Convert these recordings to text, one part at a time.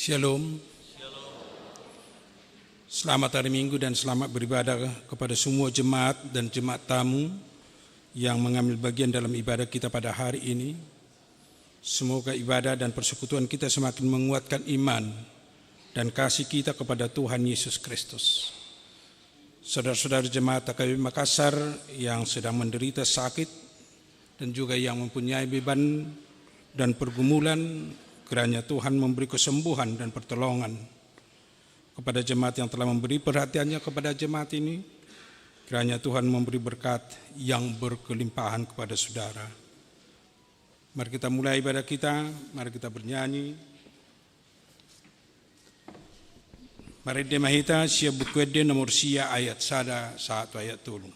Shalom. Selamat hari Minggu dan selamat beribadah kepada semua jemaat dan jemaat tamu yang mengambil bagian dalam ibadah kita pada hari ini. Semoga ibadah dan persekutuan kita semakin menguatkan iman dan kasih kita kepada Tuhan Yesus Kristus. Saudara-saudara jemaat AKBP Makassar yang sedang menderita sakit dan juga yang mempunyai beban dan pergumulan, kiranya Tuhan memberi kesembuhan dan pertolongan kepada jemaat yang telah memberi perhatiannya kepada jemaat ini. Kiranya Tuhan memberi berkat yang berkelimpahan kepada saudara. Mari kita mulai ibadah kita, mari kita bernyanyi. Mari demahita sia bukwede nomor sia ayat sada satu ayat tulung.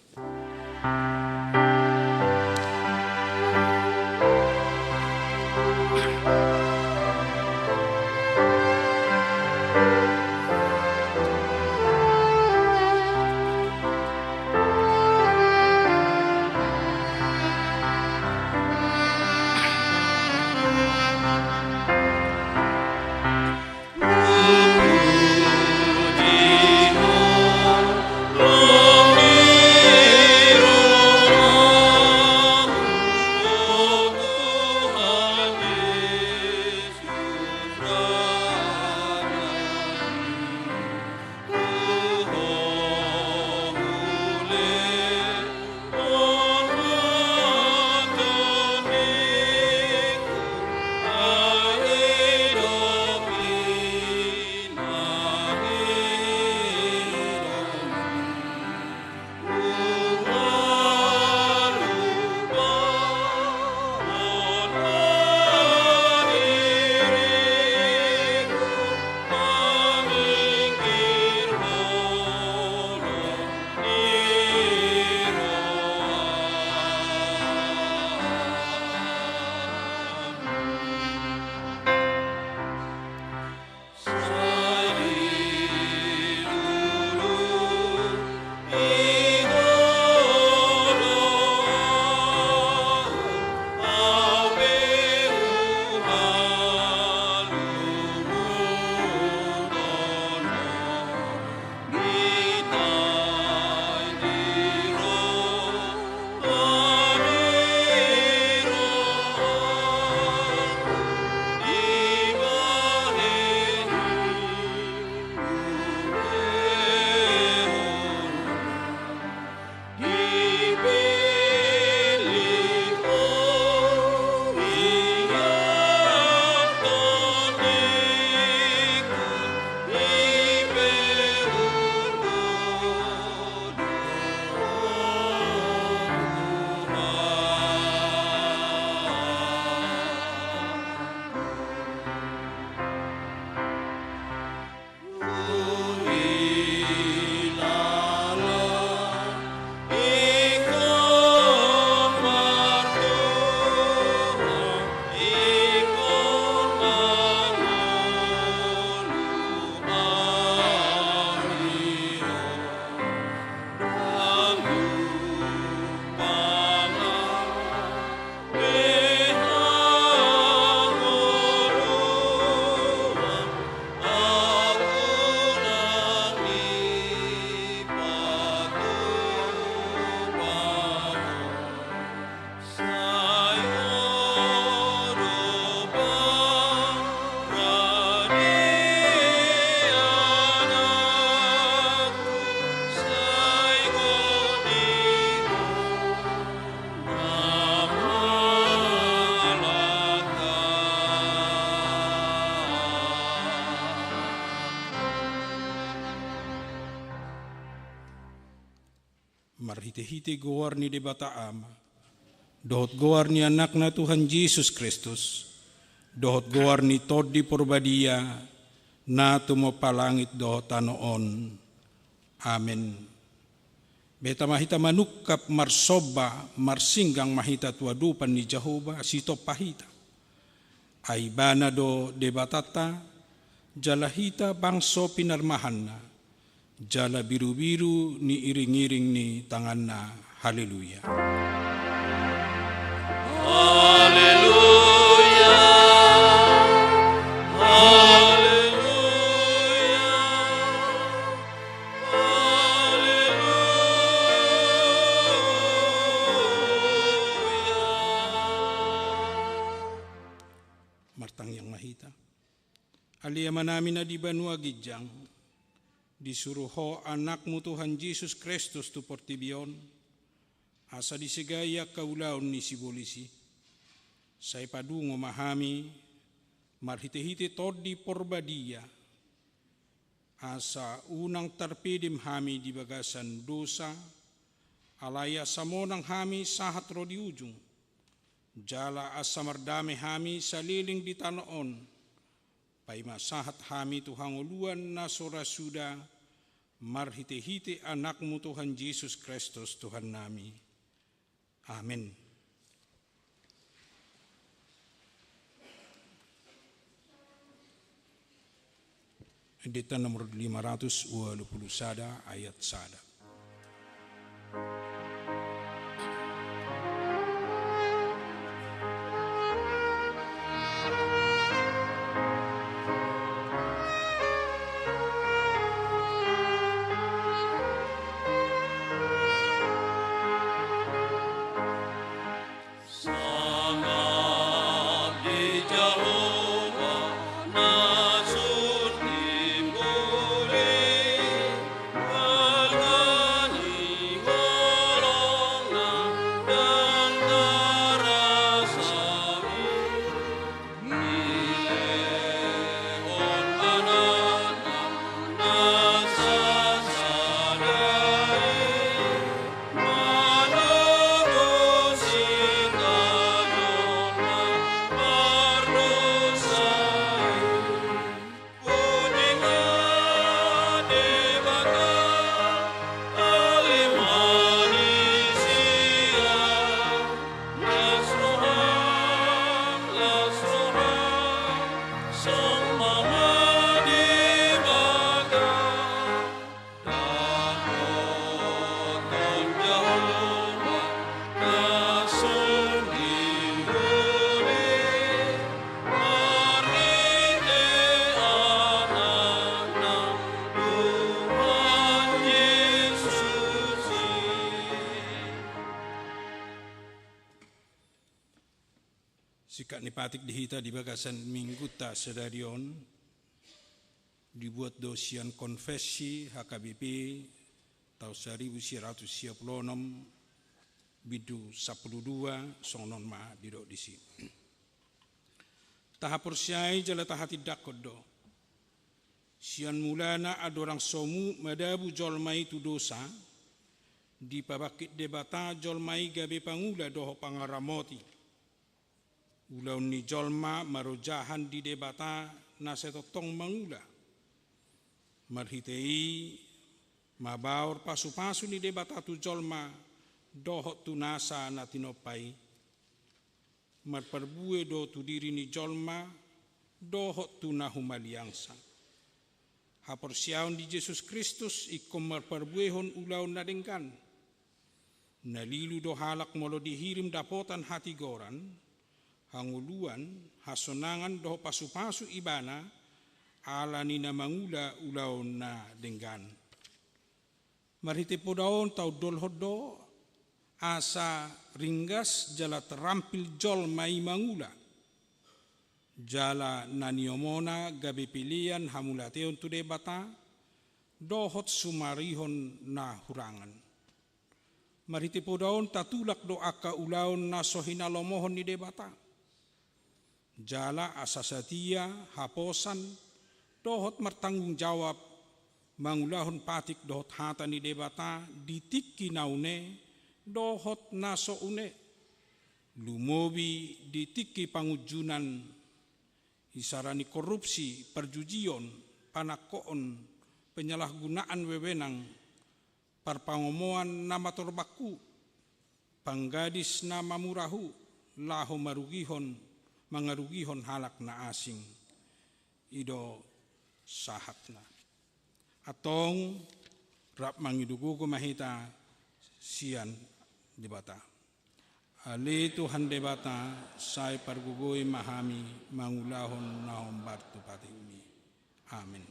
Marhite-hite goar ni debata ama, dohot goar ni anakna Tuhan Yesus Kristus, dohot goar ni todi porbadia, na tumo palangit dohot anoon. Amen. Beta mahita manukap marsoba, marsinggang mahita tuadupan ni Jehovah, sito pahita. Aibana do debatata, jalahita bangso pinarmahanna. Jala biru-biru ni iring-iring ni tanganna. Haleluya. Haleluya. Haleluya. martang yang mahita. Alia manami na di banua gijang, disuruh ho anakmu Tuhan Yesus Kristus tu portibion, asa disegaya kaulaon ni sibolisi. Saya padu ngomahami, marhite-hite todi porbadia, asa unang tarpedim hami di bagasan dosa, alaya samonang hami sahat ro di ujung, jala asa mardame hami saliling di tanaon, paima sahat hami Tuhan uluan na sorasuda, marhite-hite anakmu Tuhan Yesus Kristus Tuhan nami. Amin. Edita nomor 520 sada ayat sada. Sikat nipatik dihita di bagasan minggu ta sedarion dibuat dosian konfesi HKBP tahun 1936 bidu 12 sonon ma didok disi. Tahap persyai jala tahati dakodo. Sian mulana adorang somu madabu jolmai tu dosa di pabakit debata jolmai gabe pangula doho pangaramoti. Ulaun ni jolma marojahan di debata nasetotong mangula. Marhitei mabaur pasu-pasu ni debata tu jolma dohot tu nasa na tinopai. Marperbue do tu diri ni jolma dohot tu nahumaliangsa. Haporsiaun di Yesus Kristus ikom marperbuehon ulaun nadengkan. Nalilu do halak molo dihirim dapotan hati goran. Hanguluan hasonangan doho pasu-pasu ibana ala nina mangula ulaon na denggan. Marhite podaon tau dolhodo asa ringgas jala terampil jol mai mangula. Jala naniomona gabe pilihan hamulateon tu debata dohot sumarihon na hurangan. Marhite podaon tatulak do aka ulaon na sohina lomohon ni debata. Jala asasatia haposan dohot martanggung jawab mangulahon patik dohot hata ni debata ditikki naune dohot naso une lumobi ditikki pangujunan isarani korupsi perjujion panakoon penyalahgunaan wewenang parpangomoan nama torbaku panggadis nama murahu laho mangarugihon halak na asing ido sahatna atong rap mangidugu mahita sian debata ali Tuhan debata sai pargugoi mahami mangulahon nahom bartu pati umi amin.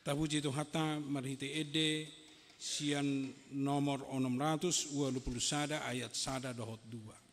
Tabuji Tuhan marhite ede sian nomor 621 ayat 1 dohot 2.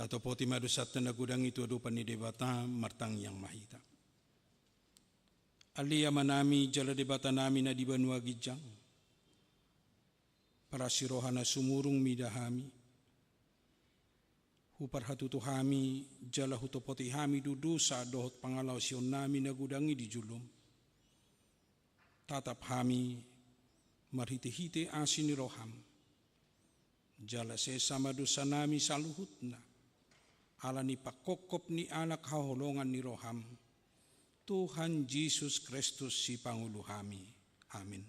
Tato poti madu satana gudang itu adu pani debata martang yang mahita. Alia manami jala debata nami na di banua gijang. Para sirohana sumurung midahami. Hupar hatutu hami jala hutopoti hami dudu sa dohot pangalau sion nami na gudangi di julum. Tatap hami marhite-hite asini roham. Jala sesama dosa nami saluhutna. Ala ni pakokop ni anak haholongan ni roham. Tuhan Yesus Kristus si Pangulo kami. Amin.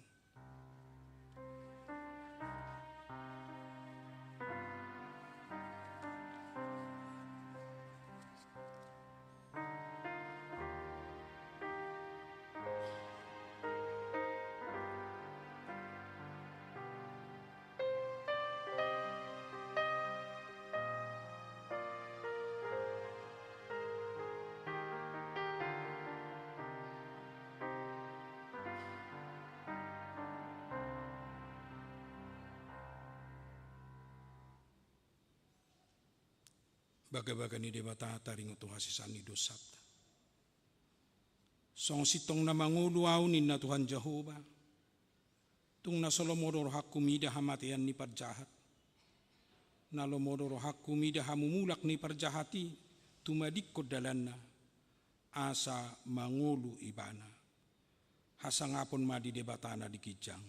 Baga-baga ni debata taring Tuhan sisani dosat. Song sitong na mangulu aunin na Tuhan Jehovah. Tung na solomoro hakumida hamatian ni parjahat. Na lomoro hakumida hamumulak ni parjahati. Tumadik ko dalan na. Asa mangulu ibana. Hasangapon ma di debata na di kijang.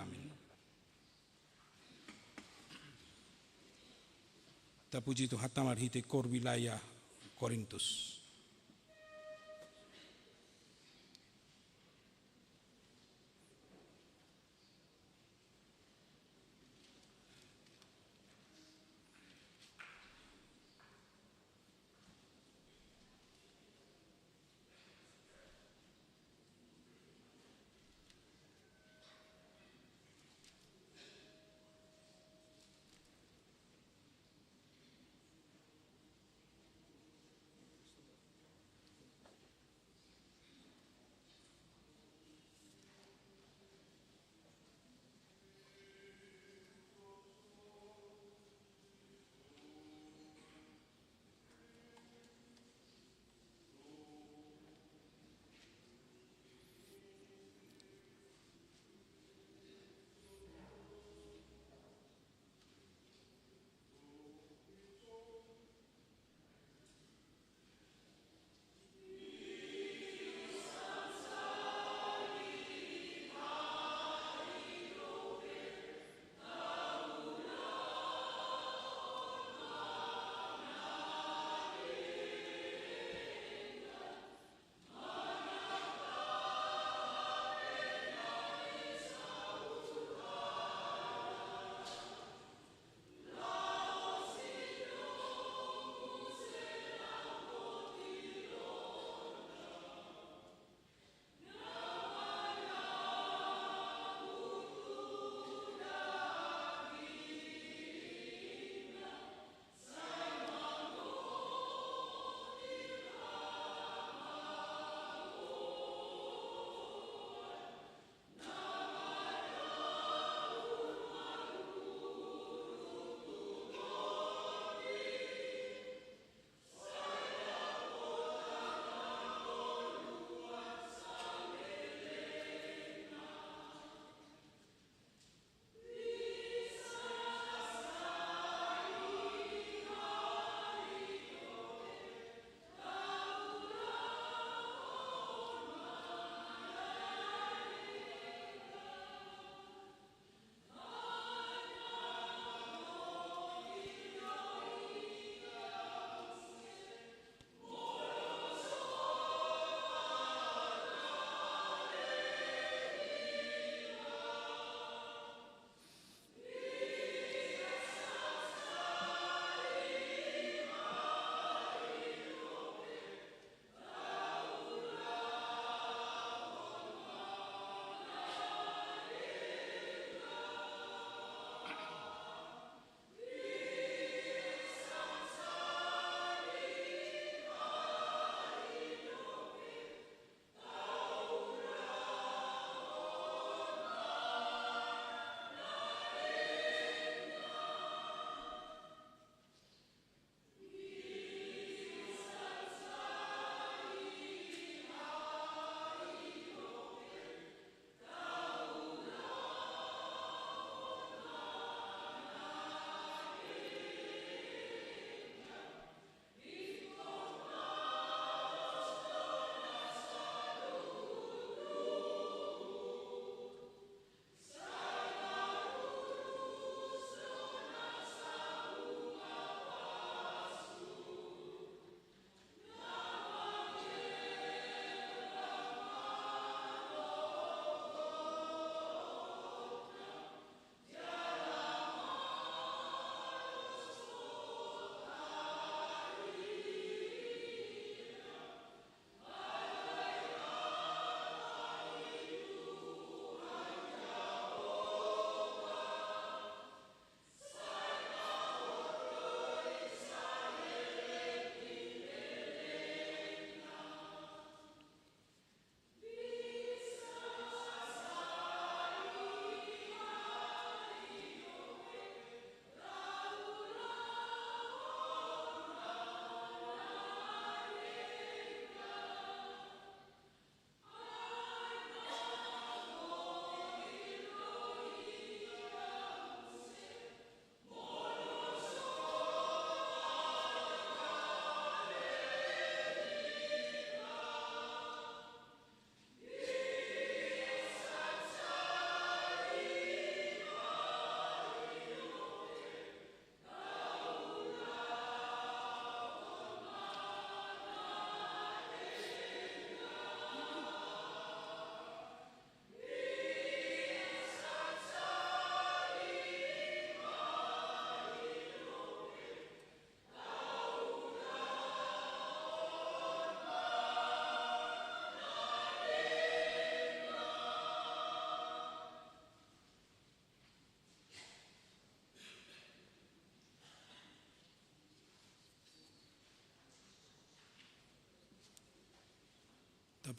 Amin. Tapuji Tuhan tamar hite kor wilayah Korintus.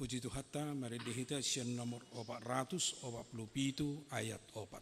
Puji Tuhan, mari dihita sian nomor 447 ayat 4.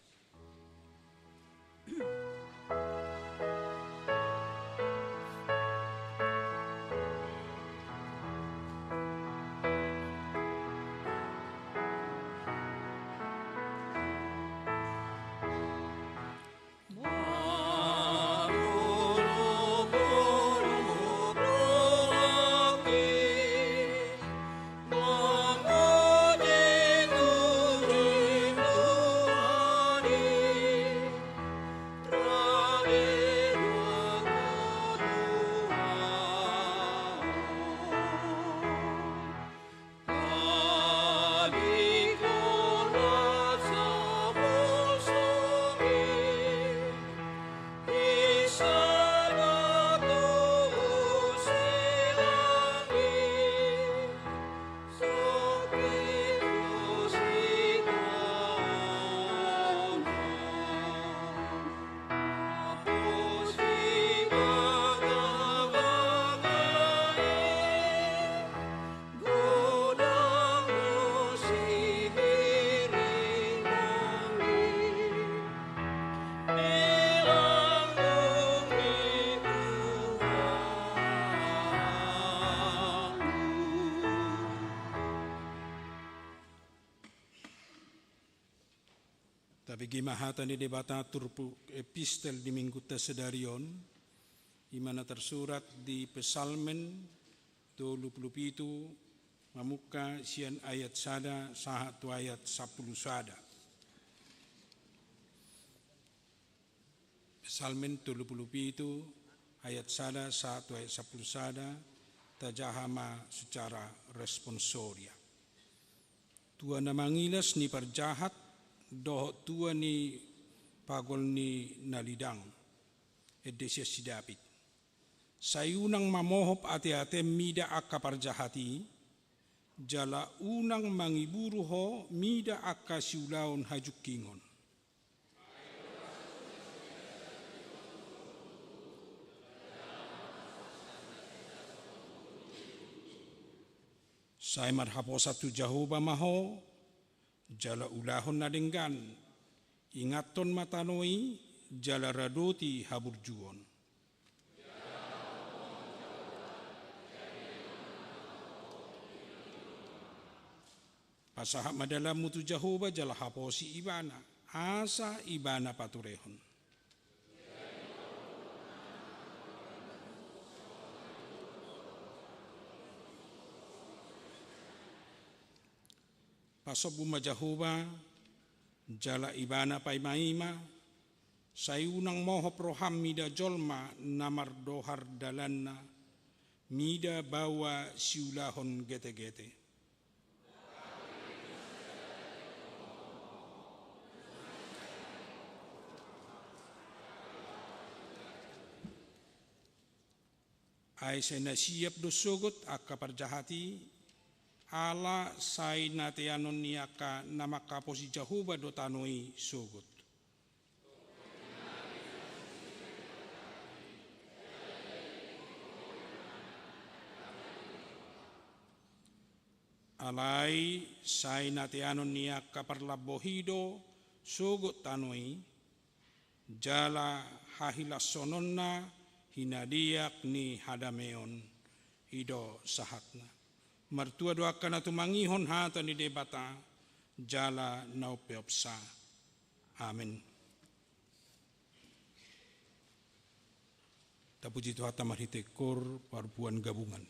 Bagi mahata ni debata turpu epistel di minggu tesedarion, di mana tersurat di Pesalmen 27 mamuka sian ayat sada sahatu ayat 10 sada. Pesalmen 27 ayat sada sahatu ayat 10 sada tajahama secara responsoria. Tuan namangilas ni perjahat doh tua ni pagol ni nalidang edesia sidapit sayunang mamohop ate-ate mida akka parjahati jala unang mangiburu ho mida akka siulaon hajuk kingon sai marhapo satu jahoba maho jala ulahon nadenggan, ingaton matanoi, jala radoti haburjuon. Pasahap madalam mutu Jahoba jala haposi ibana, asa ibana paturehon. Pasok buma Jahoba, jala ibana paimaima, sayunang mohop roham mida jolma namar dohar dalanna, mida bawa siulahon gete-gete. Ai sena siap dosogot akka parjahati, ala sai nateanon niaka nama kaposi Jahoba dotanoi sogot. Alai sai nateanon niaka parlabohido sogot tanoi jala hahilasononna hinadiak ni hadameon ido sahatna. Martua doakan atu mangihon hata ni debata jala naupeopsa. Amin. Tapuji Tuhan tamarhite kor parpuan gabungan.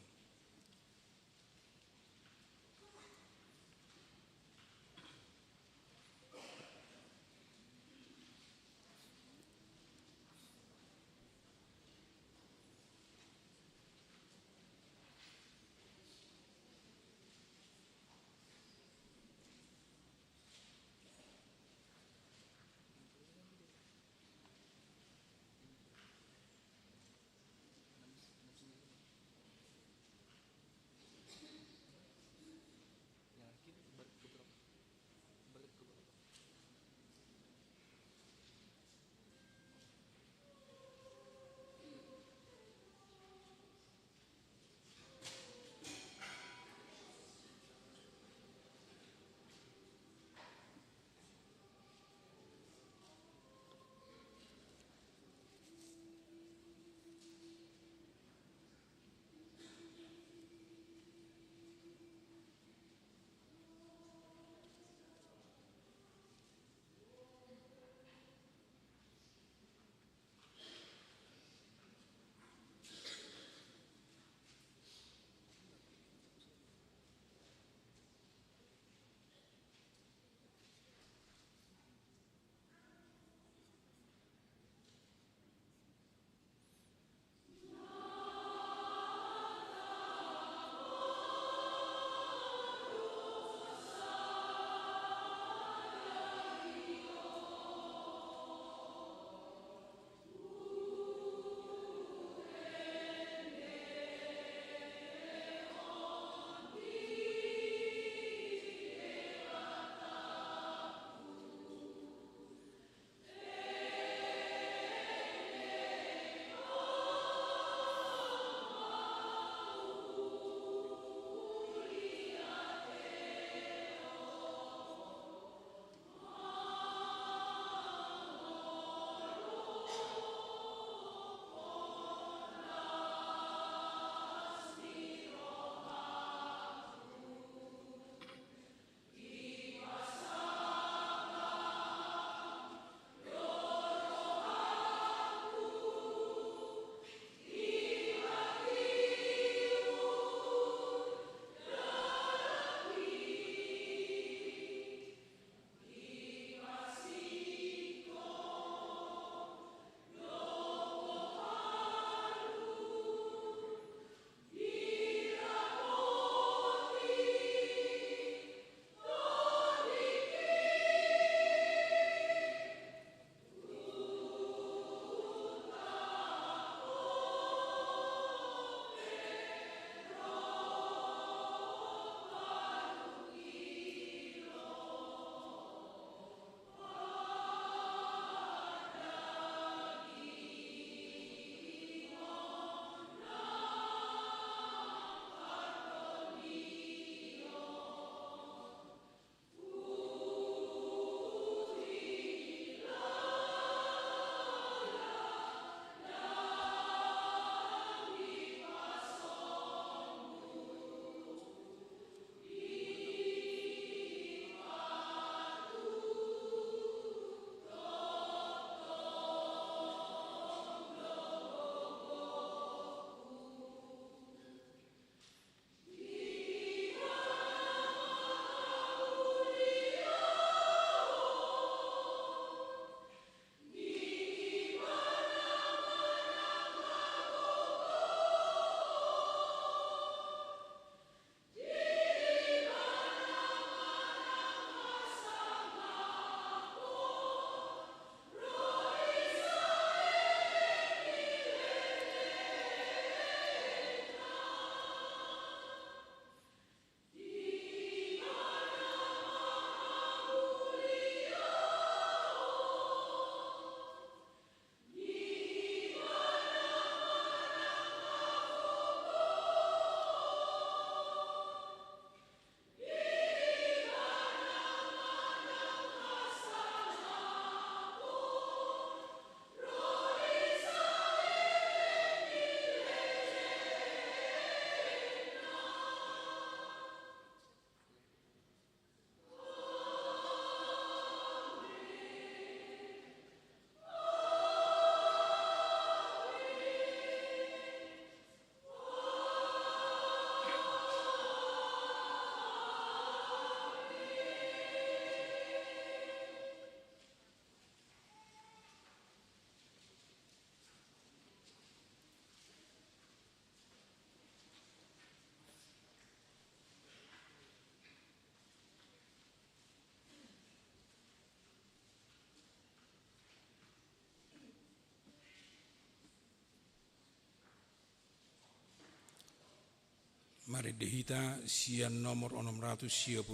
Mari dihita sian nomor 655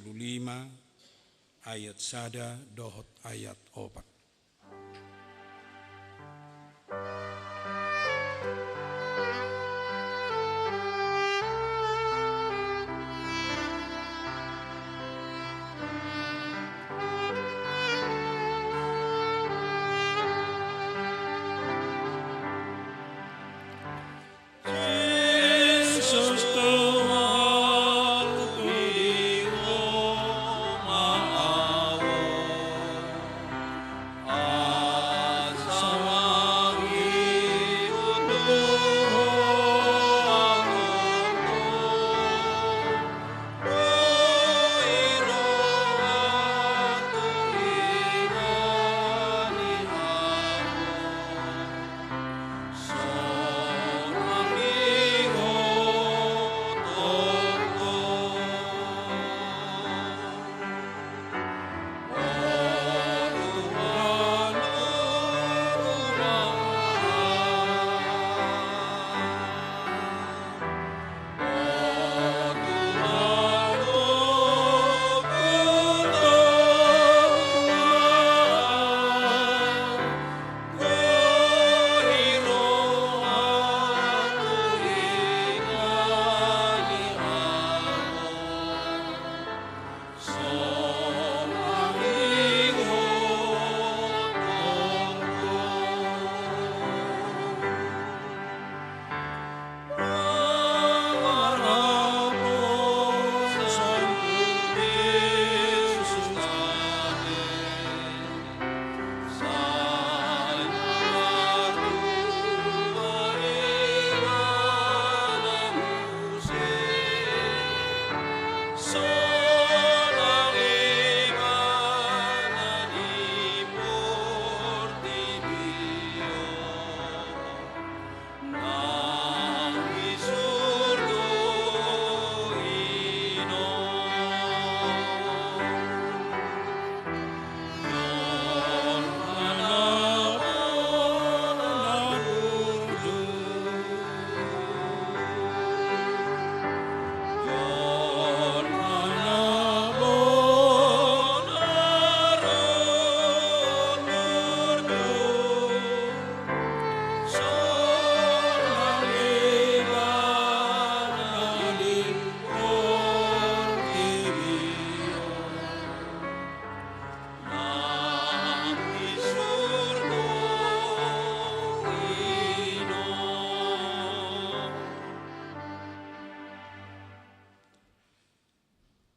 ayat sada dohot ayat 4.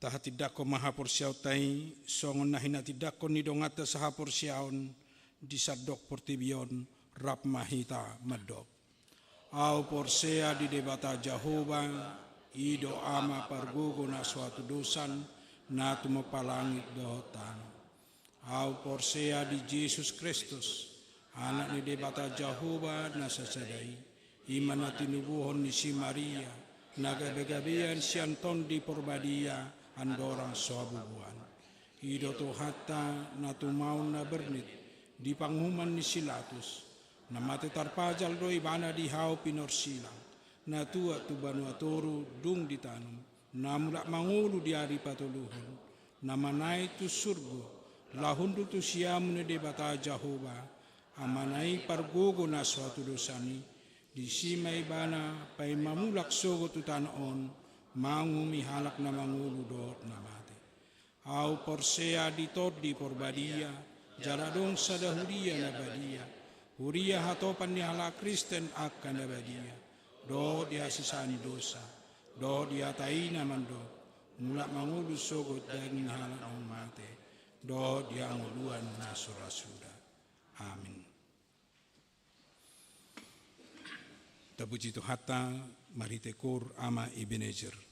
Taha tidako maha porsiau tai songon nahina tidako ni dongata saha porsiaon disadok portibion rap mahita madok. Au porsea di debata Jehovah ido ama pargogo na suatu dosan na tumapalangit dohotan. Au porsea di Yesus Kristus anak ni debata Jehovah na sasadai iman na tinubuhon ni si Maria nagabegabean sianton di porbadia andorang soabubuan. Ido to hatta na tumaun na bernit di panghuman ni Silatus na mate tarpajal doi bana di hau pinor silang na tua tu banua toru dung di tanum na mulak mangulu di hari patuluhun na manai tu surgo lahundu tu siamu ne debata Jehovah amanai pargogo na suatu dosani di simai bana pai mamulak sogo tu tanon mangumi halak na mangulu dot na mate. Au porsea di tot di porbadia jaradong sada huria na badia huria hatopan ni hala Kristen akan na badia do dia sisani dosa do dia taina mando mulak mangulu sogot dan halak na mate do dia nguluan na surasuda. Amin. Tapuji tu hatta mari tekur ama Ebenezer.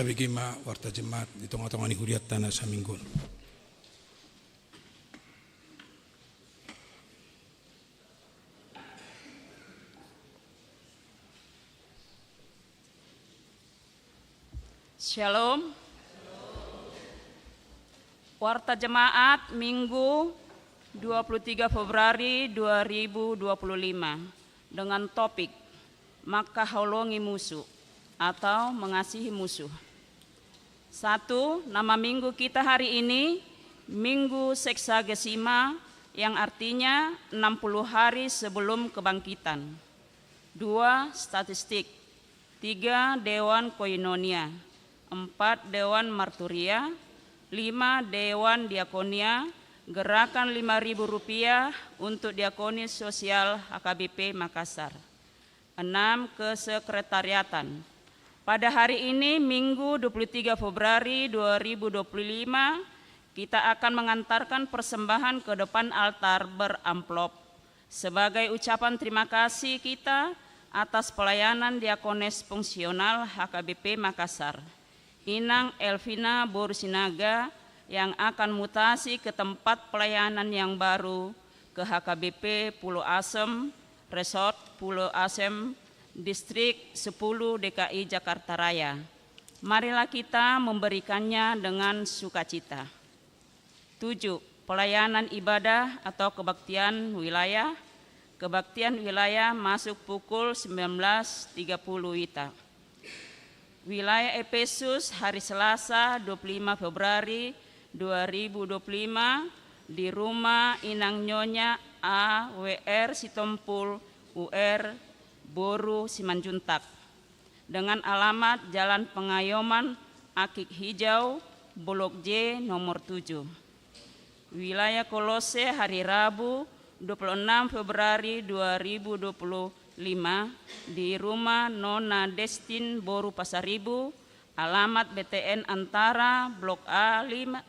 bigima warta jemaat di tengah-tengah ni huriat tanah saminggun. Shalom. Warta Jemaat Minggu 23 Februari 2025 dengan topik Maka Haulongi Musuh atau Mengasihi Musuh. 1. Nama minggu kita hari ini Minggu Seksagesima yang artinya 60 hari sebelum kebangkitan. 2. Statistik. 3. Dewan Koinonia. 4. Dewan Marturia. 5. Dewan Diakonia. Gerakan Rp5.000 untuk diakoni sosial HKBP Makassar. 6. Kesekretariatan. Pada hari ini Minggu 23 Februari 2025 kita akan mengantarkan persembahan ke depan altar beramplop sebagai ucapan terima kasih kita atas pelayanan diakones fungsional HKBP Makassar, Inang Elvina Borusinaga yang akan mutasi ke tempat pelayanan yang baru ke HKBP Pulau Asem, Resort Pulau Asem, Distrik 10 DKI Jakarta Raya. Marilah kita memberikannya dengan sukacita. 7. Pelayanan ibadah atau kebaktian wilayah. Kebaktian wilayah masuk pukul 19.30 WITA. Wilayah Efesus hari Selasa 25 Februari 2025 di rumah Inang Nyonya AWR Sitompul UR Boru Simanjuntak dengan alamat Jalan Pengayoman Akik Hijau Blok J nomor 7. Wilayah Kolose hari Rabu 26 Februari 2025 di rumah Nona Destin Boru Pasaribu, alamat BTN Antara Blok A 25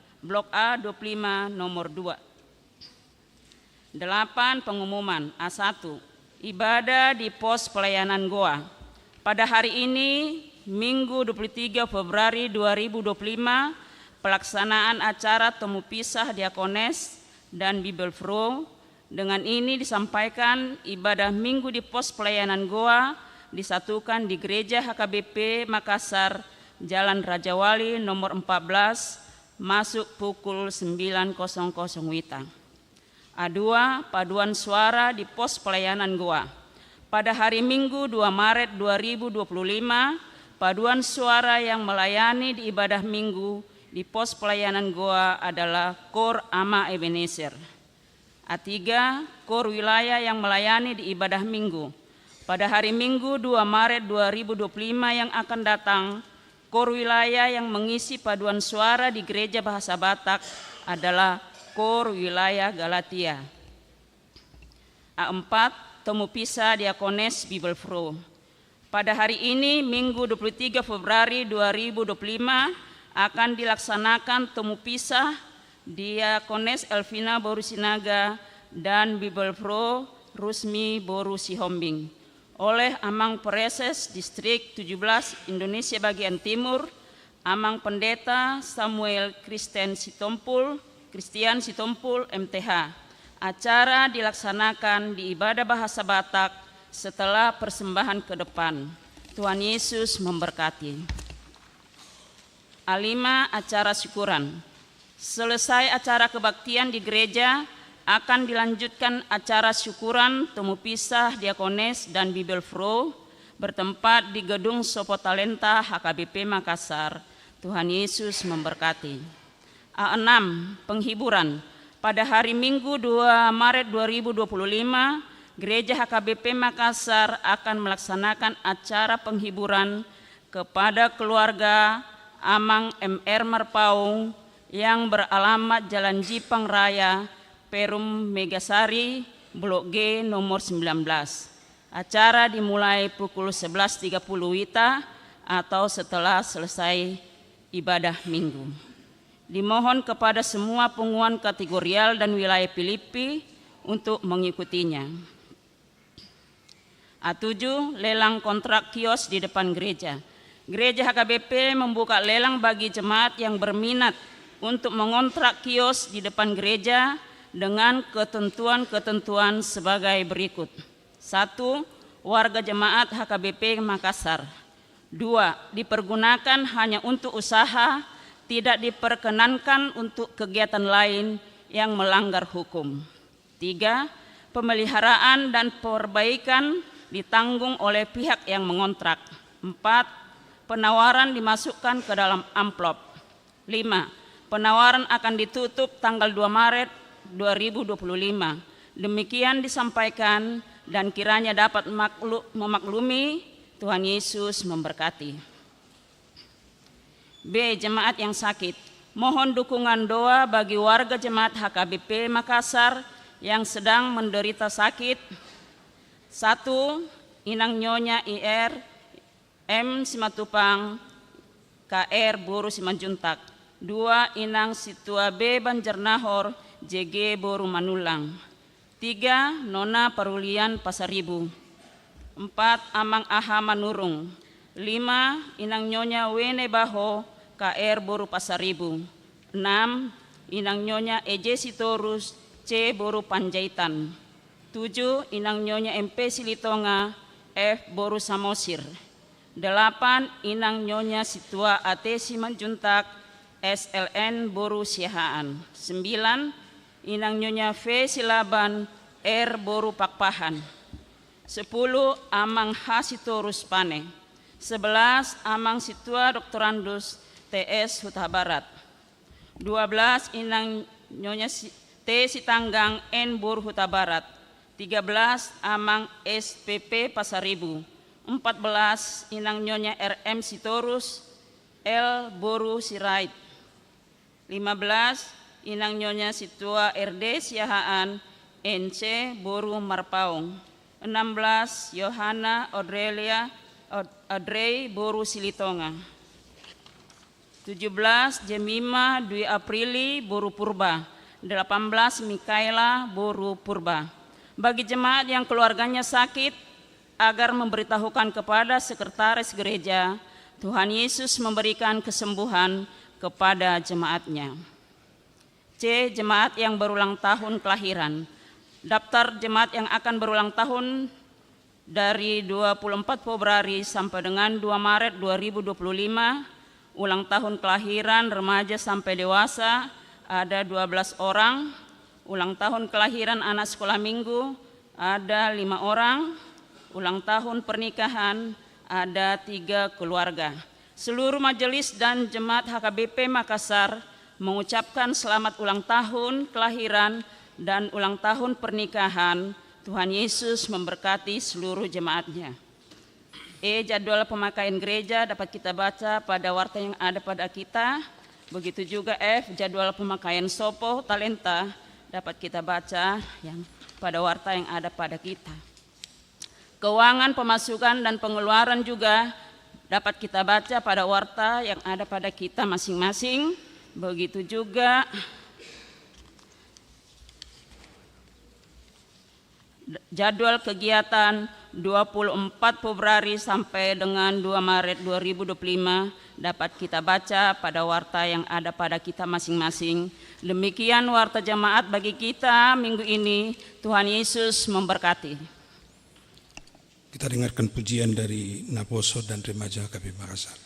nomor 2. 8. Pengumuman. A1. Ibadah di pos pelayanan Goa. Pada hari ini Minggu 23 Februari 2025 pelaksanaan acara temu pisah diakones dan Bible Flow. Dengan ini disampaikan ibadah minggu di pos pelayanan Goa disatukan di Gereja HKBP Makassar, Jalan Raja Wali nomor 14, masuk pukul 9.00 WITA. A2. Paduan suara di pos pelayanan Goa. Pada hari Minggu 2 Maret 2025, paduan suara yang melayani di ibadah minggu di pos pelayanan Goa adalah Kor Ama Ebenezer. A3. Kor wilayah yang melayani di ibadah minggu. Pada hari Minggu 2 Maret 2025 yang akan datang, Kor wilayah yang mengisi paduan suara di Gereja Bahasa Batak adalah Kor wilayah Galatia. A4. Temu pisah diakones Bible Flow. Pada hari ini Minggu 23 Februari 2025 akan dilaksanakan temu pisah Diakones Elvina Borusinaga dan Bible Flow Rusmi Boru Sihombing oleh Amang Pereses Distrik 17 Indonesia bagian Timur, Amang Pendeta Samuel Christian Sitompul MTH. Acara dilaksanakan di ibadah bahasa Batak setelah persembahan ke depan. Tuhan Yesus memberkati. A5. Acara syukuran. Selesai acara kebaktian di gereja, akan dilanjutkan acara syukuran temu pisah diakones dan Bible Flow bertempat di Gedung Sopo Talenta HKBP Makassar. Tuhan Yesus memberkati. A6. Penghiburan. Pada hari Minggu 2 Maret 2025, Gereja HKBP Makassar akan melaksanakan acara penghiburan kepada keluarga Amang MR Marpaung yang beralamat Jalan Jipang Raya, Perum Megasari, Blok G nomor 19. Acara dimulai pukul 11.30 WITA atau setelah selesai ibadah minggu. Dimohon kepada semua pengumuman kategorial dan wilayah Filipi untuk mengikutinya. A7. Lelang kontrak kios di depan gereja. Gereja HKBP membuka lelang bagi jemaat yang berminat untuk mengontrak kios di depan gereja dengan ketentuan-ketentuan sebagai berikut. 1. Warga jemaat HKBP Makassar. 2. Dipergunakan hanya untuk usaha, tidak diperkenankan untuk kegiatan lain yang melanggar hukum. 3. Pemeliharaan dan perbaikan ditanggung oleh pihak yang mengontrak. 4. Penawaran dimasukkan ke dalam amplop. 5. Penawaran akan ditutup tanggal 2 Maret 2025. Demikian disampaikan dan kiranya dapat memaklumi. Tuhan Yesus memberkati. B. Jemaat yang sakit. Mohon dukungan doa bagi warga jemaat HKBP Makassar yang sedang menderita sakit. 1. Inang Nyonya IR M. Simatupang KR Boru Simanjuntak. 2. Inang Situa B. Banjarnahor JG Boru Manulang. 3. Nona Parulian Pasaribu. 4. Amang Aha Manurung. 5. Inang Nyonya Wene Baho KR Boru Pasaribu. 6. Inang Nyonya EJ Sitorus C Boru Panjaitan. 7. Inang Nyonya MP Silitonga F Boru Samosir. 8. Inang Nyonya Situa AT Simanjuntak SLN Boru Siahaan. 9. Inang Nyonya V Silaban R Boru Pakpahan. 10. Amang H Sitorus Pane. 11. Amang Situa Doktorandus TS Huta Barat. 12. Inang Nyonya T Sitanggang N Boru Huta Barat. 13. Amang SPP Pasaribu. 14. Inang Nyonya RM Sitorus L Boru Sirait. 15. Inang Nyonya Situa RD Siahaan NC Boru Marpaung. 16. Yohana Audrelia Adrei Boru Silitonga. 17. Jemima Dwi Aprili Boru Purba. 18. Mikaela Boru Purba. Bagi jemaat yang keluarganya sakit, agar memberitahukan kepada sekretaris gereja, Tuhan Yesus memberikan kesembuhan kepada jemaatnya. C. Jemaat yang berulang tahun kelahiran. Daftar jemaat yang akan berulang tahun dari 24 Februari sampai dengan 2 Maret 2025, ulang tahun kelahiran remaja sampai dewasa ada 12 orang, ulang tahun kelahiran anak sekolah minggu ada 5 orang, ulang tahun pernikahan ada 3 keluarga. Seluruh majelis dan jemaat HKBP Makassar mengucapkan selamat ulang tahun kelahiran dan ulang tahun pernikahan. Tuhan Yesus memberkati seluruh jemaatnya. E. Jadwal pemakaian gereja dapat kita baca pada warta yang ada pada kita. Begitu juga F. Jadwal pemakaian sopo talenta dapat kita baca yang pada warta yang ada pada kita. Keuangan, pemasukan dan pengeluaran juga dapat kita baca pada warta yang ada pada kita masing-masing. Begitu juga jadwal kegiatan 24 Februari sampai dengan 2 Maret 2025 dapat kita baca pada warta yang ada pada kita masing-masing. Demikian warta jemaat bagi kita minggu ini. Tuhan Yesus memberkati. Kita dengarkan pujian dari Naposo dan Remaja HKBP Makassar.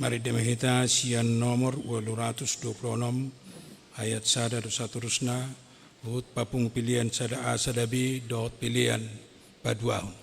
Mari demehita sian nomor 226 ayat sada do saterusna hut papung pilihan sada A sada B dot pilihan paduau.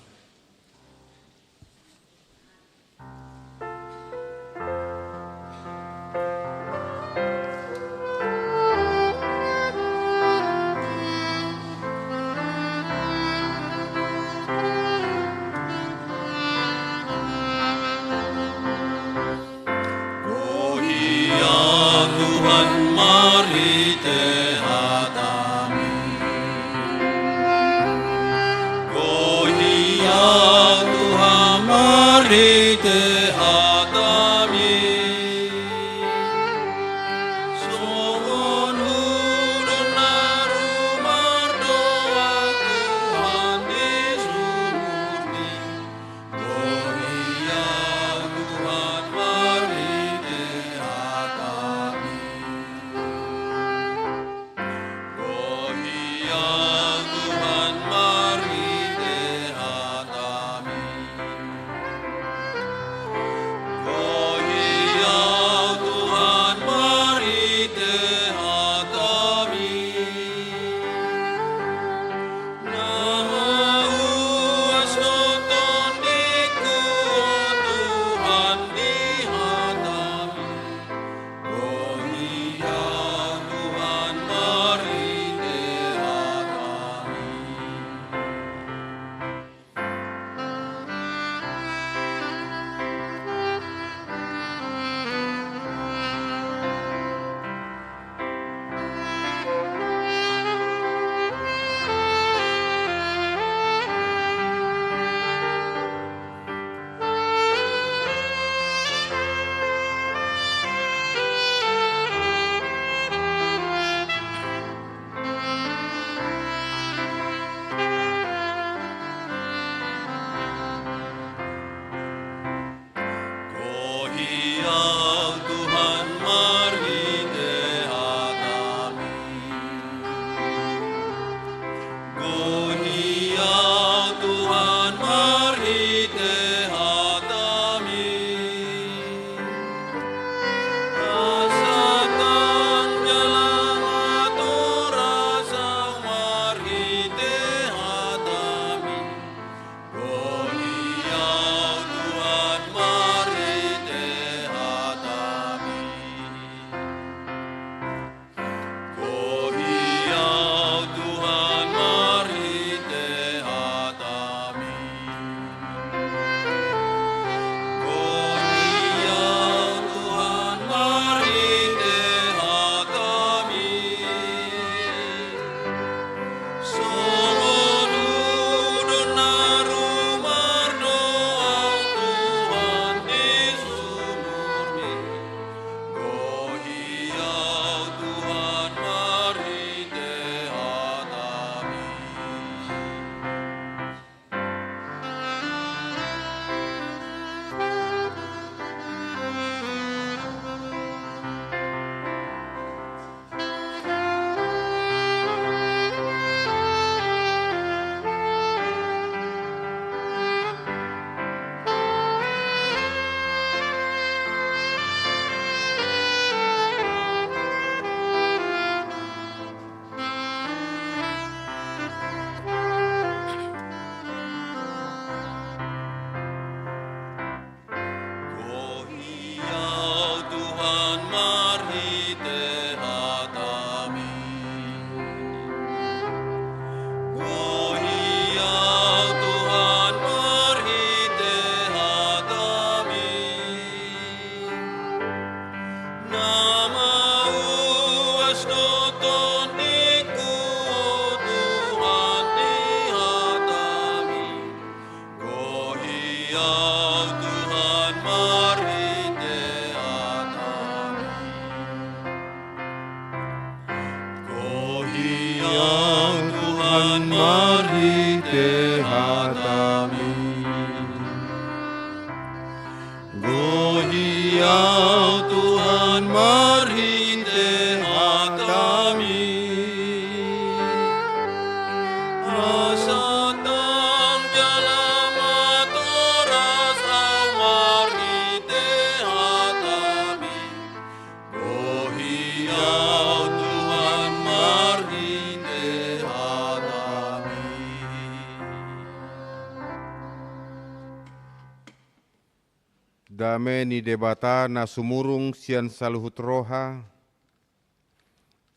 Ilameni debata na sumurung sian saluhut roha,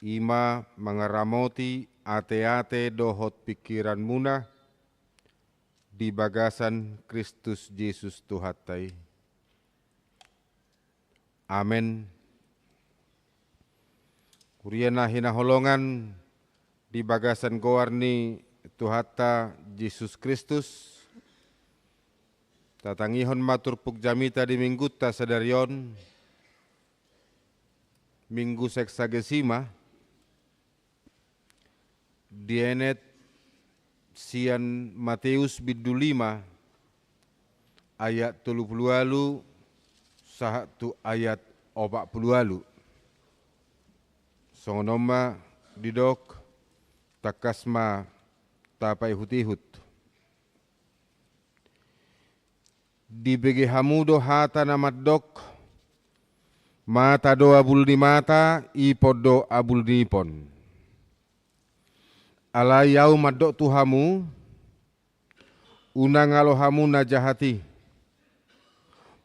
ima mengeramoti ate-ate dohot pikiran muna, di bagasan Kristus Yesus Tuhatai. Amen. Kuriana hinaholongan di bagasan goarni Tuhata Yesus Kristus. Tatangihon matur pukjamita di minggu ta sadarion minggu seksagesima dienet sian Matius bidu 5 ayat 30 sahatu ayat 40. Songonoma didok takasma tapai hutihut. Di bege hamudo hata namadok mata do abul di mata ipodo abul di ipon. Alayau madok tuhamu unang alohamu najahati.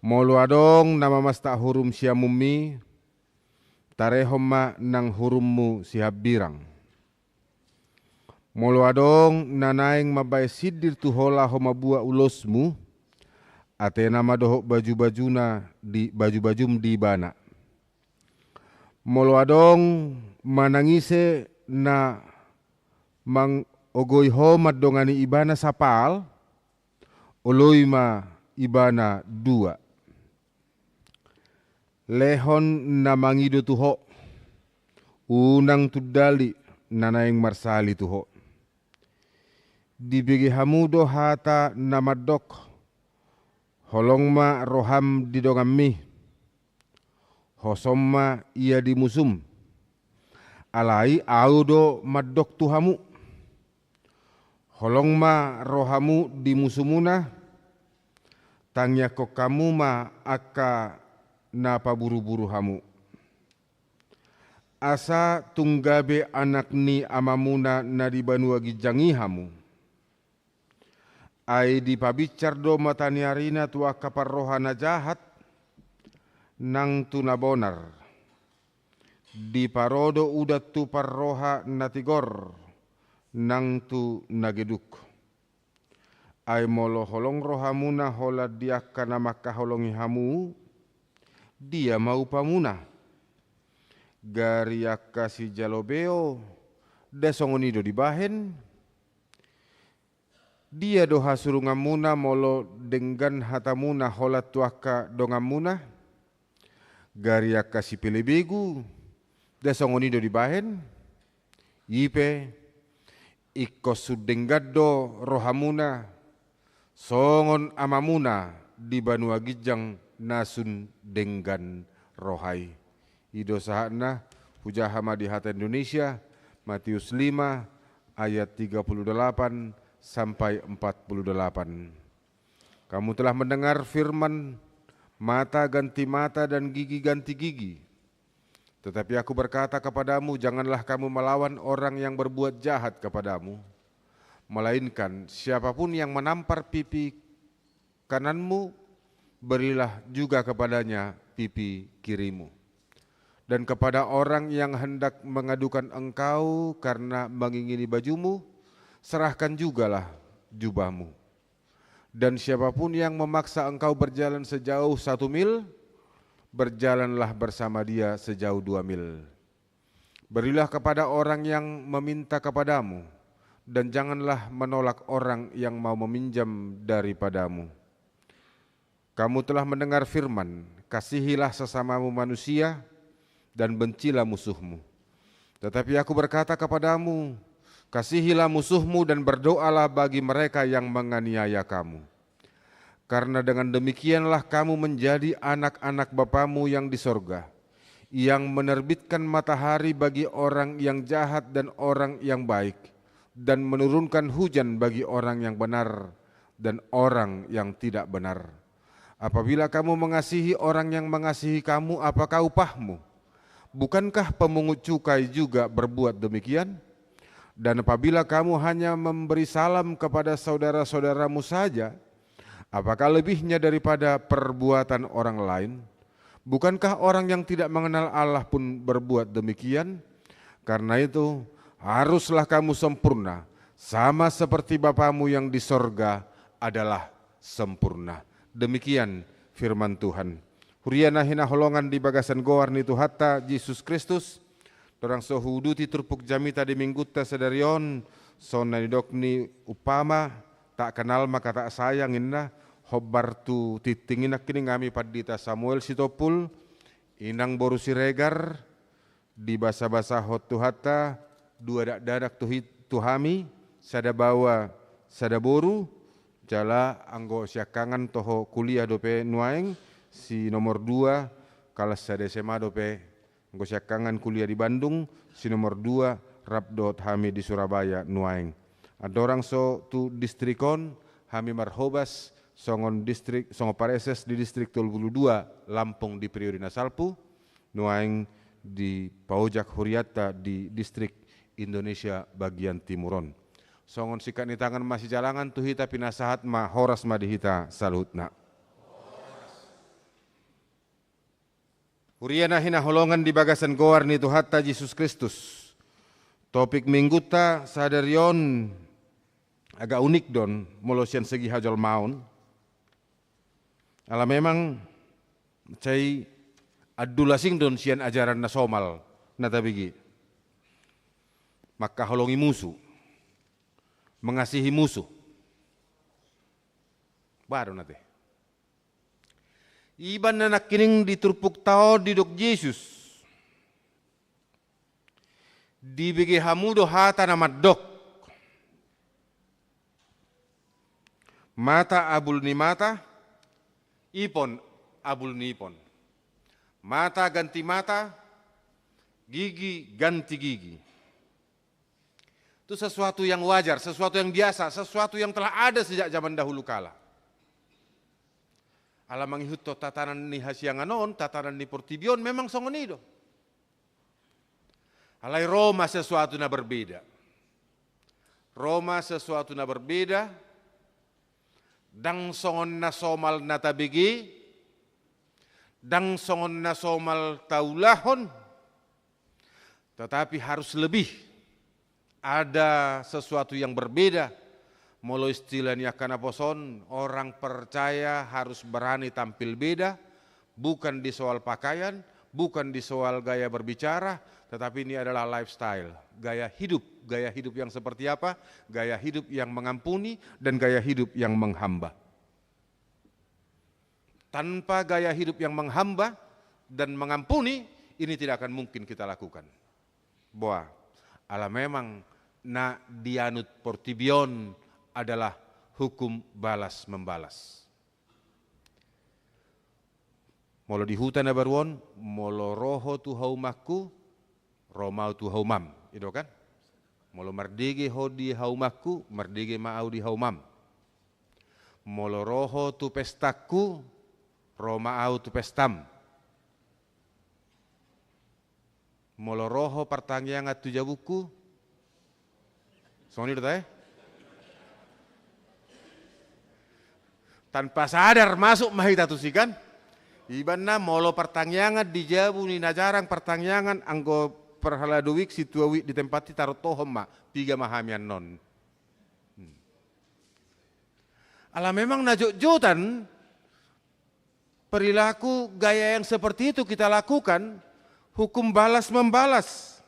Molo adong nama masta hurum siamumi tarehoma nang hurummu sihabirang. Molo adong nanaing mabai sidir tuhola homa bua ulosmu. Ate nama dohok baju-bajuna di baju-bajum di bana. Molo adong manangise na mang ogoi homat dongani ibana sapal, oloi ma ibana 2. Lehon na mangido tuho, unang tudali nanaing marsali tuho. Dibigi hamudo hata namadok, holongma roham di dongammi, hosomma ia di musum, alai audo madok tuhamu, holongma rohamu di musumuna, tangya kok kamu ma aka napa buru-buru hamu. Asa tunggabe anak ni amamuna na di banua gijangi hamu. Ai di pabicar do matani arina tua kaparrohana jahat nang tu nabonar. Di parodo udat tu parroha natigor nang tu nageduk. Ai molo holong rohamuna hola dia kana maka holongi hamu dia mau pamuna. Gariaka si jalobeo desongonido di bahen. Dia doha surungamuna molo denggan hatamuna holat tuaka dongamuna. Gariaka si pelebegu desongonido di bahen. Ipe ikosudenggaddo rohamuna songon amamuna di banua gijang nasun denggan rohai. Ido sahana hujahama di hata Indonesia Matius 5 ayat 38 sampai 48. Kamu telah mendengar firman mata ganti mata dan gigi ganti gigi. Tetapi aku berkata kepadamu, janganlah kamu melawan orang yang berbuat jahat kepadamu. Melainkan siapapun yang menampar pipi kananmu, berilah juga kepadanya pipi kirimu. Dan kepada orang yang hendak mengadukan engkau karena mengingini bajumu, serahkan jugalah jubahmu. Dan siapapun yang memaksa engkau berjalan sejauh 1 mil, berjalanlah bersama dia sejauh 2 mil. Berilah kepada orang yang meminta kepadamu, dan janganlah menolak orang yang mau meminjam daripadamu. Kamu telah mendengar firman, kasihilah sesamamu manusia, dan bencilah musuhmu. Tetapi aku berkata kepadamu, kasihilah musuhmu dan berdoalah bagi mereka yang menganiaya kamu. Karena dengan demikianlah kamu menjadi anak-anak Bapamu yang di sorga, yang menerbitkan matahari bagi orang yang jahat dan orang yang baik, dan menurunkan hujan bagi orang yang benar dan orang yang tidak benar. Apabila kamu mengasihi orang yang mengasihi kamu, apakah upahmu? Bukankah pemungut cukai juga berbuat demikian? Dan apabila kamu hanya memberi salam kepada saudara-saudaramu saja, Apakah lebihnya daripada perbuatan orang lain? Bukankah orang yang tidak mengenal Allah pun berbuat demikian? Karena itu haruslah kamu sempurna, sama seperti Bapamu yang di sorga adalah sempurna. Demikian firman Tuhan. Huriana hina holongan di bagasan goar ni Tuhatta Yesus Kristus. Dorang sohuduti turpuk jamita di minggutta sedarion. Sona didokni upama tak kenal maka tak sayangin na. Hobbar tu titingin kini ngami padita Samuel Sitopul. Inang boru siregar. Di basa-basa hot Tuhatta. Dua dadak tuhami. Sada bawa sada boru. Jala anggo siakangan toho kuliah dope nuaeng. Si nomor 2 kalas sada SMA dope anggo siakangan kuliah di Bandung. Si nomor 2 rabdot hami di Surabaya nuaeng. Adorang so tu distrikon hami marhobas songon distrik songo pareses di distrik 22 Lampung di periode nasalpu nuaeng di Paujak Huriata di distrik Indonesia bagian timuron. Songon sikat ni tangan masih jalangan tu hita pinasahat ma horas ma dihita saluhutna. Huriana hina holongan di bagasan goar ni Tuhatta Yesus Kristus. Topik minggu ta sadarion agak unik don molosian segi hajol maun. Ala memang cai adulasing don sian ajaran na somal na tabigi. Maka holongi musuh. Mengasihi musuh. Baru nanti. Iban na nakining diturpuk tao di dok Yesus. Dibigi hamudo hata na madok. Mata abul ni mata. Ipon abul ni ipon. Mata ganti mata. Gigi ganti gigi. Itu sesuatu yang wajar, sesuatu yang biasa, sesuatu yang telah ada sejak zaman dahulu kala. Ala mangihut to tatanan ni hasianganon, tatanan ni portibion memang songonido. Alai Roma sesuatu na berbeda. Roma sesuatu na berbeda. Dang songon na somal na tabigi. Dang songon na somal taulahon. Tetapi harus lebih. Ada sesuatu yang berbeda. Molo istilahnya karena poson, orang percaya harus berani tampil beda, bukan di soal pakaian, bukan di soal gaya berbicara, tetapi ini adalah lifestyle, gaya hidup yang seperti apa? Gaya hidup yang mengampuni dan gaya hidup yang menghamba. Tanpa gaya hidup yang menghamba dan mengampuni, ini tidak akan mungkin kita lakukan. Bahwa ala memang na dianut portibion adalah hukum balas membalas. Molo di hutan abaruon, molo roho tu haumaku, romau tu haumam, itu kan? Molo mardege ho di haumaku, mardege maau di haumam. Molo roho tu pestaku, romaau tu pestam. Molo roho pertanggian tu jabuku, soni udah tanpa sadar masuk mahita tusikan. Ibanna molo pertangyangan dijabu ni najarang pertangyangan anggo perhaladowik situawik ditempati taruh tohom ma 3 mahamian non. Ala memang najok-jotan perilaku gaya yang seperti itu kita lakukan, hukum balas membalas.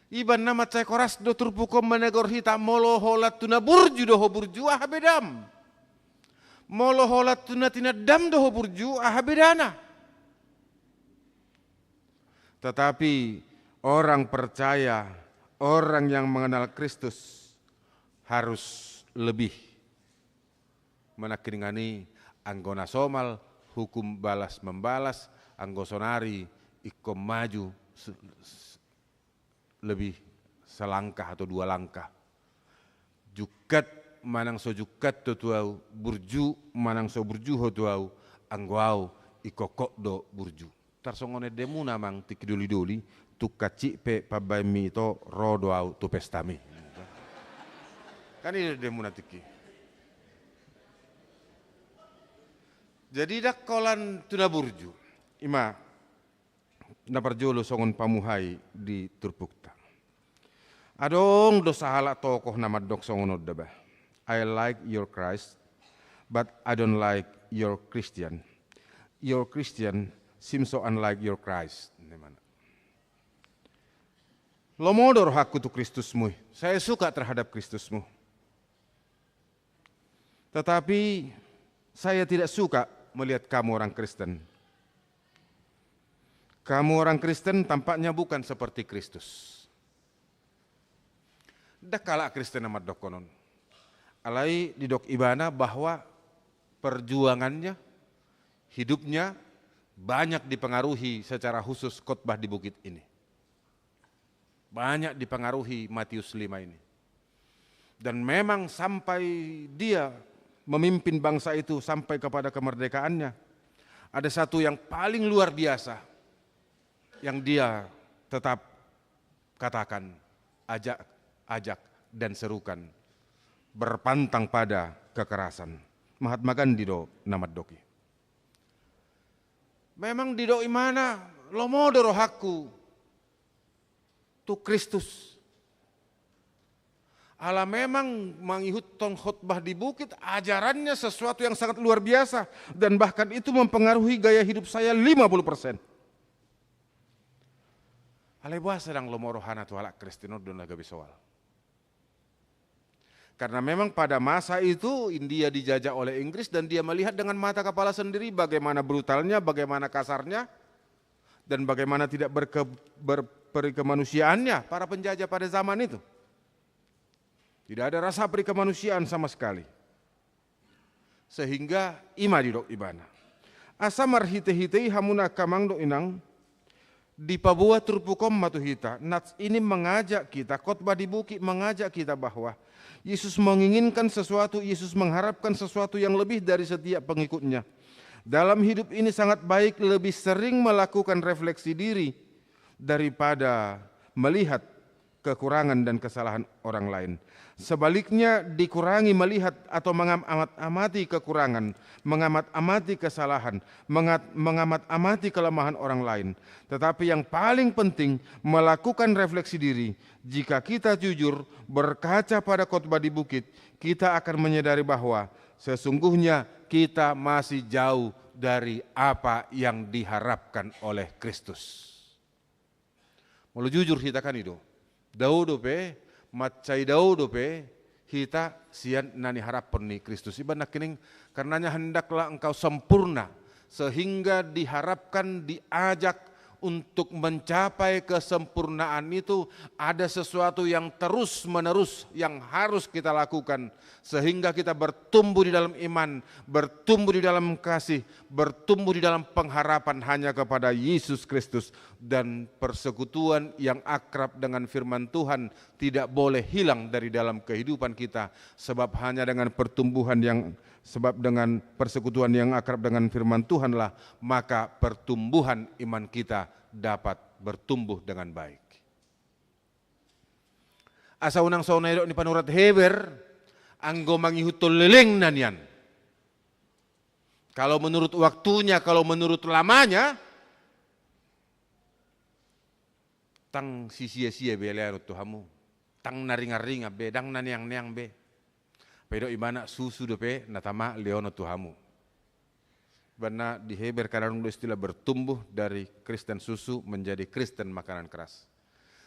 Iban nama cai koras do turpukom menegor hita molo holat tuna burju doho burju ahabedam. Molo holat tuna tina dam doho burju ahabedana. Tetapi orang percaya, orang yang mengenal Kristus harus lebih menakiringani anggona somal, hukum balas membalas, anggosonari ikom maju lebih selangkah atau 2 langkah. Jukat manang so jukat to tuau burju manang so burju ho tuau angguau ikokok do burju. Tarsongone demu namang tikiduli-duli tu kacik pe pabami to rodo au tu pestami. Kan ini demu natiki. Jadi dakkolan tuna burju, ima na parjolo songon pamuhai di Turpukta. Adong dosa halak tokoh nama dok songon odaba. I like your Christ, but I don't like your Christian. Your Christian seems so unlike your Christ. Lo modor hakku tu Kristusmu. Saya suka terhadap Kristusmu. Tetapi saya tidak suka melihat kamu orang Kristen. Kamu orang Kristen tampaknya bukan seperti Kristus. Dak kala Kristen amat dok konon. Alai di dok ibana bahwa perjuangannya, hidupnya banyak dipengaruhi secara khusus khotbah di bukit ini. Banyak dipengaruhi Matius 5 ini. Dan memang sampai dia memimpin bangsa itu sampai kepada kemerdekaannya, ada satu yang paling luar biasa yang dia tetap katakan, ajak dan serukan, berpantang pada kekerasan. Mahatma Gandhi do nama doki. Memang di doi mana lo modoro hakku tu Kristus. Allah memang mengihut tong khotbah di bukit, ajarannya sesuatu yang sangat luar biasa dan bahkan itu mempengaruhi gaya hidup saya 50%. Alebah sedang lomorohana tu halak Kristino don lagabi soal. Karena memang pada masa itu India dijajah oleh Inggris dan dia melihat dengan mata kepala sendiri bagaimana brutalnya, bagaimana kasarnya dan bagaimana tidak berperikemanusiaannya para penjajah pada zaman itu. Tidak ada rasa perikemanusiaan sama sekali. Sehingga ima di dok ibana. Asamar hite-hitei hamuna kamang do inang di Papua Turpukom matuhita. Nats ini mengajak kita, khotbah di bukit mengajak kita bahwa Yesus menginginkan sesuatu, Yesus mengharapkan sesuatu yang lebih dari setiap pengikutnya. Dalam hidup ini sangat baik lebih sering melakukan refleksi diri daripada melihat kekurangan dan kesalahan orang lain. Sebaliknya dikurangi melihat atau mengamat-amati kekurangan, mengamat-amati kesalahan, mengamat-amati kelemahan orang lain. Tetapi yang paling penting melakukan refleksi diri. Jika kita jujur berkaca pada khotbah di bukit, kita akan menyadari bahwa sesungguhnya kita masih jauh dari apa yang diharapkan oleh Kristus. Mau jujur kita kan itu. Daudo pe, macai daudo pe, kita sian nani harapan ni Kristus. Iban nak kining karenanya hendaklah engkau sempurna sehingga diharapkan diajak untuk mencapai kesempurnaan itu ada sesuatu yang terus menerus yang harus kita lakukan sehingga kita bertumbuh di dalam iman, bertumbuh di dalam kasih, bertumbuh di dalam pengharapan hanya kepada Yesus Kristus dan persekutuan yang akrab dengan firman Tuhan tidak boleh hilang dari dalam kehidupan kita sebab hanya dengan pertumbuhan dengan persekutuan yang akrab dengan firman Tuhanlah maka pertumbuhan iman kita dapat bertumbuh dengan baik. Asa unang saunay ni panurat Heber anggo mangihutol leleng nanian. Kalau menurut waktunya, kalau menurut lamanya, tang sia-sia be learut Tuhamu, tang naringa-ringa be, dang naniang-niang be. Pero ibana susu dope natama leono Tuhamu. Bana di Heber kadang istilah bertumbuh dari Kristen susu menjadi Kristen makanan keras.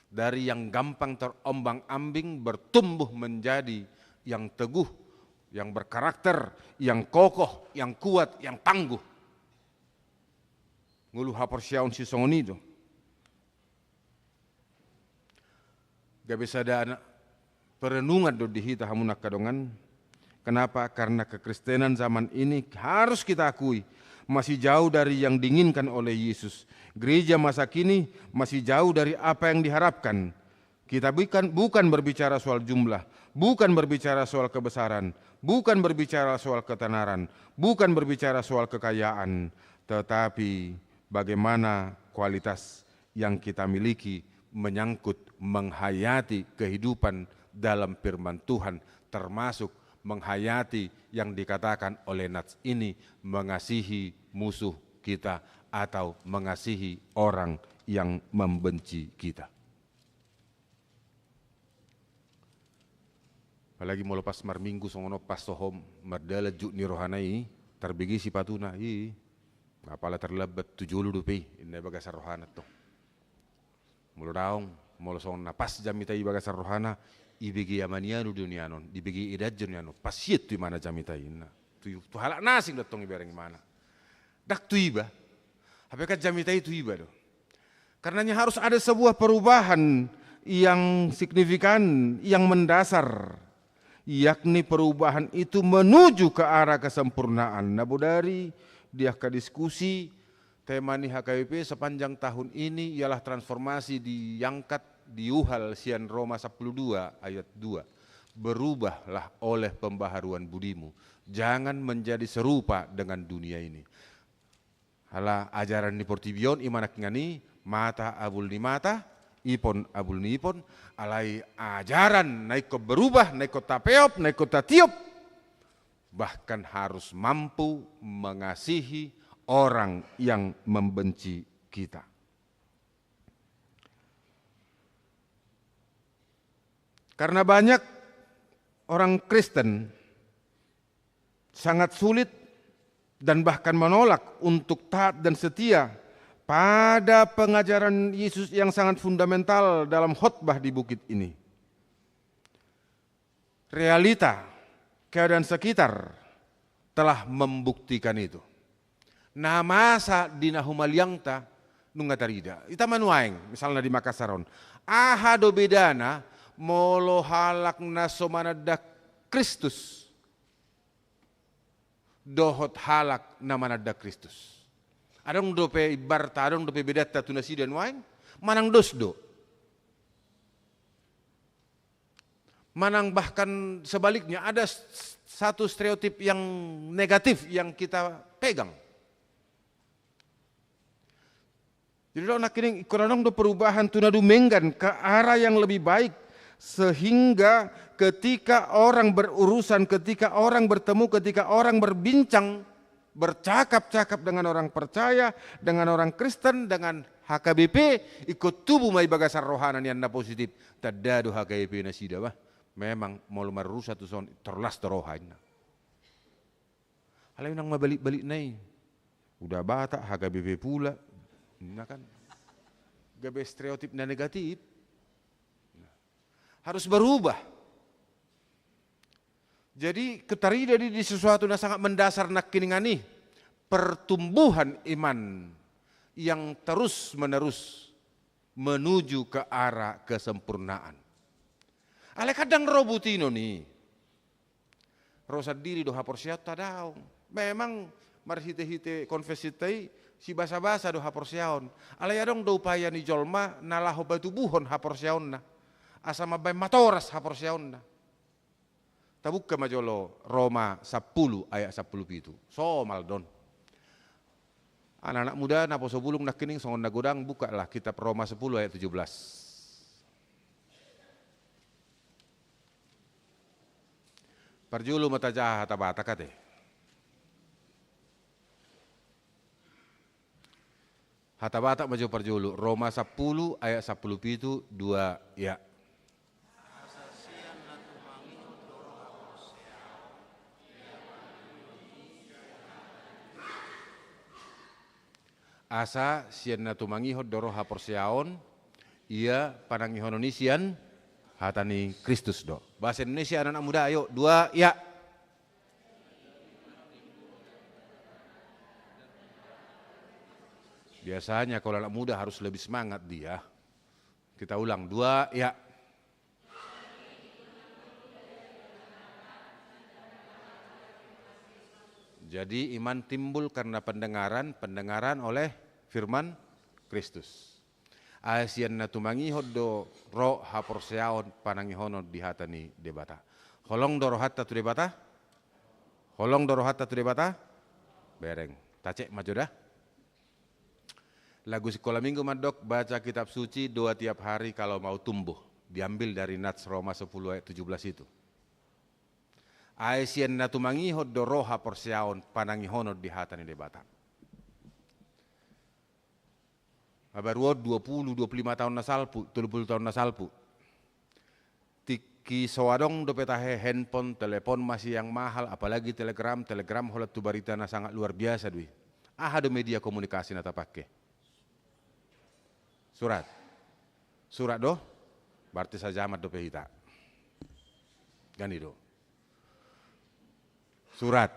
Dari yang gampang terombang-ambing bertumbuh menjadi yang teguh, yang berkarakter, yang kokoh, yang kuat, yang tangguh. Ngulu haporsiaun si songonido. Gak bisa ada anak perenungan do dihita hamunak kadongan. Kenapa? Karena kekristenan zaman ini harus kita akui masih jauh dari yang diinginkan oleh Yesus. Gereja masa kini masih jauh dari apa yang diharapkan. Kita bukan berbicara soal jumlah, bukan berbicara soal kebesaran, bukan berbicara soal ketenaran, bukan berbicara soal kekayaan, tetapi bagaimana kualitas yang kita miliki menyangkut menghayati kehidupan dalam firman Tuhan termasuk menghayati yang dikatakan oleh Nats ini, mengasihi musuh kita atau mengasihi orang yang membenci kita. Apalagi mau lepas marminggu songono pas sohom merdala juk ni rohanai terbigi si patuna apala terlebat 70 dupi ini bagasar rohana to. Mulu daong mulu songna pas jamita i bagasar rohana ibigi amanianu dunianon dibigi idajun yano pas yet tu mana jamita ina tu halak nasing datong ibareng mana. Dak tu iba. Apakah jamita itu iba do. Karenanya harus ada sebuah perubahan yang signifikan, yang mendasar, yakni perubahan itu menuju ke arah kesempurnaan. Nah, dari dia ke diskusi tema nih HKBP sepanjang tahun ini ialah transformasi diangkat di Yuhal Sian Roma 12 ayat 2. Berubahlah oleh pembaharuan budimu, jangan menjadi serupa dengan dunia ini. Hala ajaran ni Portibion imanak ngani mata abul ni mata, ipon abul ni ipon, alai ajaran naik berubah, naik tapeop, naik tiup, bahkan harus mampu mengasihi orang yang membenci kita. Karena banyak orang Kristen sangat sulit dan bahkan menolak untuk taat dan setia pada pengajaran Yesus yang sangat fundamental dalam khotbah di bukit ini. Realita keadaan sekitar telah membuktikan itu. Nah masa di Nahumaliangta nungatarida. Ita manuaing misalnya di Makassaron. Ahado bedana molo halak nasomanada Kristus. Dohot halak namanada Kristus. Adong dope ibarta, adong dope bedata tunasi dan waing, manang dosdo. Manang bahkan sebaliknya ada satu stereotip yang negatif yang kita pegang. Jadi nak kini kurang do perubahan tunadu menggan ke arah yang lebih baik sehingga ketika orang berurusan, ketika orang bertemu, ketika orang berbincang, bercakap-cakap dengan orang percaya, dengan orang Kristen, dengan HKBP, ikut tubuh mai bagasar rohanan yang positif. Tadado HKBP na sida bah. Memang mau merusak tu son terlas terohan. Halai nang mabalik-balik nai. Udah bata HKBP pula. Nah kan. Gabe stereotip na negatif. Harus berubah. Jadi ketarida di sesuatu yang sangat mendasar nak kiningani pertumbuhan iman yang terus menerus menuju ke arah kesempurnaan. Ale kadang robutino nih, rosa diri doha porsiat tadaung. Memang marhite-hite konfesitai si basa-basa doha porsiaon. Ale adong do upaya ni jolma nalaho batu buhon ha porsiaon na. Asama bay matoras ha porsiaon na. Tabuk ke majolo Roma 10 ayat 10 itu. So maldon. Anak-anak muda napo sobulung nak kining songon nagodang bukalah kitab Roma 10 ayat 17. Parjulu mata jahat tabata kate. Hatabata maju parjulu Roma 10 ayat 10 itu 2 ya. Asa sian na tumangihod doro ha porsiaon ia panangihononisian hatani Kristus do. Bahasa Indonesia anak muda ayo 2 ya. Biasanya kalau anak muda harus lebih semangat dia. Kita ulang 2 ya. Jadi iman timbul karena pendengaran oleh firman Kristus. Asian na tumangihod do ro haporseaon panangihono dihatani debata. Holong do rohatta tu debata? Holong do rohatta tu debata? Bereng. Tacek maju dah. Lagu sekolah minggu madok baca kitab suci 2 tiap hari kalau mau tumbuh. Diambil dari Nats Roma 10 ayat 17 itu. Aesian na tumangihod do roha porsiaon panangihonod di hata ni debata. Abaruod 20-25 tahun na salpu, 30 tahun na salpu. Tiki soadong do petahe handphone, telepon masih yang mahal, apalagi telegram holat tu berita na sangat luar biasa dui. Do media komunikasi na tapake. Surat do, berarti saja amat do pehita. Gani do. Surat.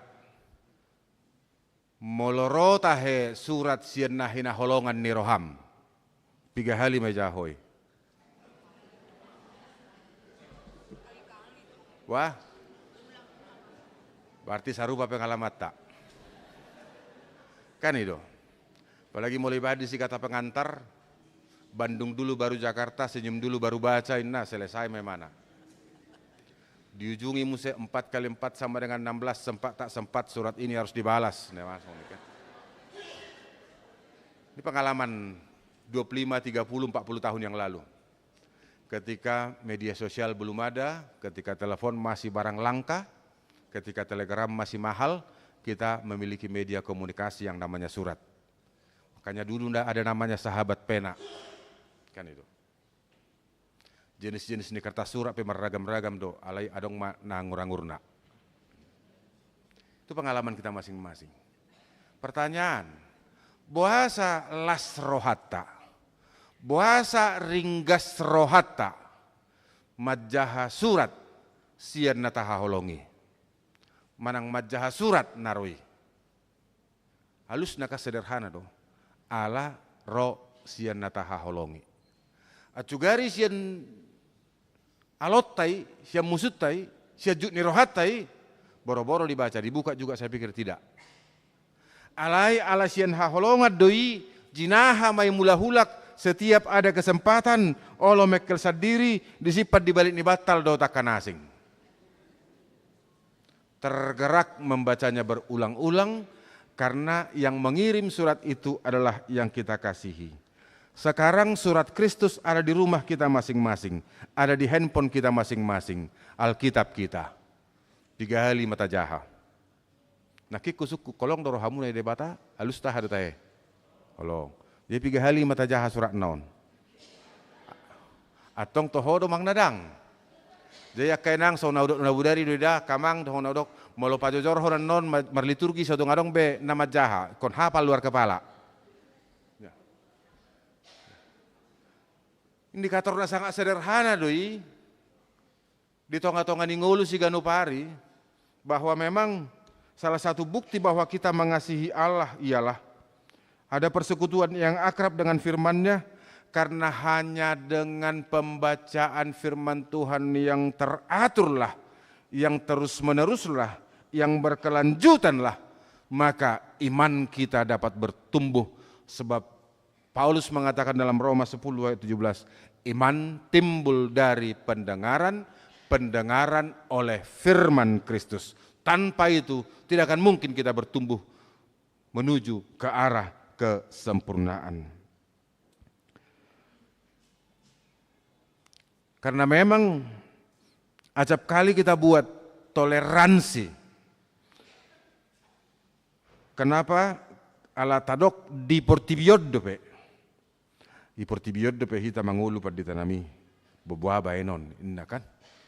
Moloro tahe surat sian nahina holongan ni roham. 3 hali majahoy. Wah. Berarti sarupa pengalaman tak. Kan itu. Apalagi mulai badi si kata pengantar. Bandung dulu baru Jakarta, senyum dulu baru baca. Nah selesai memana. Diujungi muse 4x4 sama dengan 16, sempat tak sempat surat ini harus dibalas. Ini pengalaman 25, 30, 40 tahun yang lalu. Ketika media sosial belum ada, ketika telepon masih barang langka, ketika telegram masih mahal, kita memiliki media komunikasi yang namanya surat. Makanya dulu ada namanya sahabat pena. Kan itu. Jenis-jenis ini kertas surat pemeragam-ragam do, alai adong nangurang-urna. Itu pengalaman kita masing-masing. Pertanyaan, bahasa las rohata, bahasa ringgas rohata, majaha surat sian nataha holongi, manang majaha surat naroi. Halus naka sederhana do, ala ro sian nataha holongi. Acugari sian alottai, sian musuttai, sian jutni rohattai, boro-boro dibaca, dibuka juga saya pikir tidak. Alai ala sian haholongat doi, jinaha mai mula hulak, setiap ada kesempatan, olo mekel sadiri, disipat di balik ni batal do takkan asing. Tergerak membacanya berulang-ulang, karena yang mengirim surat itu adalah yang kita kasihi. Sekarang surat Kristus ada di rumah kita masing-masing, ada di handphone kita masing-masing, Alkitab kita. 3 hali mata jaha. Naki kusuk kolong dorohamu na debata, halus tah ada tahe. Kolong. Jadi 3 hali mata jaha surat naon. Atong tohodo mang nadang. Jadi kainang so naudok nabudari doida kamang toh naudok molo pajojor horan non marliturgi so adong be nama jaha kon hafal luar kepala. Indikatornya sangat sederhana doi. Di tonga-tonga ningolu si ganupari bahwa memang salah satu bukti bahwa kita mengasihi Allah ialah ada persekutuan yang akrab dengan firman-Nya, karena hanya dengan pembacaan firman Tuhan yang teraturlah, yang terus-meneruslah, yang berkelanjutanlah, maka iman kita dapat bertumbuh. Sebab Paulus mengatakan dalam Roma 10 ayat 17, iman timbul dari pendengaran, pendengaran oleh firman Kristus. Tanpa itu tidak akan mungkin kita bertumbuh menuju ke arah kesempurnaan. Karena memang acap kali kita buat toleransi. Kenapa? Ala tadok di portibioddo pe. Di portibioddo pe hita mangulu pad ditanami. Bebuah baenon, inna kan?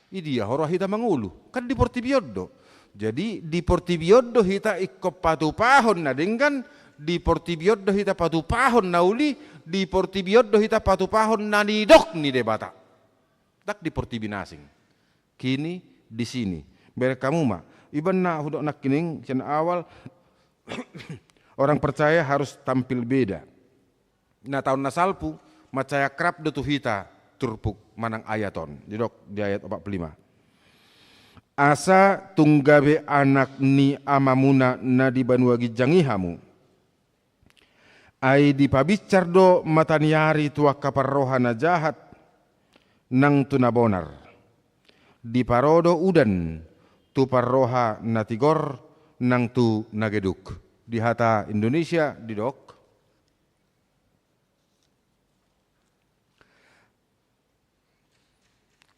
Idia horo hita mangulu, kan di portibioddo. Jadi di portibioddo hita ikko patupahon na dengan di portibioddo hita patupahon na uli, di portibioddo hita patupahon na nidok ni debata. Tak di portibinasing. Kini di sini. Ber kamu mah, iban na hudok nak kining sen awal orang percaya harus tampil beda. Nah tahun nasalpu macaya krap detu hita turpuk manang ayaton. Didok di ayat 45. Asa tunggabe anak ni amamuna na di banuagi jangihamu. Ai di pabicar do mataniari tua kaparrohana jahat nang tunabonar. Di parodo udan tu parroha natigor nang tu nageduk. Di hata Indonesia didok.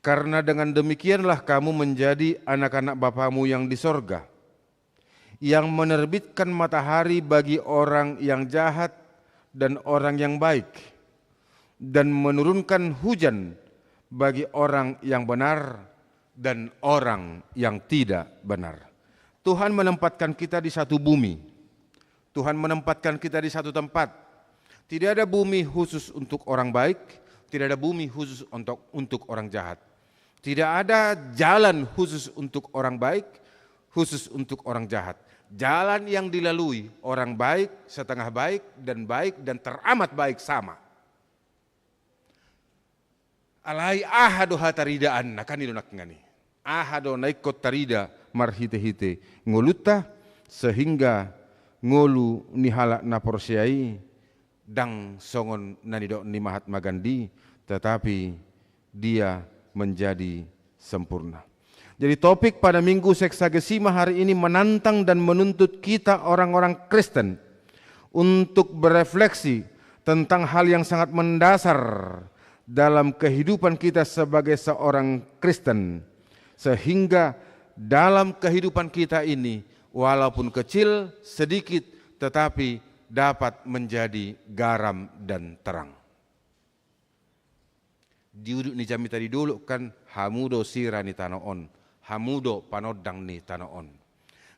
Karena dengan demikianlah kamu menjadi anak-anak Bapamu yang di sorga, yang menerbitkan matahari bagi orang yang jahat dan orang yang baik, dan menurunkan hujan bagi orang yang benar dan orang yang tidak benar. Tuhan menempatkan kita di satu bumi. Tuhan menempatkan kita di satu tempat. Tidak ada bumi khusus untuk orang baik, tidak ada bumi khusus untuk orang jahat. Tidak ada jalan khusus untuk orang baik, khusus untuk orang jahat. Jalan yang dilalui orang baik, setengah baik, dan teramat baik sama. Alai ahado hataridaan nakan idonak ngani. Ahado naikot tarida marhite-hite ngoluta sehingga ngolu nihala naporsiai dang songon nanido ni Mahatma Gandhi, tetapi dia menjadi sempurna. Jadi topik pada Minggu Seksagesima hari ini menantang dan menuntut kita orang-orang Kristen untuk berefleksi tentang hal yang sangat mendasar dalam kehidupan kita sebagai seorang Kristen, sehingga dalam kehidupan kita ini walaupun kecil, sedikit, tetapi dapat menjadi garam dan terang. Diuduk ni jami tadi dulu kan hamudo sira ni tanoon, hamudo panodang ni tanoon.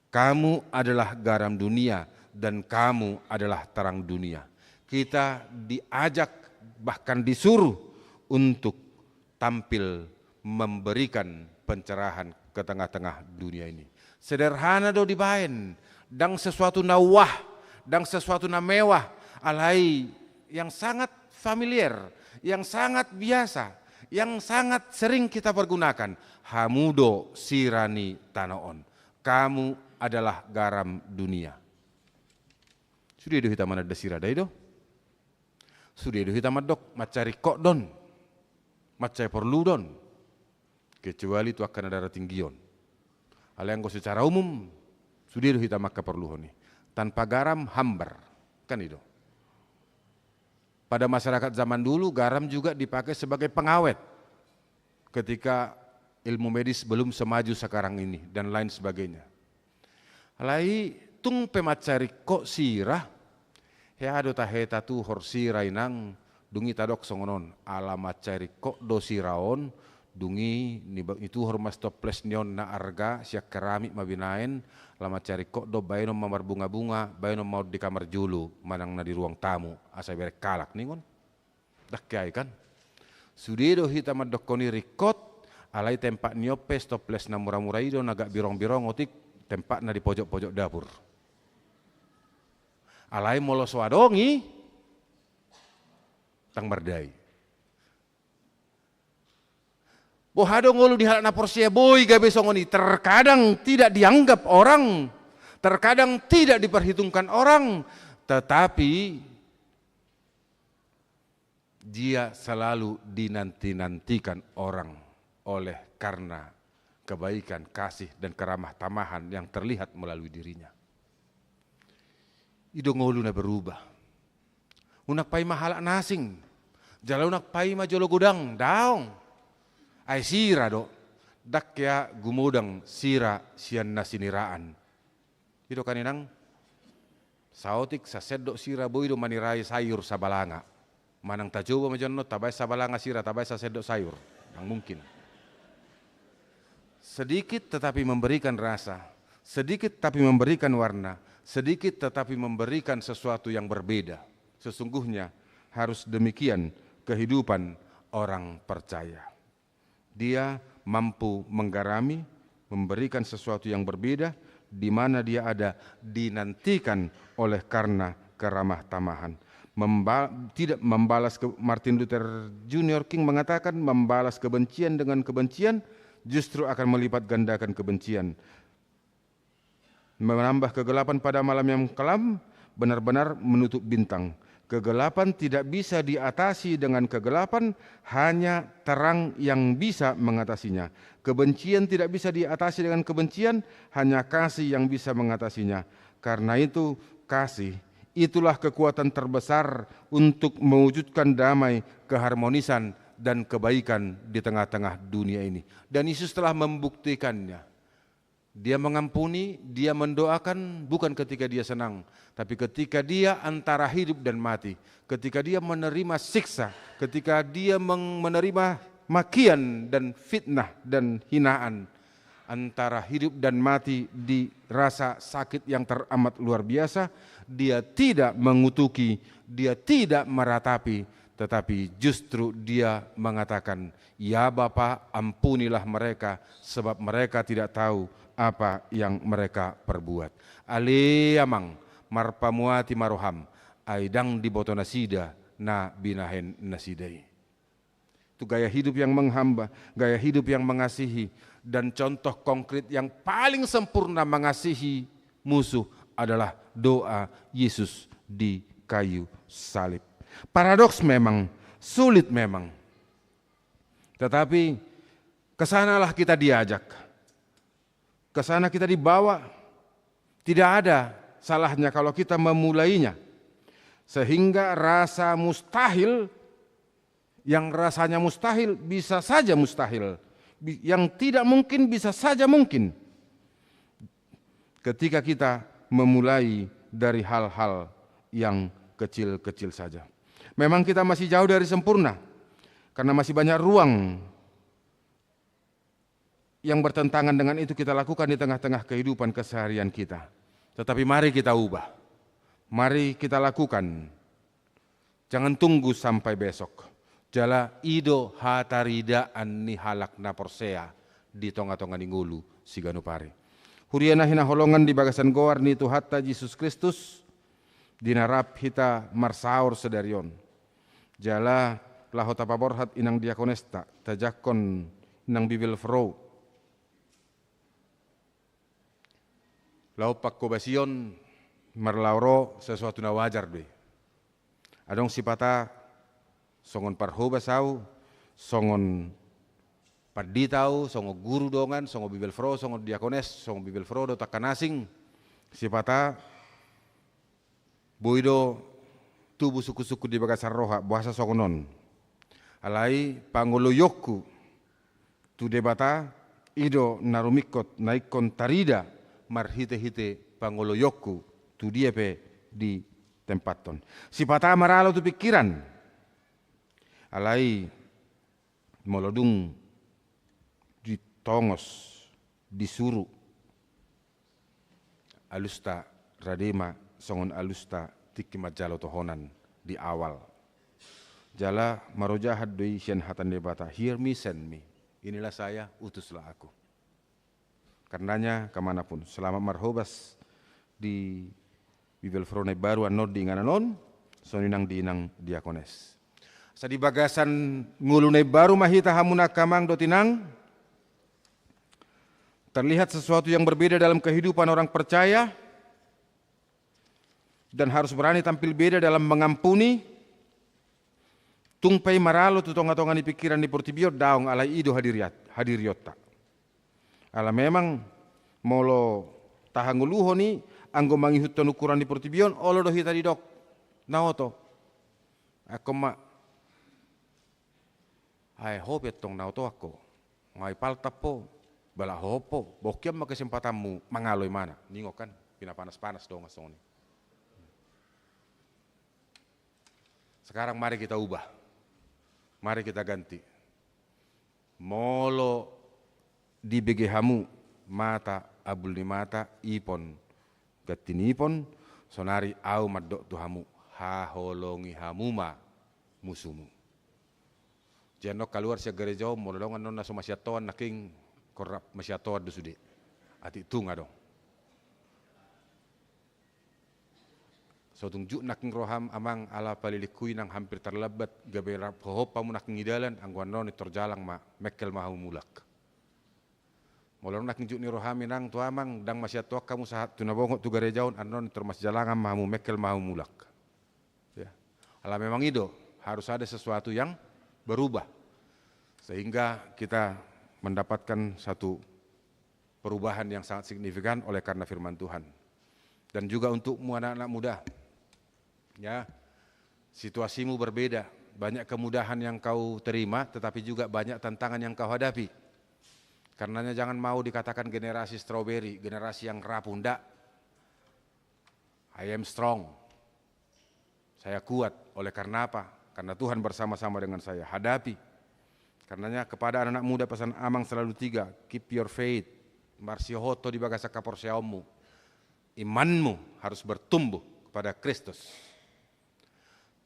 Kamu adalah garam dunia dan kamu adalah terang dunia. Kita diajak bahkan disuruh untuk tampil memberikan pencerahan ke tengah-tengah dunia ini. Sederhana do dibaen, dang sesuatu na wah, dang sesuatu na mewah, alai yang sangat familiar, yang sangat biasa, yang sangat sering kita pergunakan. Hamudo sirani tanoon, kamu adalah garam dunia. Sudah itu hitam ada sirada itu, sudah itu hitam dok macari kok don, macai perlu don, kecuali itu akan ada tinggion. Hal yang secara umum sudah itu hitam maka perlu nih, tanpa garam hambar, kan itu. Pada masyarakat zaman dulu garam juga dipakai sebagai pengawet ketika ilmu medis belum semaju sekarang ini dan lain sebagainya. Lai tung pemacari kok sirah ya ado taheta tu hor sirah inang dungi tadok songonon alamat cari kok do siraon dungi itu hormas toples nion na arga siak keramik mabinain lama cari kok do bayano mamar bunga-bunga bayano mau di kamar julu manang na di ruang tamu asa berek kalak ningon dak kiai kan sudido hita madokoni rikot alai tempat niopes toples na murah-murah ido nagak birong-birong otik tempat na di pojok-pojok dapur alai molos wadongi tang merdai bohado ngolu di halak na porsia boy gabe songoni terkadang tidak dianggap orang, terkadang tidak diperhitungkan orang, tetapi dia selalu dinanti-nantikan orang oleh karena kebaikan, kasih dan keramah tamahan yang terlihat melalui dirinya. Ido ngolu na berubah. Unak pai mahalak nasing, jala unak pai majolo gudang, daong. Ay sira do, dak ya gumudang sira sian nasiniraan. Itu kaninang saotik sa sedok sira boy do manirai sayur sabalanga. Manang tajubo majono tabay sabalanga sira tabay sa sedok sayur. Yang mungkin. Sedikit tetapi memberikan rasa, sedikit tapi memberikan warna, sedikit tetapi memberikan sesuatu yang berbeda. Sesungguhnya harus demikian kehidupan orang percaya. Dia mampu menggarami, memberikan sesuatu yang berbeda, di mana dia ada dinantikan oleh karena keramah tamahan. Tidak membalas Martin Luther Jr. King mengatakan membalas kebencian dengan kebencian justru akan melipat gandakan kebencian. Menambah kegelapan pada malam yang kelam, benar-benar menutup bintang. Kegelapan tidak bisa diatasi dengan kegelapan, hanya terang yang bisa mengatasinya. Kebencian tidak bisa diatasi dengan kebencian, hanya kasih yang bisa mengatasinya. Karena itu kasih, itulah kekuatan terbesar untuk mewujudkan damai, keharmonisan, dan kebaikan di tengah-tengah dunia ini. Dan Yesus telah membuktikannya. Dia mengampuni, dia mendoakan bukan ketika dia senang, tapi ketika dia antara hidup dan mati, ketika dia menerima siksa, ketika dia menerima makian dan fitnah dan hinaan, antara hidup dan mati di rasa sakit yang teramat luar biasa, dia tidak mengutuki, dia tidak meratapi, tetapi justru dia mengatakan, "Ya Bapa, ampunilah mereka, sebab mereka tidak tahu apa yang mereka perbuat." Ale amang marpamuati maroham, aidang di boto nasida na binahen nasidai. Itu gaya hidup yang menghamba, gaya hidup yang mengasihi, dan contoh konkret yang paling sempurna mengasihi musuh adalah doa Yesus di kayu salib. Paradoks memang, sulit memang. Tetapi kesanalah kita diajak. Kesana kita dibawa. Tidak ada salahnya kalau kita memulainya. Sehingga rasa mustahil, yang rasanya mustahil bisa saja mustahil. Yang tidak mungkin bisa saja mungkin. Ketika kita memulai dari hal-hal yang kecil-kecil saja. Memang kita masih jauh dari sempurna, karena masih banyak ruang yang bertentangan dengan itu kita lakukan di tengah-tengah kehidupan keseharian kita. Tetapi mari kita ubah, mari kita lakukan. Jangan tunggu sampai besok. Jala ido hatarida anni halak na porsea di tonga-tonga ningulu siganupari. Huriana hina holongan di bagasan goar ni Tuhatta Yesus Kristus dinarap hita marsaur sedarion. Jala lahota paborhat inang diakonesta tajakon inang bibil fro. Laupak kobasion marlauro sesuatu na wajar deh. Adong sipata songon parhobasau, songon paditau, songo guru dongan, songo bibel fro, songo diakones, songo bibel fro do takanasing, sipata boido tubuh suku-suku di bagasar roha, bahasa songonon. Alai pangoloyokku, tu debata, ido narumikot naikon tarida, marhite-hite pangoloyokku, tu diepe di tempaton. Sipata maralo tu pikiran, alai molodung ditongos disuruh alusta radema songon alusta tikimat jalo tohonan di awal jala marojahat doi sien hatan debata, hear me send me, inilah saya utuslah aku. Karenanya kemanapun selama marhobas di bibel frone baru anod di ngananon soninang dinang diakones. Sa di bagasan ngulunay baru mahita hamuna kamang dotinang, terlihat sesuatu yang berbeda dalam kehidupan orang percaya dan harus berani tampil beda dalam mengampuni. Tungpai maralo tu tonga-tonga ni pikiran di portibio daong alai ido hadiriota. Ala memang molo tahanguluho ni anggo mangihut ukuran di portibion olo do hita di dok naoto. Ako ai hopet tong nauto ako, ngai paltap po, bala hopo, bokyam kesempatanmu mangaloy mana, ningo kan, pinapanas-panas dong asong ni. Sekarang mari kita ubah, mari kita ganti. Molo di begehamu mata abul ni mata ipon, gatinipon sonari au madok tuhamu haholongi hamuma musumu. Janok keluar sia gereja molongan nona so masyatoan naking korap masyatoan do sudi. Ati tunga dong. So tungjuk naking roham amang ala palilikuy nang hampir terlebat gabera hohopa mo naking idalan angguan non itorjalang ma mekel mahu mulak. Molong naking juk ni rohami nang tu amang dang masyatoak kamu sahat tunabongo tu gerejaon anon termas jalangan mahu mekel mahu mulak. Ya. Ala memang itu harus ada sesuatu yang berubah sehingga kita mendapatkan satu perubahan yang sangat signifikan oleh karena firman Tuhan. Dan juga untukmu anak-anak muda, ya situasimu berbeda banyak kemudahan yang kau terima, tetapi juga banyak tantangan yang kau hadapi. Karenanya jangan mau dikatakan generasi strawberry, generasi yang rapuh. Ndak. I am strong. Saya kuat. Oleh karena apa? Karena Tuhan bersama-sama dengan saya. Hadapi. Karenanya kepada anak-anak muda pesan Amang selalu 3, keep your faith. Marsiohoto di bagasa kaporseaomu. Imanmu harus bertumbuh kepada Kristus.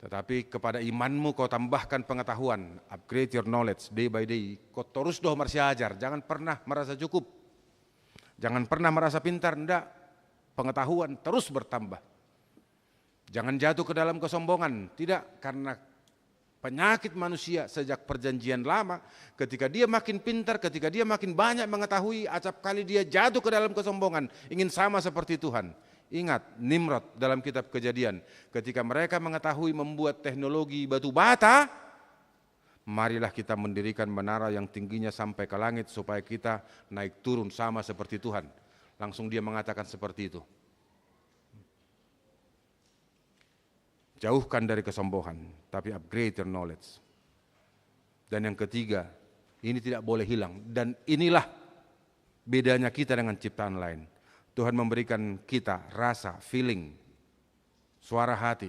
Tetapi kepada imanmu kau tambahkan pengetahuan, upgrade your knowledge day by day. Kau terus doh marsiajar, jangan pernah merasa cukup. Jangan pernah merasa pintar, enggak. Pengetahuan terus bertambah. Jangan jatuh ke dalam kesombongan, tidak. Karena penyakit manusia sejak perjanjian lama, ketika dia makin pintar, ketika dia makin banyak mengetahui, acap kali dia jatuh ke dalam kesombongan, ingin sama seperti Tuhan. Ingat Nimrod dalam kitab Kejadian, ketika mereka mengetahui membuat teknologi batu bata, marilah kita mendirikan menara yang tingginya sampai ke langit supaya kita naik turun sama seperti Tuhan. Langsung dia mengatakan seperti itu. Jauhkan dari kesombongan, tapi upgrade your knowledge. Dan yang ketiga, ini tidak boleh hilang. Dan inilah bedanya kita dengan ciptaan lain. Tuhan memberikan kita rasa, feeling, suara hati,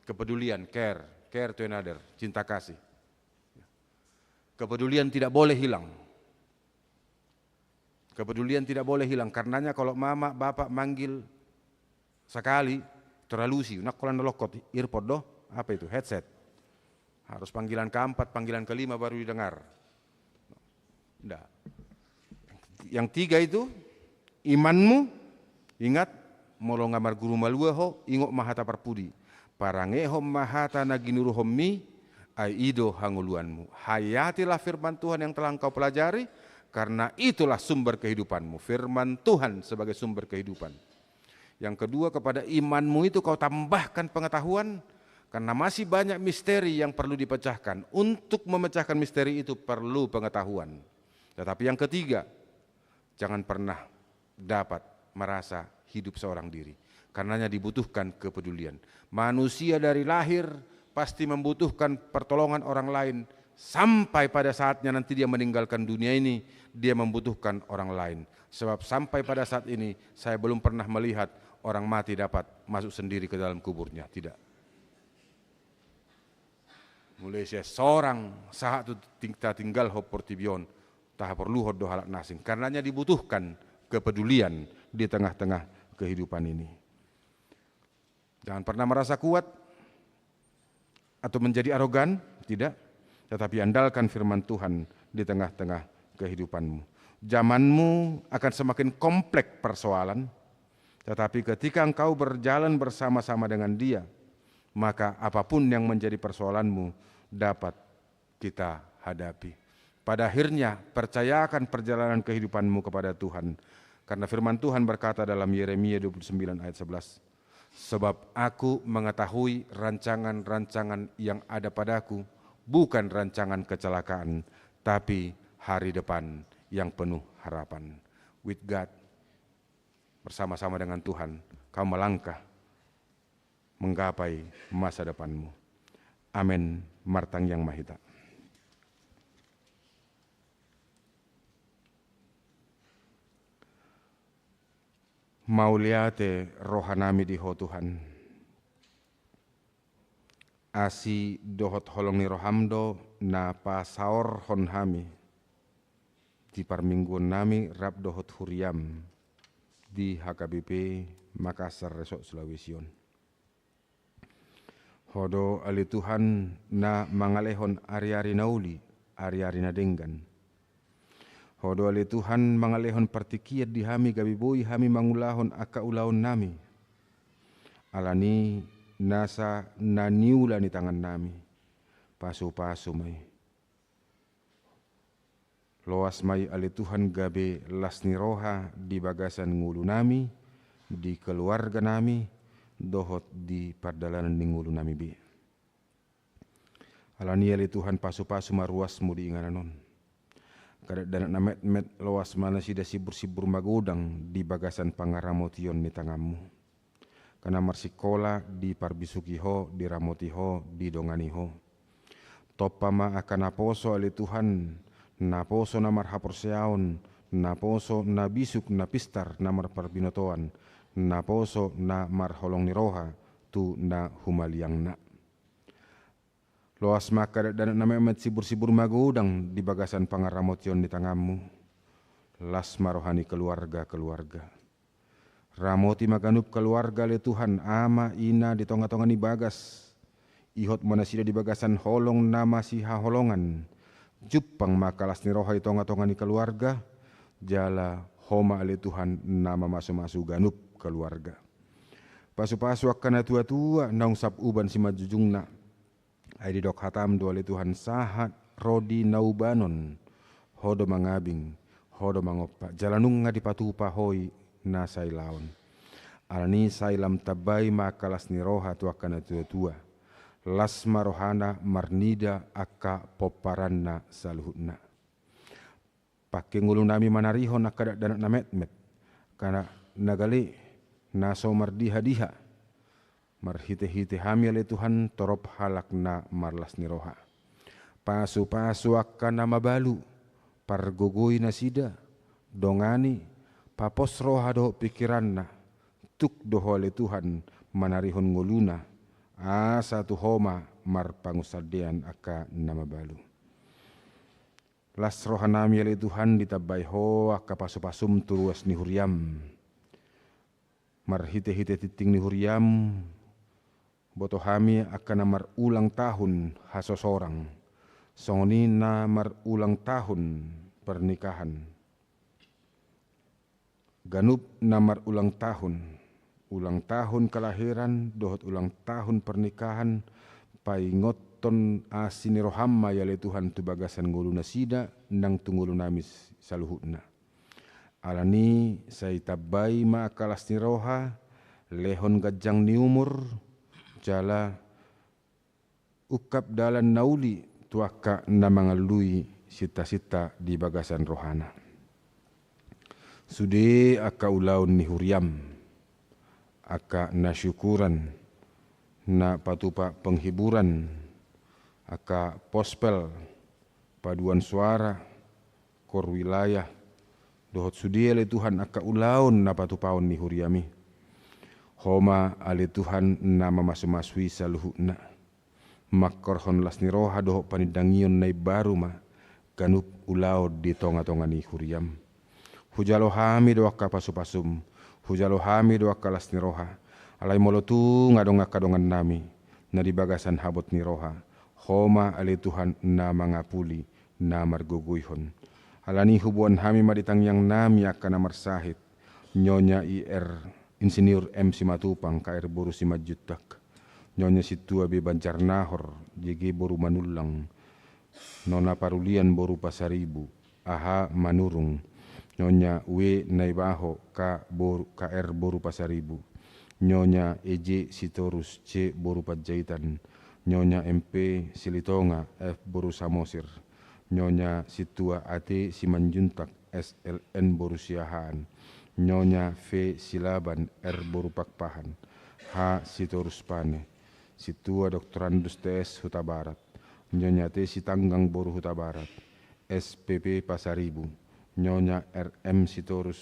kepedulian, care to another, cinta kasih. Kepedulian tidak boleh hilang. Kepedulian tidak boleh hilang. Karenanya kalau mama, bapak manggil sekali, terlalu nak kolan lokot earpod doh, apa itu, headset. Harus panggilan keempat, panggilan kelima baru didengar. Enggak. Yang 3 itu, imanmu, ingat, molo ngamar guru maluaho, ingok mahata parpudi. Parangeho mahata naginuruhommi, aido hanguluanmu. Hayatilah firman Tuhan yang telah engkau pelajari, karena itulah sumber kehidupanmu. Firman Tuhan sebagai sumber kehidupan. Yang kedua, kepada imanmu itu kau tambahkan pengetahuan, karena masih banyak misteri yang perlu dipecahkan. Untuk memecahkan misteri itu perlu pengetahuan. Tetapi yang ketiga, jangan pernah dapat merasa hidup seorang diri. Karenanya dibutuhkan kepedulian. Manusia dari lahir pasti membutuhkan pertolongan orang lain. Sampai pada saatnya nanti dia meninggalkan dunia ini, dia membutuhkan orang lain. Sebab sampai pada saat ini saya belum pernah melihat orang mati dapat masuk sendiri ke dalam kuburnya. Tidak. Mulai saya seorang saat itu tinggal hoportibion, tak perlu hodoh halak nasing. Karenanya dibutuhkan kepedulian di tengah-tengah kehidupan ini. Jangan pernah merasa kuat atau menjadi arogan, tidak. Tetapi andalkan firman Tuhan di tengah-tengah kehidupanmu. Zamanmu akan semakin kompleks persoalan, tetapi ketika engkau berjalan bersama-sama dengan Dia, maka apapun yang menjadi persoalanmu dapat kita hadapi. Pada akhirnya percayakan perjalanan kehidupanmu kepada Tuhan. Karena firman Tuhan berkata dalam Yeremia 29 ayat 11, sebab aku mengetahui rancangan-rancangan yang ada padaku, bukan rancangan kecelakaan, tapi hari depan yang penuh harapan. With God, bersama-sama dengan Tuhan, kau melangkah menggapai masa depanmu. Amin. Martang yang mahita. Mauliate rohanami diho Tuhan. Asi dohot holong ni rohamdo na pasaor honhami. Di parmingguan nami rap dohot huriam. Di HKBP Makassar Resort Sulawesi. Hodo ali Tuhan na mangalehon ari-ari nauli, ari-ari na denggan. Hodo ali Tuhan mangalehon partikiat di hami gabibui hami mangulahon aka ulaon nami. Alani nasa naniula ni tangan nami. Pasu-pasu may. Loas may ali Tuhan gabe lasni roha di bagasan ngulu nami, di keluarga nami, dohot di pardalanan ningulu nami bi. Alani ali Tuhan pasu-pasu maruasmu di ingananon. Kada danak na met loas mana sida sibur-sibur magudang di bagasan pangaramotion ni tangamu. Kana marsikola di parbisukiho, di ramotiho, di donganiho. topama akan naposo ali Tuhan, naposo namar haporseaon, naposo na bisuk na pistar namar parbinotoan, naposo na marholong ni roha tu na humaliang na. Loas maka dan namemet sibur-sibur magudang di bagasan pangaramotion di tangamu. Las marohani keluarga-keluarga. Ramoti maganup keluarga le Tuhan ama ina di tonga-tonga ni bagas. Ihot manasida di bagasan holong nama si haholongan. Jupang makalas ni roha di tonga-tonga ni keluarga. Jala homa le Tuhan nama masu-masu ganup keluarga. Pasu-pasu akan tua-tua naung sap uban si majujungna. Ay di dok hatam dua le Tuhan sahat rodi naubanon. Hodo mangabing, hodo mangopa. Jalanung nga di patupa hoi na sailaon. Alani sailam tabay makalas ni roha tu akan tua-tua. Las marohana marnida aka poparanna saluhutna. Pakai ngulu nami manarihon akadak danak namet-met. Karena nagali naso mardiha-diha. Marhite-hite hamil le Tuhan torop halak na marlas ni roha. Pasu-pasu akan nama balu. Pargogoi nasida. Dongani. Papos roha doho pikiran na. Tuk doho le Tuhan manarihon nguluna. Asa tu homa marpangusadean aka nama balu. Las roha nami le Tuhan ditabay ho aka pasu-pasum turuas ni huriam. Marhite-hite titing ni huriam. Boto hami akan namar ulang tahun hasosorang. Songoni namar ulang tahun pernikahan. Ganup namar ulang tahun. Ulang tahun kelahiran, dohot ulang tahun pernikahan. Paingoton asini rohamma ya le Tuhan tu bagasan nguluna sida nang tunggulu namis saluhutna. Alani say tabay maakalas ni roha. Lehon gajang ni umur. Jala ukap dalan nauli tuaka na mangalui sita-sita di bagasan rohana. Sude aka ulaun ni huriam, aka nasyukuran, na patupa penghiburan, aka pospel, paduan suara, kor wilayah, dohot sude le Tuhan aka ulaun na patupaon ni huriami. Homa ale Tuhan nama masu-masui saluhutna. Makorhon las ni roha doho panidangion nai baru ma. Ganup ulao di tonga-tonga ni huriam. Hujalo hami doa ka pasu-pasum. Hujalo hami doa ka las ni roha. Alai molotu ngadong akadongan nami. Na di bagasan habot ni roha. Homa ale Tuhan nama ngapuli na marguguyhon. Alani hubuan hami maditang yang nami akan amarsahit. Nyonya IR Insinyur M. Simatupang KR Boru Simajutak. Nyonya Situa B. Banjarnahor JG Boru Manulang. Nona Parulian Boru Pasaribu. Aha Manurung. Nyonya W. Naibaho KR Boru Pasaribu. Nyonya EJ Sitorus C. Boru Pajaitan. Nyonya MP Silitonga F. Boru Samosir. Nyonya Situa AT Simanjuntak SLN Boru Siahaan. Nyonya V. Silaban R. Boru Pakpahan. H. Sitorus Pane. Situa Doktorandus TS Huta Barat. Nyonya T. Sitanggang Boru Huta Barat. SPP Pasaribu. Nyonya RM Sitorus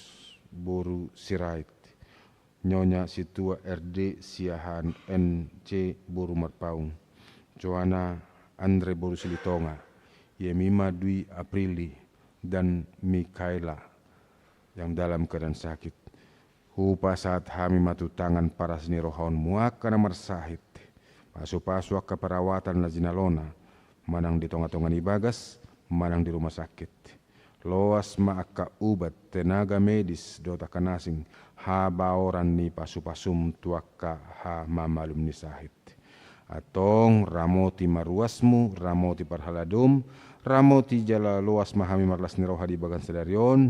Boru Sirait. Nyonya Situa RD Siahan NC Boru Marpaung. Joana Andre Boru Silitonga. Yemima Dwi Aprili dan Mikaela yang dalam keadaan sakit. Hupa saat hami matutangan para seni rohaun muaka namar sahit. Pasu-pasu akka perawatan lazinalona. Manang di tonga-tonga ni bagas, manang di rumah sakit. Loas ma akka ubat tenaga medis dota kanasing ha baoran ni pasu-pasum tuaka ha mamalum ni sahit. Atong ramoti maruasmu, ramoti parhaladum, ramoti jala loas mahami marlas ni roha di bagan sedarion.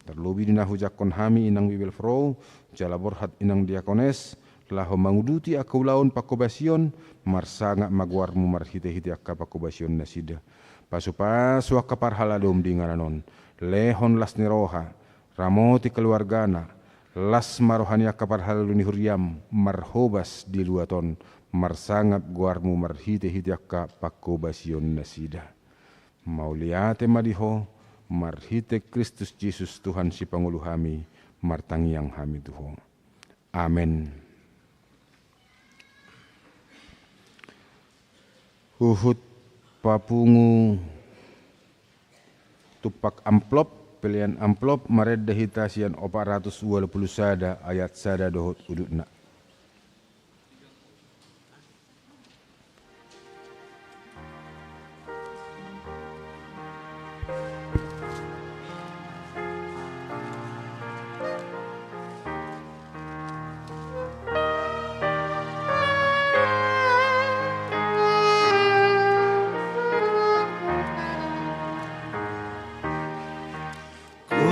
Terlebih dina hujakon hami inang bibil fro, jala borhat inang diakones, laho manguduti aku laun pakobasion, marsanga magwarmu marhite-hite akka pakobasion nasida. Pasu-pasu akka parhaladom di ngaranon, lehon las ni roha, ramoti keluargana, las marohania kapar haluni huriam marhobas di luaton marsangap guarmu marhite hitiaka pakko basion nasida. Mauliate madiho marhite Kristus Yesus Tuhan si pangulu hami martangiang hami tuho. Amen. Uhut papungu tupak amplop pilihan amplop mared dahitasian 420 sada ayat sada dohot udutna.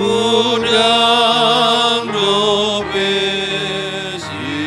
Udang dobe si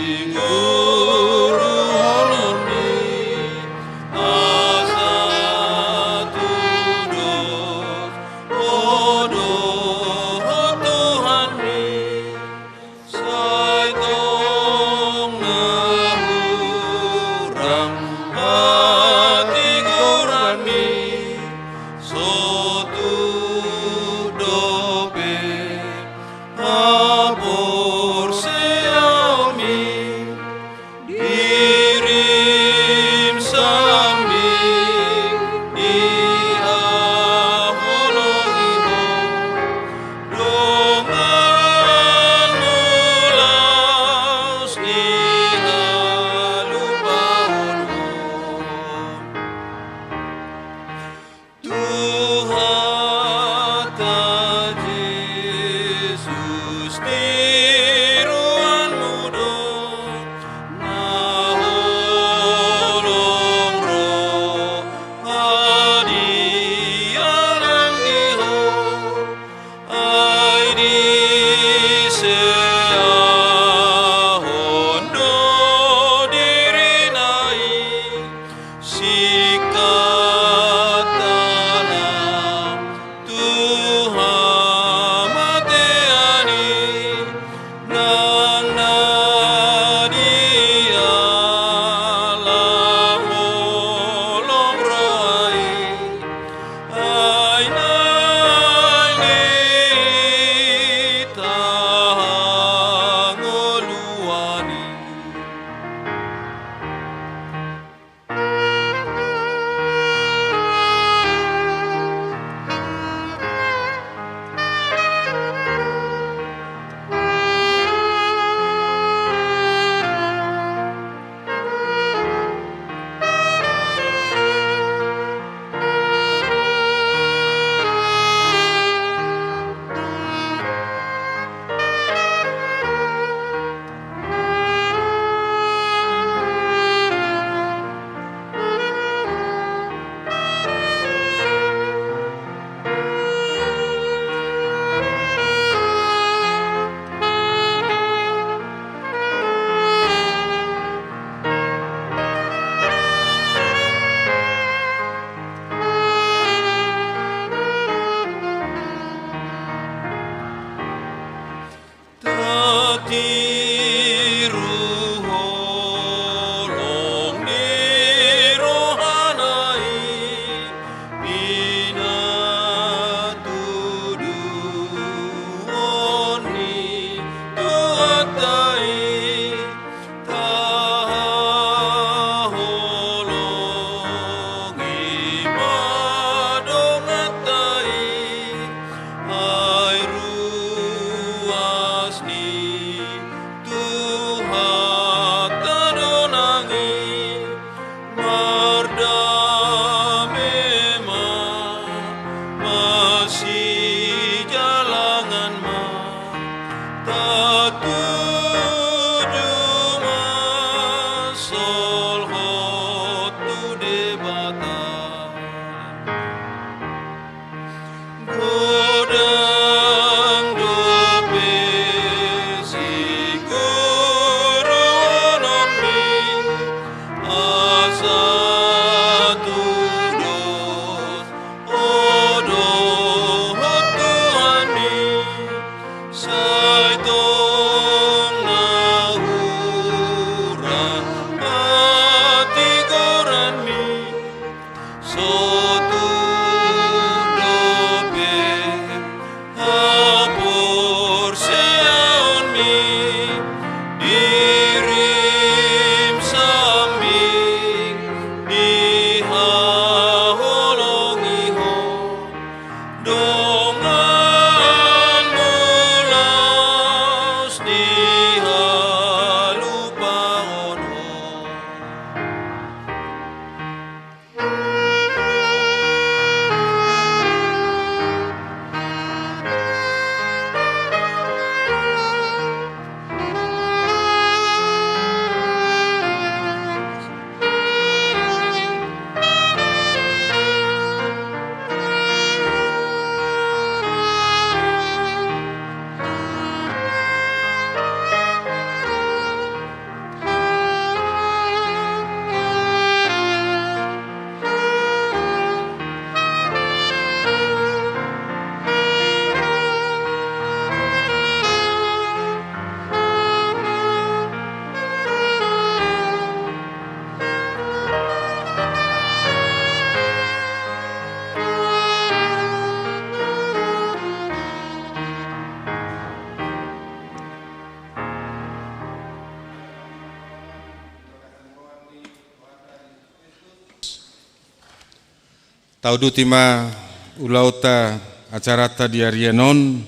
Taudu tima ulauta acara tadiarienon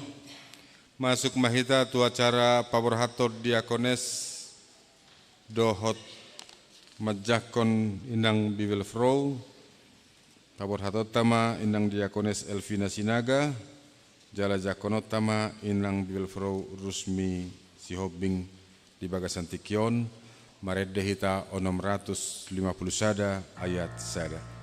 masuk mahita tu acara paborhator diakones dohot majakon inang bivelfrow paborhator tama inang diakones Elvina Sinaga jala jakonot tama inang bivelfrow Rusmi Sihobing di Bagasan Tikion maredde hita o 650 sada ayat sada.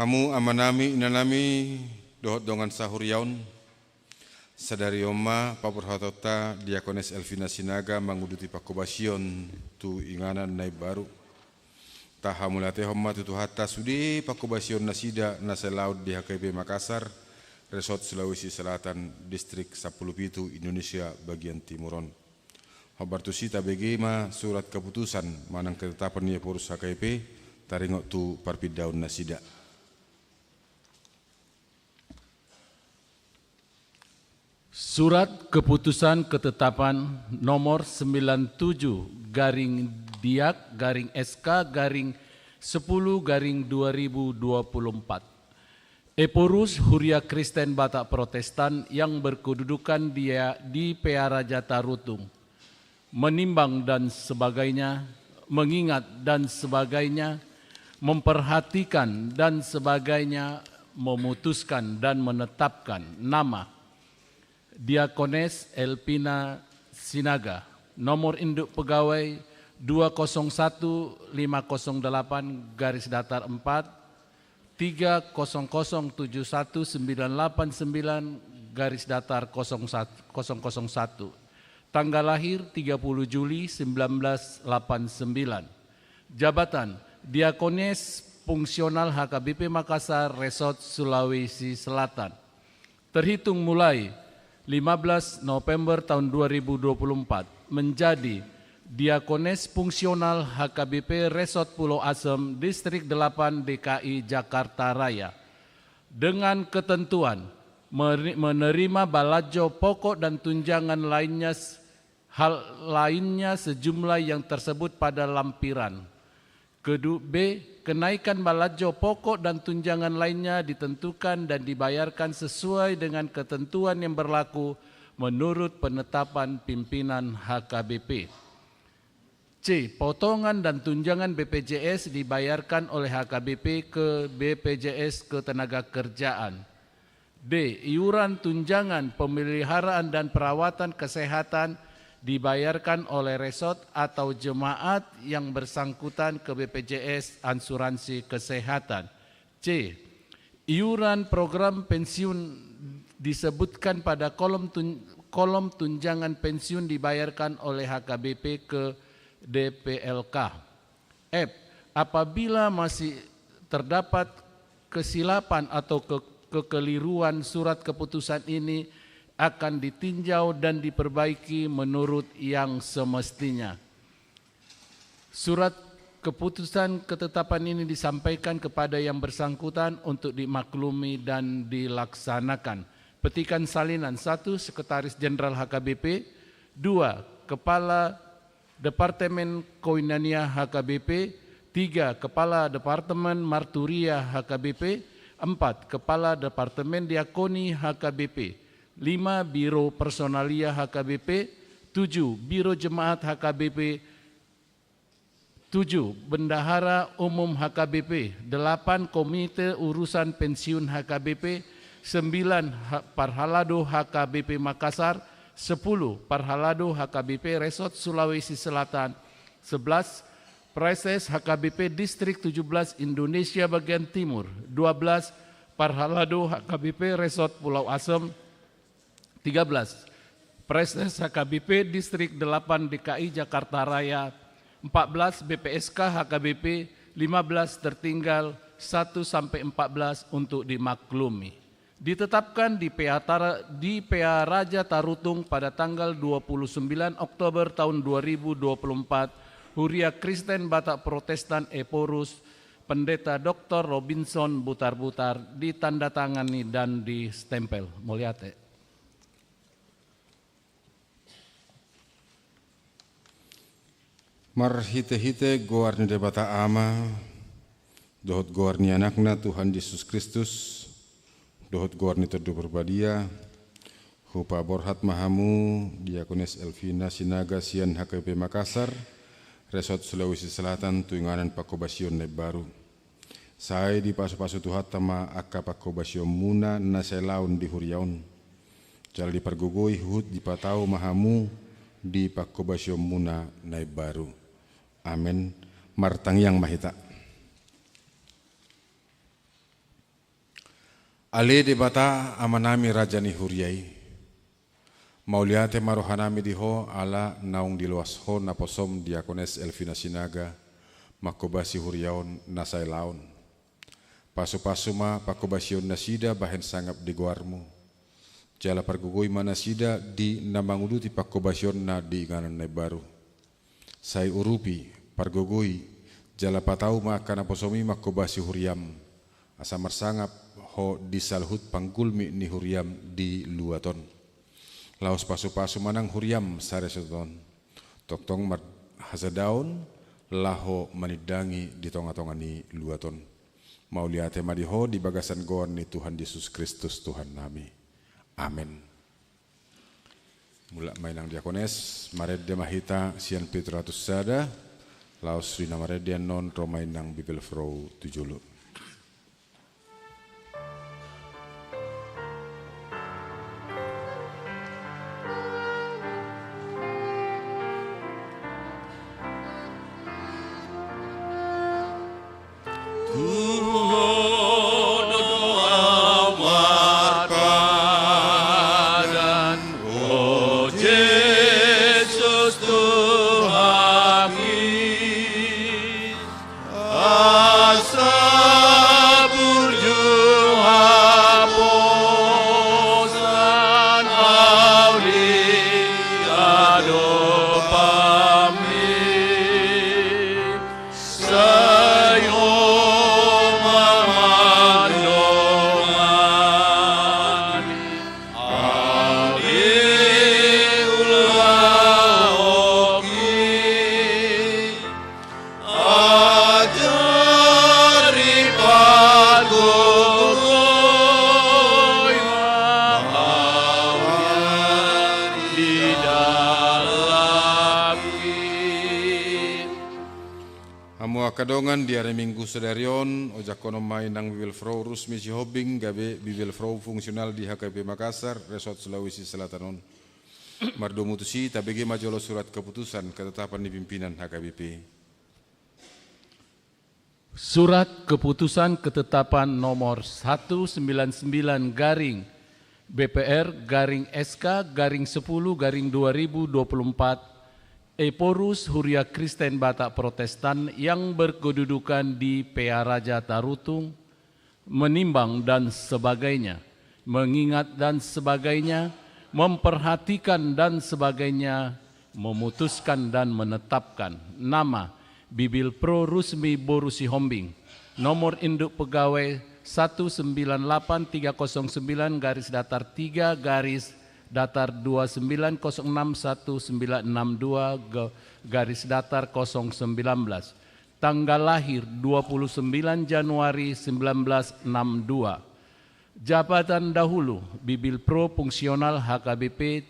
Hamu amanami inanami dohot dongan sahur yaun sadari oma paborhatota diakones Elvina Sinaga manguduti pakobasion tu inganan nai baru tahamulate homa tutu hatta sudi pakobasion nasida naselaut di HKB Makassar Resort Sulawesi Selatan Distrik 17 Indonesia bagian Timuron. Hobartusita begema surat keputusan manang ketetapan nia purus HKP taringok tu parpidaun nasida. Surat Keputusan Ketetapan nomor 97-SK-10-2024 Eporus Huria Kristen Batak Protestan yang berkedudukan di Peara Jata Rutung menimbang dan sebagainya, mengingat dan sebagainya, memperhatikan dan sebagainya, memutuskan dan menetapkan nama Diakones Elvina Sinaga, nomor induk pegawai 201508-4 3071989-001, tanggal lahir 30 Juli 1989, jabatan Diakones Fungsional HKBP Makassar Resort Sulawesi Selatan, terhitung mulai 15 November tahun 2024 menjadi Diakones Fungsional HKBP Resort Pulau Asem Distrik 8 DKI Jakarta Raya dengan ketentuan menerima balajo pokok dan tunjangan lainnya sejumlah yang tersebut pada lampiran. Kedua, B. Kenaikan balajo pokok dan tunjangan lainnya ditentukan dan dibayarkan sesuai dengan ketentuan yang berlaku menurut penetapan pimpinan HKBP. C. Potongan dan tunjangan BPJS dibayarkan oleh HKBP ke BPJS Ketenagakerjaan. D. Iuran tunjangan pemeliharaan dan perawatan kesehatan dibayarkan oleh resort atau jemaat yang bersangkutan ke BPJS Asuransi Kesehatan. C. Iuran program pensiun disebutkan pada kolom tunjangan pensiun dibayarkan oleh HKBP ke DPLK. F. Apabila masih terdapat kesilapan atau kekeliruan surat keputusan ini akan ditinjau dan diperbaiki menurut yang semestinya. Surat keputusan ketetapan ini disampaikan kepada yang bersangkutan untuk dimaklumi dan dilaksanakan. Petikan salinan 1, Sekretaris Jenderal HKBP, 2, Kepala Departemen Koinonia HKBP, 3, Kepala Departemen Marturia HKBP, 4, Kepala Departemen Diakoni HKBP, 5, Biro Personalia HKBP, 7, Biro Jemaat HKBP, 7, Bendahara Umum HKBP, 8, Komite Urusan Pensiun HKBP, 9, Parhalado HKBP Makassar, 10, Parhalado HKBP Resort Sulawesi Selatan, 11, Preses HKBP Distrik 17 Indonesia Bagian Timur, 12, Parhalado HKBP Resort Pulau Asem, 13, Preses HKBP Distrik 8 DKI Jakarta Raya, 14, BPSK HKBP, 15 tertinggal 1-14 untuk dimaklumi. Ditetapkan di PA Raja Tarutung pada tanggal 29 Oktober tahun 2024, Huria Kristen Batak Protestan Eporus, Pendeta Dr. Robinson Butar-Butar, ditandatangani dan distempel. Mulyate. Marhite-hite goarni de bata ama, dohot goarni anakna Tuhan Yesus Kristus, dohot goarni terdu berbadia, hupa borhat mahamu, Diakonis Elvina Sinaga Sian HKBP Makassar, Resort Sulawesi Selatan, Tuinganan Pakobasion Baru. Saya di pasu-pasu Tuhat tama akka Pakobasion Muna naselaun di Huriaun. Jal di pergugui hut di patau mahamu di Pakobasion Muna Baru. Amin. Martang yang mahita. Ale de bata amanami rajani Huriai. Mauliate marohanami diho ala naung di luas ho naposom Diakones Elvina Sinaga makobasi Huriaun nasai laun. Pasu-pasu ma pakobasion nasida bahen sangap di goarmu. Jala pergugui manasida di namanguduti pakobasion na di Inganan Baru. Sai urupi pergugui jala patau ma kana posomi makobasi Huriam. Asa marsangap ho disalhut panggulmi ni Huriam di Luaton. Laos pasu-pasu manang Huriam sare seton. Toktong mar hasadaun laho manidangi di tonga-tonga ni Luaton. Mauliate madiho di bagasan goan ni Tuhan Yesus Kristus Tuhan nami. Amin. Mula mainang Diakones Maredia Mahita Sian Petratus Sada laos Rina Maredia non romainang Bibel Frau Tujulu. Kadongan di hari Minggu sedarion ojak kono mainang Bibel Frau Rusmi Sihobing gabe Bibel Frau fungsional di HKBP Makassar Resort Sulawesi Selatan. Mardo mutusi tabegi majolo surat keputusan ketetapan di pimpinan HKBP. Surat keputusan ketetapan nomor 199 garing BPR garing SK garing 10 garing 2024 Eporus Huria Kristen Batak Protestan yang berkedudukan di PA Raja Tarutung menimbang dan sebagainya, mengingat dan sebagainya, memperhatikan dan sebagainya, memutuskan dan menetapkan nama Bibel Pro Rusmi Boru Sihombing, nomor induk pegawai 198-309-3-29-3-2962-19. Tanggal lahir 29 Januari 1962. Jabatan dahulu Bibil Pro Fungsional HKBP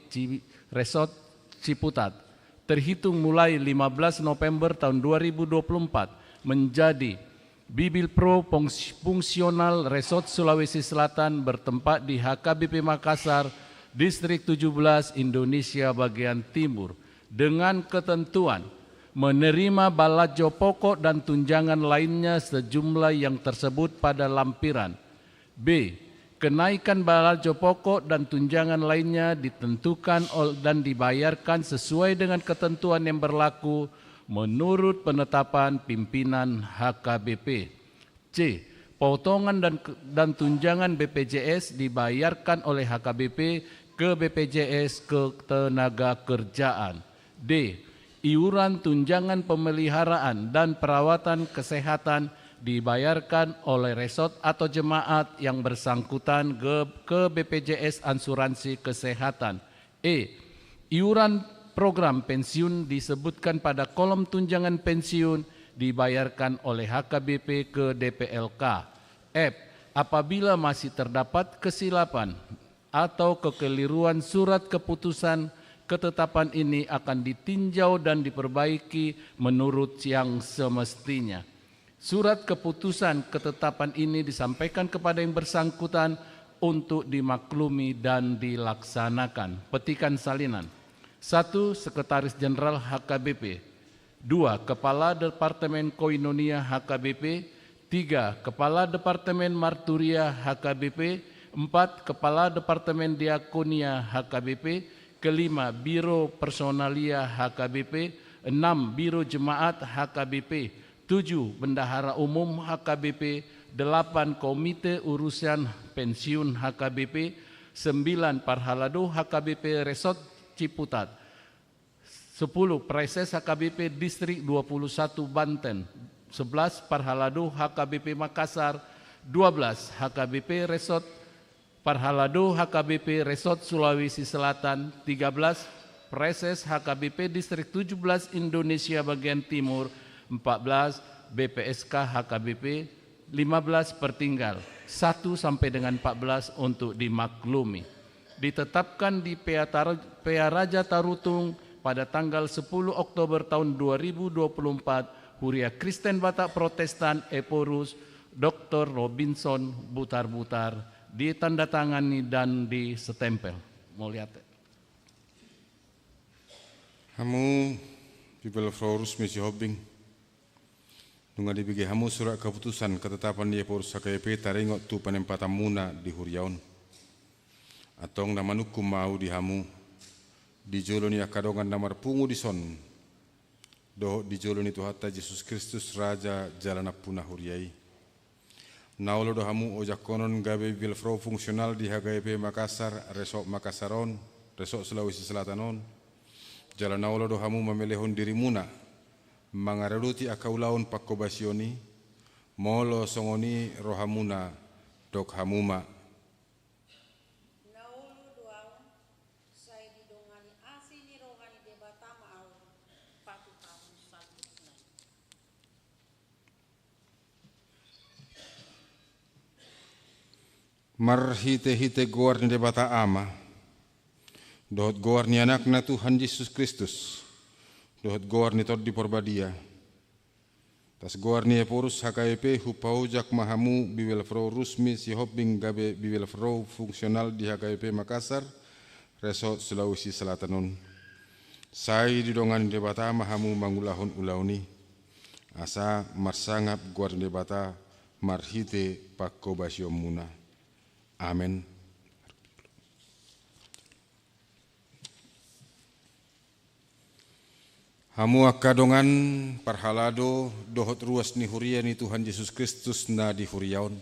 Resort Ciputat terhitung mulai 15 November tahun 2024 menjadi Bibil Pro Fungsional Resort Sulawesi Selatan bertempat di HKBP Makassar, Distrik 17, Indonesia bagian timur dengan ketentuan menerima balajo pokok dan tunjangan lainnya sejumlah yang tersebut pada lampiran. B. Kenaikan balajo pokok dan tunjangan lainnya ditentukan dan dibayarkan sesuai dengan ketentuan yang berlaku menurut penetapan pimpinan HKBP. C. Potongan dan tunjangan BPJS dibayarkan oleh HKBP ke BPJS Ketenagakerjaan. D. Iuran tunjangan pemeliharaan dan perawatan kesehatan dibayarkan oleh resort atau jemaat yang bersangkutan ke BPJS Asuransi Kesehatan. E. Iuran program pensiun disebutkan pada kolom tunjangan pensiun dibayarkan oleh HKBP ke DPLK. F. Apabila masih terdapat kesilapan atau kekeliruan surat keputusan, ketetapan ini akan ditinjau dan diperbaiki menurut yang semestinya. Surat keputusan ketetapan ini disampaikan kepada yang bersangkutan untuk dimaklumi dan dilaksanakan. Petikan salinan. 1. Sekretaris Jenderal HKBP. 2. Kepala Departemen Koinonia HKBP. 3. Kepala Departemen Marturia HKBP. 4. Kepala Departemen Diakonia HKBP. Kelima, Biro Personalia HKBP. 6. Biro Jemaat HKBP. 7. Bendahara Umum HKBP. 8. Komite Urusan Pensiun HKBP. 9. Parhalado HKBP Resort Ciputat. 10. Preses HKBP Distrik 21 Banten. 11. Parhalado HKBP Makassar. 12. HKBP Resort Parhalado HKBP Resort Sulawesi Selatan. 13. Preses HKBP Distrik 17 Indonesia bagian timur. 14. BPSK HKBP. 15. Pertinggal 1 sampai dengan 14 untuk dimaklumi. Ditetapkan di PA Raja Tarutung pada tanggal 10 Oktober tahun 2024, Huria Kristen Batak Protestan Eporus Dr. Robinson Butar-Butar, ditandatangani dan disetempel. Mau lihat? Hamu Bibel Florus Mesi Hobbing nunga dibigi hamu surat keputusan ketetapan dia porus HKBP taringot tu penempatan muna di Huriaun atong namanukum mau di hamu di joloni akadongan namar pungu di son do di joloni tu hatta Yesus Kristus Raja jalana punah Huriai. Naulo do hamu ojak konon gabe bil fro fungsional di HKBP Makassar, Resort Makassaron, Resort Sulawesi Selatanon. Jalan naulo do hamu memelehon diri muna, mangareluti akaulaun pakobasioni, molo songoni rohamuna dok hamuma. Naulo doang, saya didongani asini rohani debatama au patu tahun satu. Marhite-hite goar ni debata ama, dohot goar ni anak na Tuhan Yesus Kristus, dohot goar ni tod di porbadia, tas goar ni eporus HKBP hupaujak mahamu biwel fro rusmi si hobbing gabe biwel fro fungsional di HKBP Makassar, Resort Sulawesi Selatanon. Sai didongan debata mahamu mangulahun ulauni, asa marsangap goar ni debata marhite pakobasio muna. Amin. Hamu akadongan parhalado dohot ruas ni huria ni Tuhan Yesus Kristus na di Huriaun.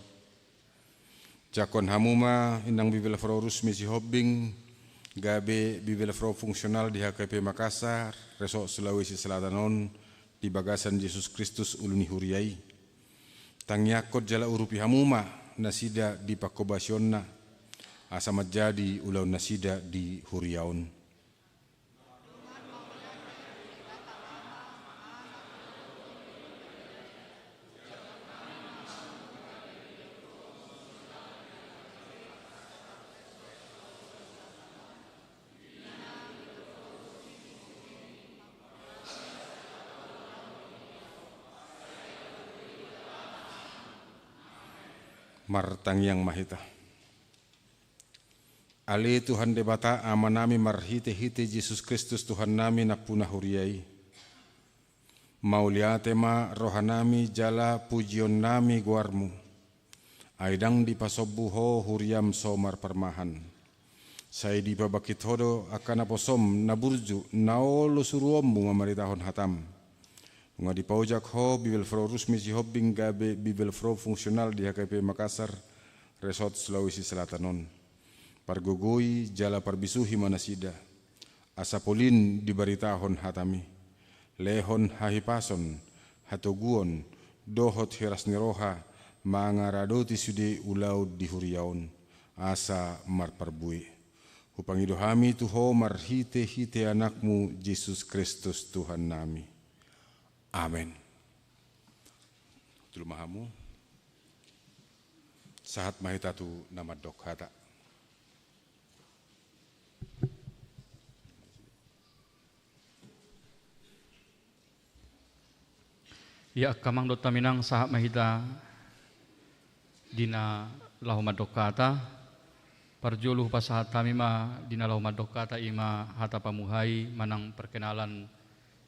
Jakon hamuma inang bibel fro rusmi si hobbing gabe bibel fro fungsional di HKBP Makassar, Resort Sulawesi Selatanon di bagasan Yesus Kristus uluni huriai. Tangyakot jala urupi hamuma nasida di pakobasionna asa majadi ulau nasida di huriaun. Martang yang mahita. Ali Tuhan debata amanami marhite-hite Yesus Kristus Tuhan nami napuna huriai. Mauliate ma rohanami jala pujion nami guarmu. Aidang di pasobuho huriam somar permahan. Saya di babakit hodo akan aposom naburju naolo suruommu mamaritahon hatam. Nga di paujak ho Bibel Fro Rusmi si Hobbing gabe Bibel Fro fungsional di HKP Makassar Resort Sulawesi Selatan. Pargogoi jala parbisuhi manasida. Asapolin di baritahon hatami. Lehon hahipason hatoguon dohot heras niroha mangaradoti sude ulau di huriaun asa marparbui. Hupangidohami tuho marhite-hite anakmu Yesus Kristus Tuhan nami. Amin. Tulu mahamu. Sahat mahitatu nama dok hata. Ya kamang dota minang sahat mahita dina lahuma dokata parjuluh pasahat tamima dina lahuma dokata ima hata pamuhai manang perkenalan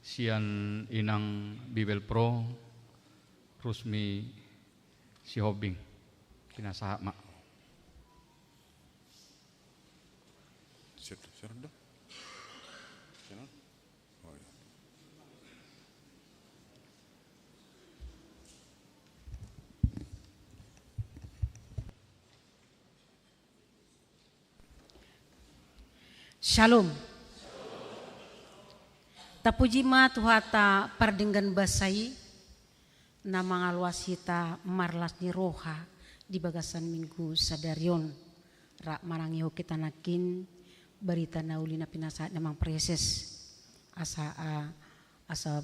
sian inang Bibel Pro Rusmi si Hobbing kina sahat mak. Shalom. Tapujima tuhata pardenggan basai na mga luasita marlas ni roha di bagasan minggu sadarion ra manangyo kita nakin berita nauli na pinasaat namang preses asa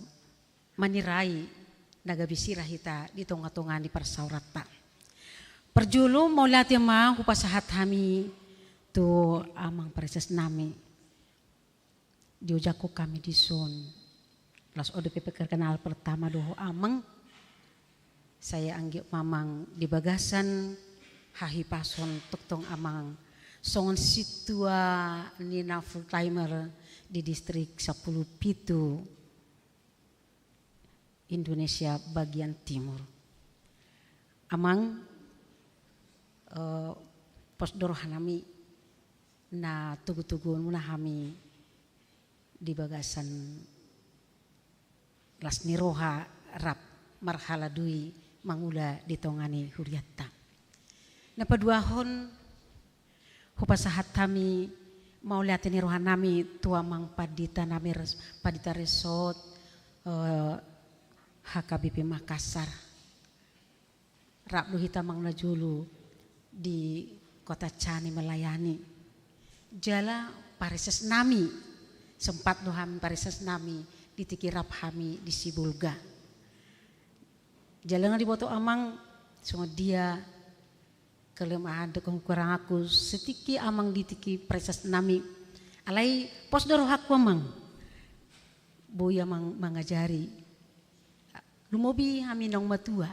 manirai nagabisira hita di tonga-tonga di parsaurata. Perjulu mau lihat ya ma kupasahat kami tu amang preses nami. Diujaku kami di son. Las ODP kenal pertama doho amang. Saya anggap mamang di bagasan hahipason tuktong amang. Songon situa nina full timer di distrik 10 Pitu Indonesia bagian timur. Amang posdor hanami na tugu-tugun muna kami di bagasan las niroha rap marhala dui mangula ditongani huriatta. Napaduahon hupasahat kami mau lihat niroha nami tua mang padita nami padita resort HKBP Makassar. Rap luhita mang najulu di kota Cani melayani. Jala parises nami sempat doham parises nami ditikirap hami di Sibulga. Jalan di boto amang semua dia kelemahan dekong kurang aku setiki amang ditiki parises nami. Alai pos doro hakku amang. Boya mang mangajari. Lumobi hami nong matua.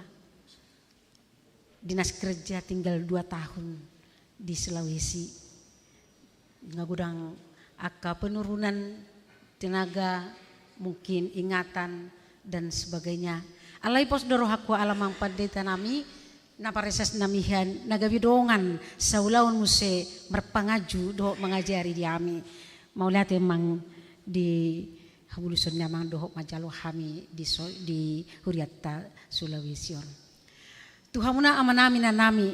Dinas kerja tinggal 2 tahun di Sulawesi. Ngagudang aka penurunan tenaga, mungkin ingatan dan sebagainya. Alai pos doro hakku alamang padeta nami na pareses namihan nagabidongan saulaun muse merpangaju doh mengajari di ami. Mau lihat emang di habulusun namang doh majalo hami di Huriatta Sulawesi. Tuhamuna amanami na nami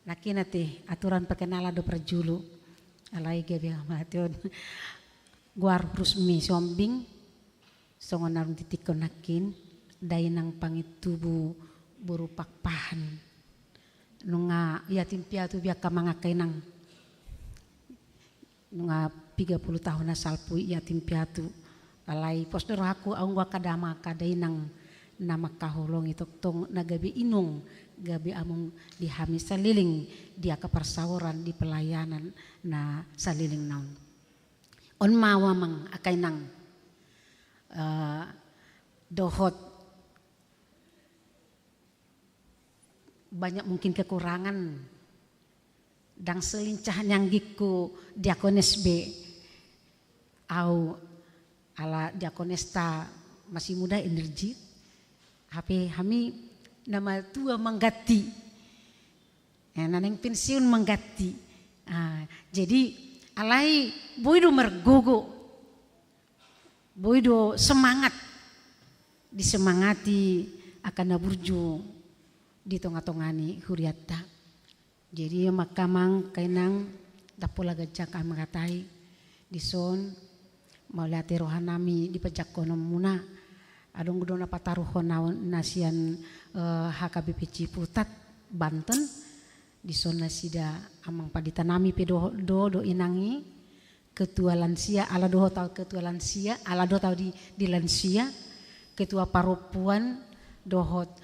nakinate aturan perkenalan do perjulu. Alai gabi amation guar Rusmi Hobbing songon narum titikon nakin dainang pangitubu buru pakpahan nunga yatim piatu biaka mga kainang nunga 30 tahun na salpu yatim piatu alay posdoro aku aungwa kadama kadainang nama kahulong itu tong nagabi inung gabi among dihami saliling dia kepersawaran di pelayanan na saliling naon on mawa mang akainang dohot banyak mungkin kekurangan dan selincahan yang giku diakones B au ala diakones ta masih muda energi HP kami nama tua menggati naneng pensiun menggati jadi alai boido mergogo boido semangat disemangati akan naburju di tongah-tongani huriatta. Jadi makamang kainang dapula gajak amagatai di son maulati rohanami di pejak konom muna adong gudona pataruhon nasian HKBP Ciputat Banten di son nasida amang paditanami do inangi ketua lansia ala do tau ketua lansia ala do tau di lansia ketua parupuan dohot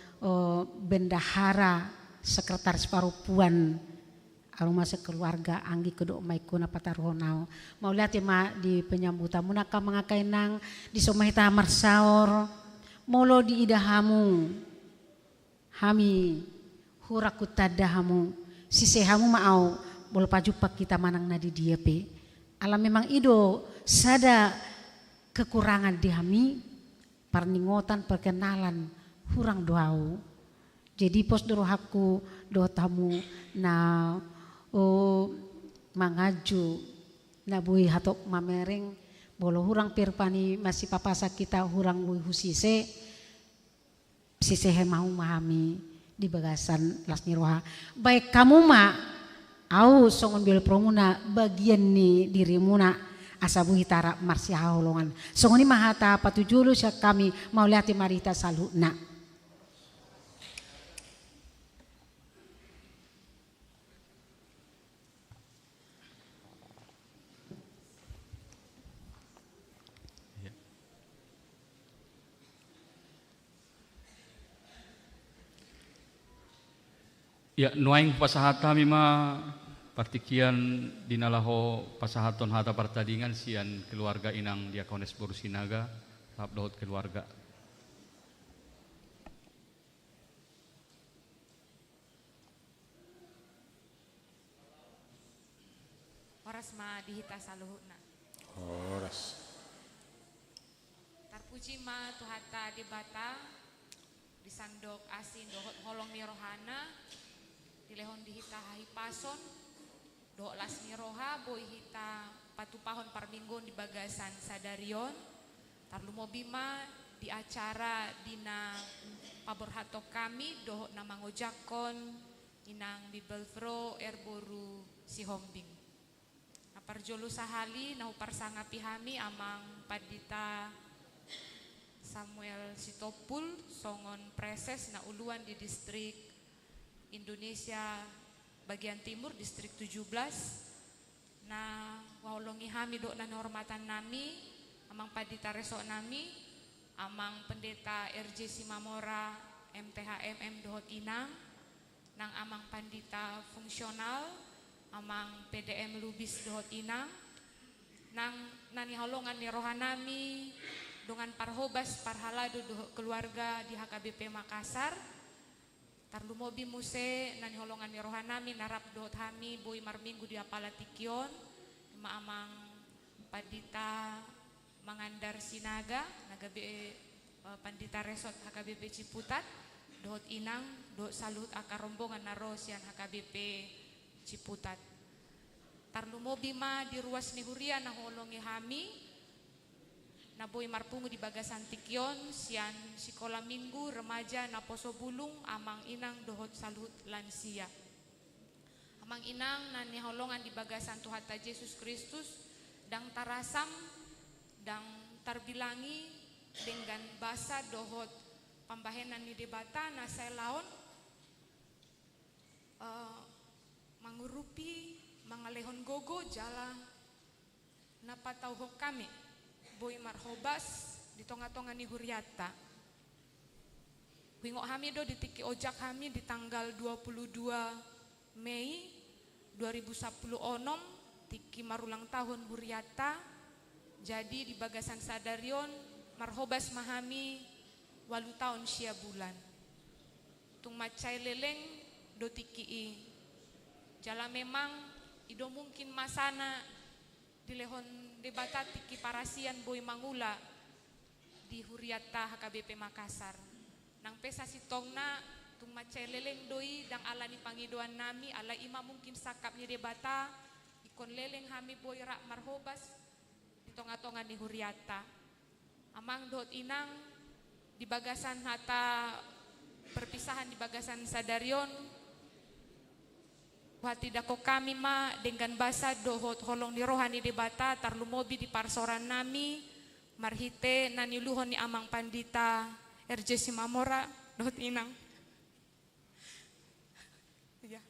bendahara sekretaris parupuan aroma sekeluarga anggi kedok maikuna pataruhonau mau lihat ya ma di penyambutan munaka mangakainang di somahita marsaor molo di idahamu hami hurakutadahamu sisehamu maau bolo pajupak kita manang nadi dia pe alam memang ido sada kekurangan di hami perningotan perkenalan hurang doau jadi pos doro haku do tamu na mangaju na bui hatok mamereng bolo hurang perpani masih papasa kita hurang bui husise sise mau mahami di bagasan lasni roha baik kamu ma au songon bel promuna bagian ni dirimuna asabu hitara marsi haolongan songoni mahata patujulu sya kami mau lihat marita saluna Ya, nuaing pasahata mima partikian dinalaho pasahaton hata partadingan sian keluarga inang Diakones Borusinaga tahap dohot keluarga. Oras ma dihita saluhuna. Horas. Tarpuji ma tuhata dibata disandok asin dohot holong ni rohana dilehon dihita hahi pason dohot las ni roha boy hita patupahon parminggon di bagasan sadarion tarlumobima di acara dina paborhato kami dohot nama ngojakon inang bibelfro erboru si hombing aparjolu sahali nahu parsanga pihami amang padita Samuel Sitopul songon preses na uluan di distrik Indonesia bagian timur distrik 17 na waulongi hami do na hormatan nami amang padita resok nami amang pendeta RJ Simamora MTHMM dohot inang nang amang pandita fungsional amang PDM Lubis dohot inang nang nani holongan ni rohanami dengan parhobas parhalado dohot keluarga di HKBP Makassar tarlumobi muse nani holongan ni rohanami narap dohot hami boy marminggu di apalatikion maamang padita mangandar sinaga nagabe pandita resort HKBP Ciputat dohot inang dohot salut akar rombongan narosian HKBP Ciputat tarlumobi ma di ruas ni huria na holongi hami na boy marpungu di bagasan tikyon sian sekolah minggu remaja na poso bulung amang inang dohot salut lansia amang inang na niholongan di bagasan Tuhata Yesus Kristus dang tarasam dang tarbilangi dengan basa dohot pambahenan ni debata na saya laon mangurupi mangalehon gogo jala napatau hok kami boy marhobas di tonga-tonga ni huriata. Wingok kami do di tiki ojak kami di tanggal 22 Mei 2010 onom tiki marulang tahun huriata. Jadi di bagasan sadarion marhobas mahami walu tahun sia bulan. Tung macai leleng do tiki i. Jala memang ido mungkin masana di lehon debata tiki parasian boy mangula di huriata HKBP Makassar. Nang pesa si tongna tung macai leleng doi dang ala ni pangidoan nami ala ima mungkin sakap ni debata ikon leleng hami boy rak marhobas di tonga-tonga ni huriata. Amang dot inang di bagasan hata perpisahan di bagasan sadarion wati dako kami ma dengan basa dohot holong ni rohani debata tarlumobi di parsoran nami marhite nani luhon ni amang pandita RJ Simamora dot inang. Ya.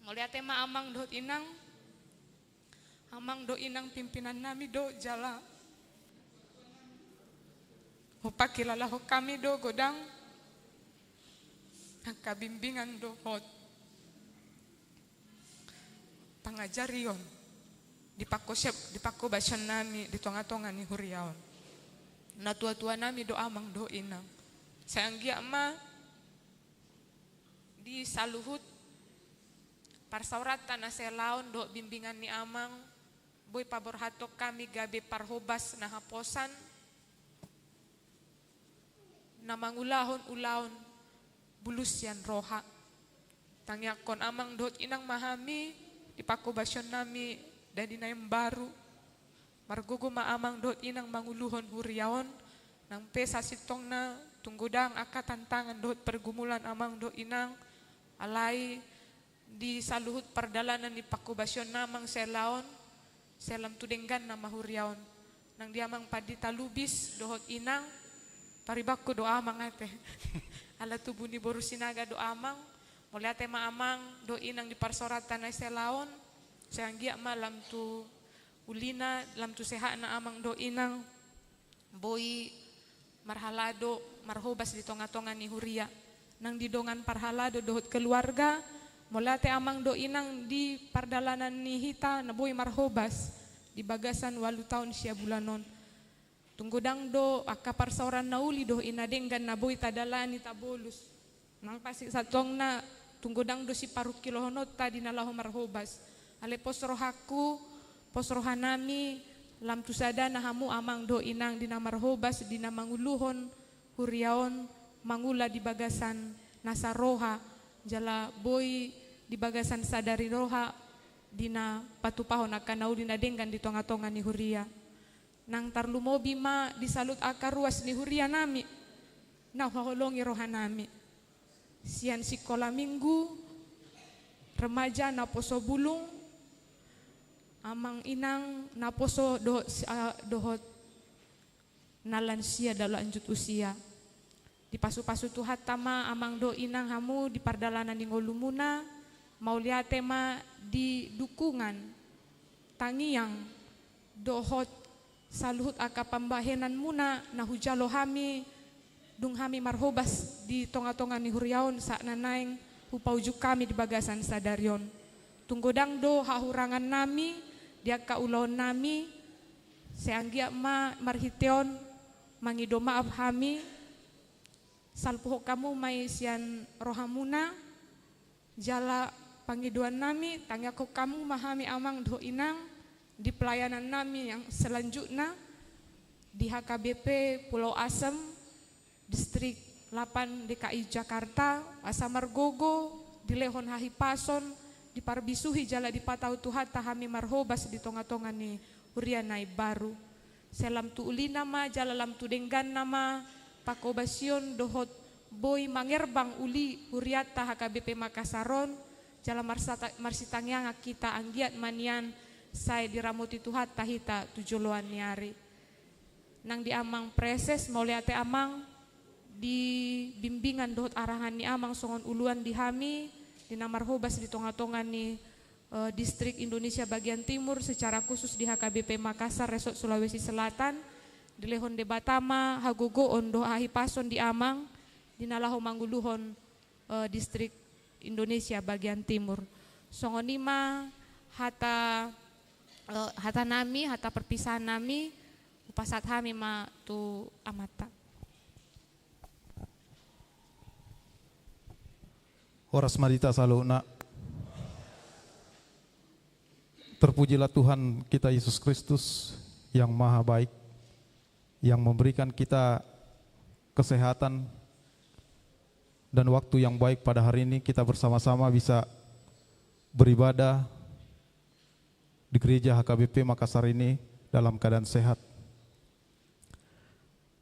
Ngeliat tema amang dot inang. Amang do inang pimpinan nami do jala. Hopakilala ho kami do godang. Angka bimbingan do hot. Pangajarion di pako basan nami di tonga-tonga ni huriaon. Na tua-tua nami do amang do inang. Sayanggia ma di saluhut parsauratan na selaon do bimbingan ni amang boy pabor hatok kami gabe parhobas na haposan na mangulahon-ulahon bulusian roha. Tangyakon amang do inang mahami di pako basan nami dan dinayang baru. Margogo maamang dot inang manguluhon huriaon nang pesa sitong na tunggudang aka tantangan dot pergumulan amang dot inang alai di saluhut perdalanan di pakubasyon namang selaon selam tudenggan nama huriaon nang diamang padita lubis dohot inang paribakku doa amang ate ala tubuh ni boru sinaga do amang moliate maamang do inang di parsoratan na selaon sayanggia malam tu ulina lam tu sehat na amang do inang boy marhalado marhobas di tonga-tonga ni huria nang didongan parhalado dohot keluarga molate amang do inang di pardalanan ni hita na boy marhobas di bagasan walu tahun sia bulanon tunggudang do aka parsauran na uli do inadenggan na boy tadalani tabolus nang pasik satong na tunggudang do si paru kilohonot tadi nalaho marhobas ale posrohaku posrohanami lam tusada na hamu amang do inang dina marhobas dina manguluhon huriaon mangula di bagasan nasaroha jala boy di bagasan sadari roha dina patupahon akan nau dina denggan di tonga-tonga ni huria nang tarlumobi ma disalut akar ruas ni huria nami na haholongi roha nami sian sikola minggu remaja na poso bulung amang inang naposo dohot nalansia dalam lanjut usia di pasu-pasu tuhat tama amang do inang hamu di pardalanan di ngolumuna mau lihat tema di dukungan tangiang dohot saluhut aka pambahenan muna na hujalo hami dung hami marhobas di tonga-tonga ni huriaon saat nanaing upaujuk kami di bagasan sadarion tunggodang do hahurangan nami dia ka ulon nami seanggia ma marhiteon mangido maaf hami salpuho kamu may sian rohamuna jala pangiduan nami tanya ko kamu mahami amang do inang di pelayanan nami yang selanjutnya di HKBP Pulau Asem distrik 8 DKI Jakarta Asamargogo di Lehon Hahipason di parbisuhi jala di patau tuhat tahami marhobas di tonga-tonga ni hurianai baru selam tu ulina ma jala lam tu denggan nama pakobasion dohot boy mangerbang uli huriata HKBP Makassaron jala marsitangyang kita anggiat manian saya diramuti tuhat tahita tujoloan niari nang di amang preses mau liate amang di bimbingan dohot arahan ni amang songon uluan di hami di Namarhobas di tonga-tonga ni distrik Indonesia bagian timur, secara khusus di HKBP Makassar, Resort Sulawesi Selatan, di Lehon de Batama, Hagogo, Ondo, Ahipason di Amang, di Nalaho Mangguluhon, distrik Indonesia bagian timur. Songonima hata nami, hata perpisahan nami, upasat hami ma tu amata. Horas Madita Saluna. Terpujilah Tuhan kita Yesus Kristus yang maha baik, yang memberikan kita kesehatan dan waktu yang baik pada hari ini kita bersama-sama bisa beribadah di gereja HKBP Makassar ini dalam keadaan sehat.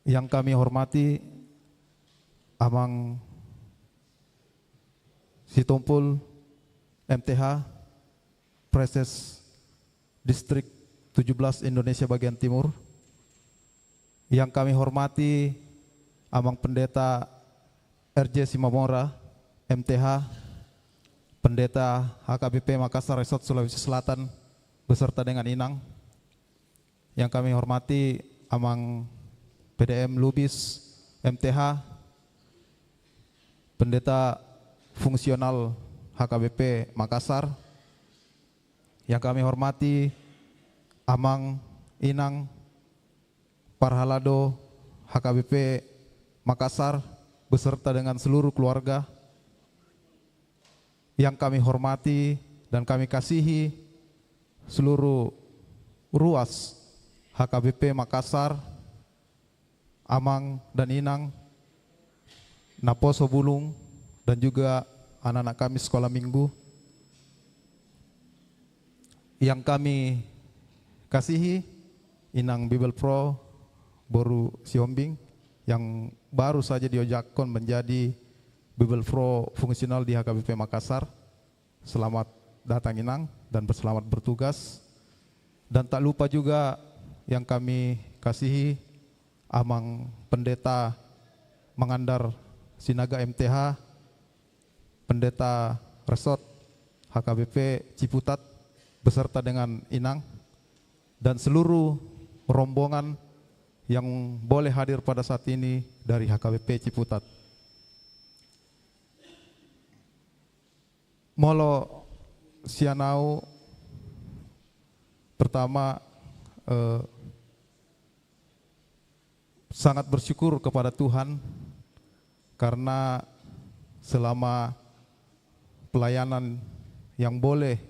Yang kami hormati Amang Sitompul MTH Preses Distrik 17 Indonesia bagian timur. Yang kami hormati Amang Pendeta RJ Simamora MTH, Pendeta HKBP Makassar Resort Sulawesi Selatan beserta dengan Inang. Yang kami hormati Amang PDM Lubis MTH, Pendeta Fungsional HKBP Makassar. Yang kami hormati Amang Inang Parhalado HKBP Makassar beserta dengan seluruh keluarga. Yang kami hormati dan kami kasihi seluruh ruas HKBP Makassar, Amang dan Inang, Naposo Bulung, dan juga anak-anak kami sekolah minggu. Yang kami kasihi Inang Bible Pro Boru Siombing yang baru saja diojakkan menjadi Bible Pro fungsional di HKBP Makassar. Selamat datang Inang dan berselamat bertugas. Dan tak lupa juga yang kami kasihi Amang Pendeta Mangandar Sinaga MTH, Pendeta Resort HKBP Ciputat beserta dengan Inang dan seluruh rombongan yang boleh hadir pada saat ini dari HKBP Ciputat. Molo sianau pertama sangat bersyukur kepada Tuhan karena selama pelayanan yang boleh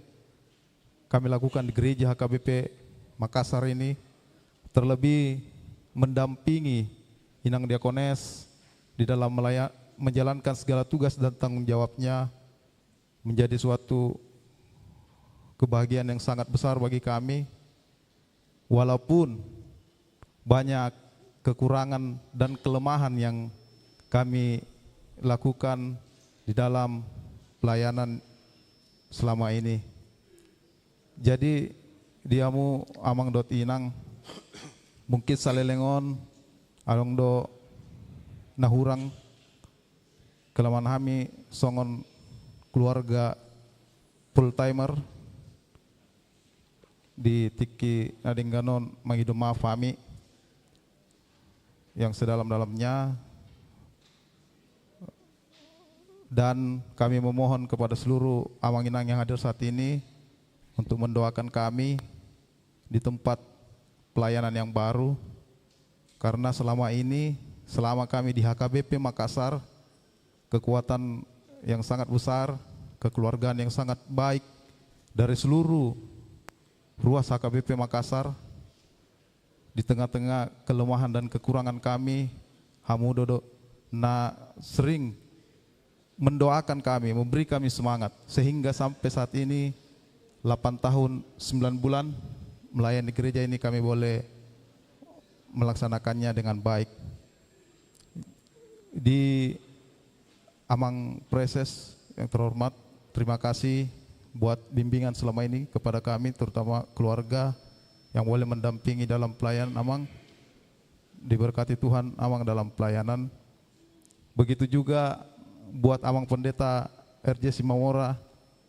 kami lakukan di gereja HKBP Makassar ini, terlebih mendampingi Inang Diakones di dalam menjalankan segala tugas dan tanggung jawabnya, menjadi suatu kebahagiaan yang sangat besar bagi kami. Walaupun banyak kekurangan dan kelemahan yang kami lakukan di dalam pelayanan selama ini. Jadi diamu Amang dot Inang mungkin salelengon along do nahurang kelaman kami songon keluarga full timer di tiki nadingganon mangidoma fami yang sedalam-dalamnya, dan kami memohon kepada seluruh Amang Inang yang hadir saat ini untuk mendoakan kami di tempat pelayanan yang baru, karena selama ini, selama kami di HKBP Makassar, kekuatan yang sangat besar, kekeluargaan yang sangat baik dari seluruh ruas HKBP Makassar. Di tengah-tengah kelemahan dan kekurangan kami, Hamudodo sering mendoakan kami, memberi kami semangat, sehingga sampai saat ini 8 tahun 9 bulan melayani gereja ini kami boleh melaksanakannya dengan baik. Di Amang Preses yang terhormat, terima kasih buat bimbingan selama ini kepada kami, terutama keluarga yang boleh mendampingi dalam pelayanan Amang. Diberkati Tuhan Amang dalam pelayanan. Begitu juga buat Amang Pendeta RJ Simamora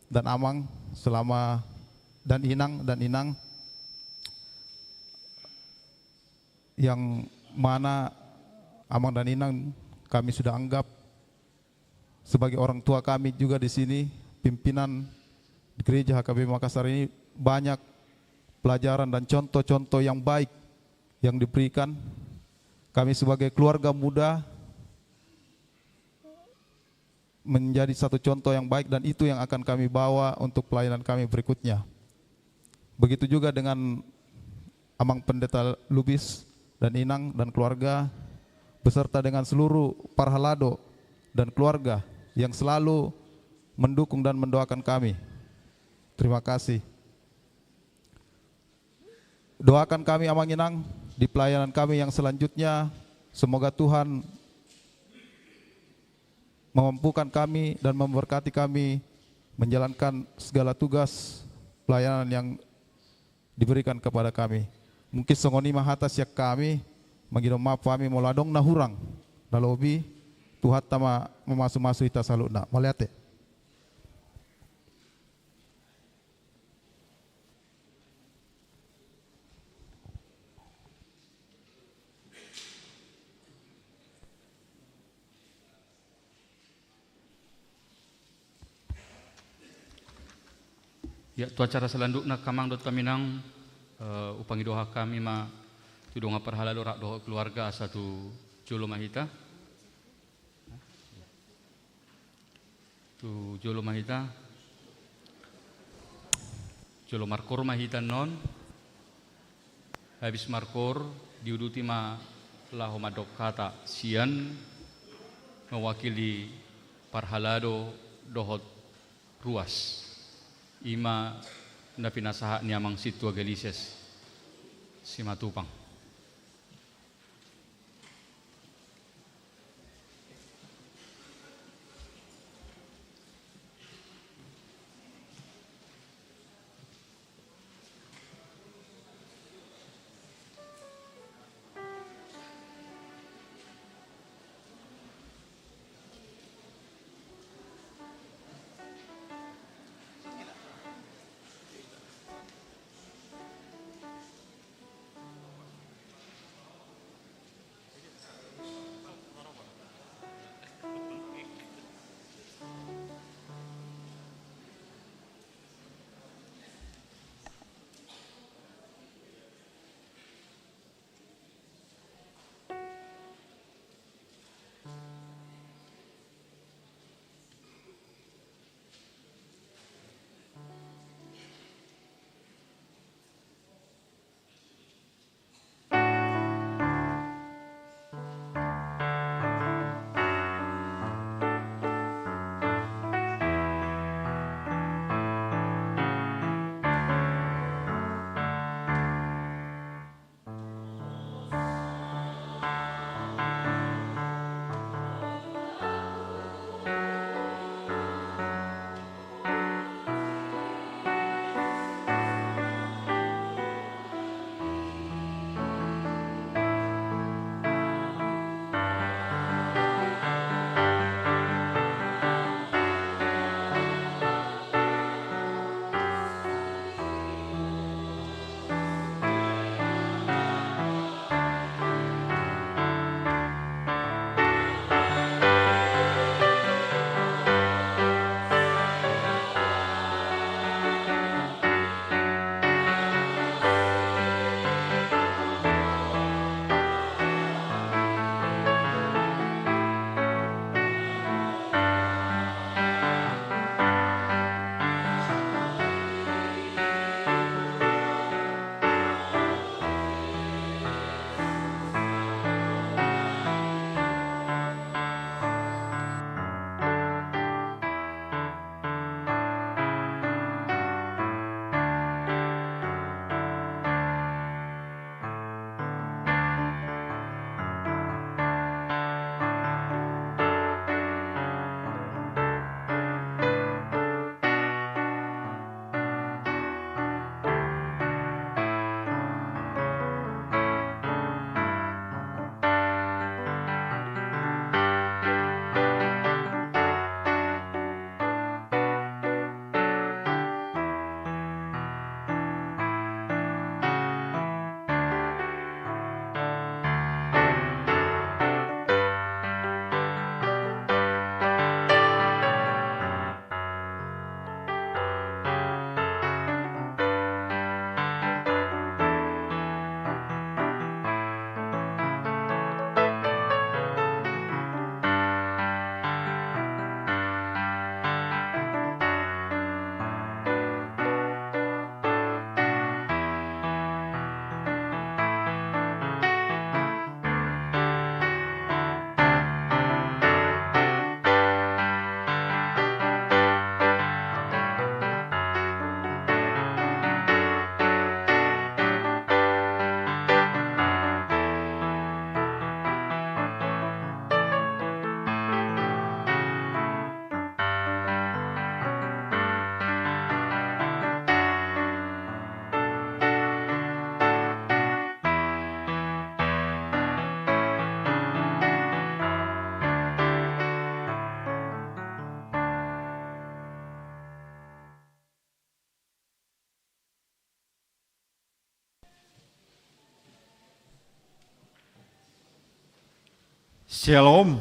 dan Amang selama dan Inang yang mana Amang dan Inang kami sudah anggap sebagai orang tua kami juga di sini. Pimpinan di gereja HKBP Makassar ini banyak pelajaran dan contoh-contoh yang baik yang diberikan. Kami sebagai keluarga muda menjadi satu contoh yang baik dan itu yang akan kami bawa untuk pelayanan kami berikutnya. Begitu juga dengan Amang Pendeta Lubis dan Inang dan keluarga beserta dengan seluruh Parhalado dan keluarga yang selalu mendukung dan mendoakan kami. Terima kasih. Doakan kami Amang Inang di pelayanan kami yang selanjutnya. Semoga Tuhan memampukan kami dan memberkati kami menjalankan segala tugas pelayanan yang diberikan kepada kami. Mungkin songoni mahatas yak kami mangidom maaf kami moladong nahurang dalobi Tuhan tama memasu-masu ita saluna maliate. Ya, tu acara selanjutnya kamang dot kaminang upangi doa kami ma tu doa perhala doa keluarga satu jolo mahita. Tu jolo mahita. Jolo markor mahita non. Habis markor diuduti ma laho madok kata sian mewakili parhalado dohot ruas. Ima na pinasaha ni Amang Situa Galises Simatupang. Shalom.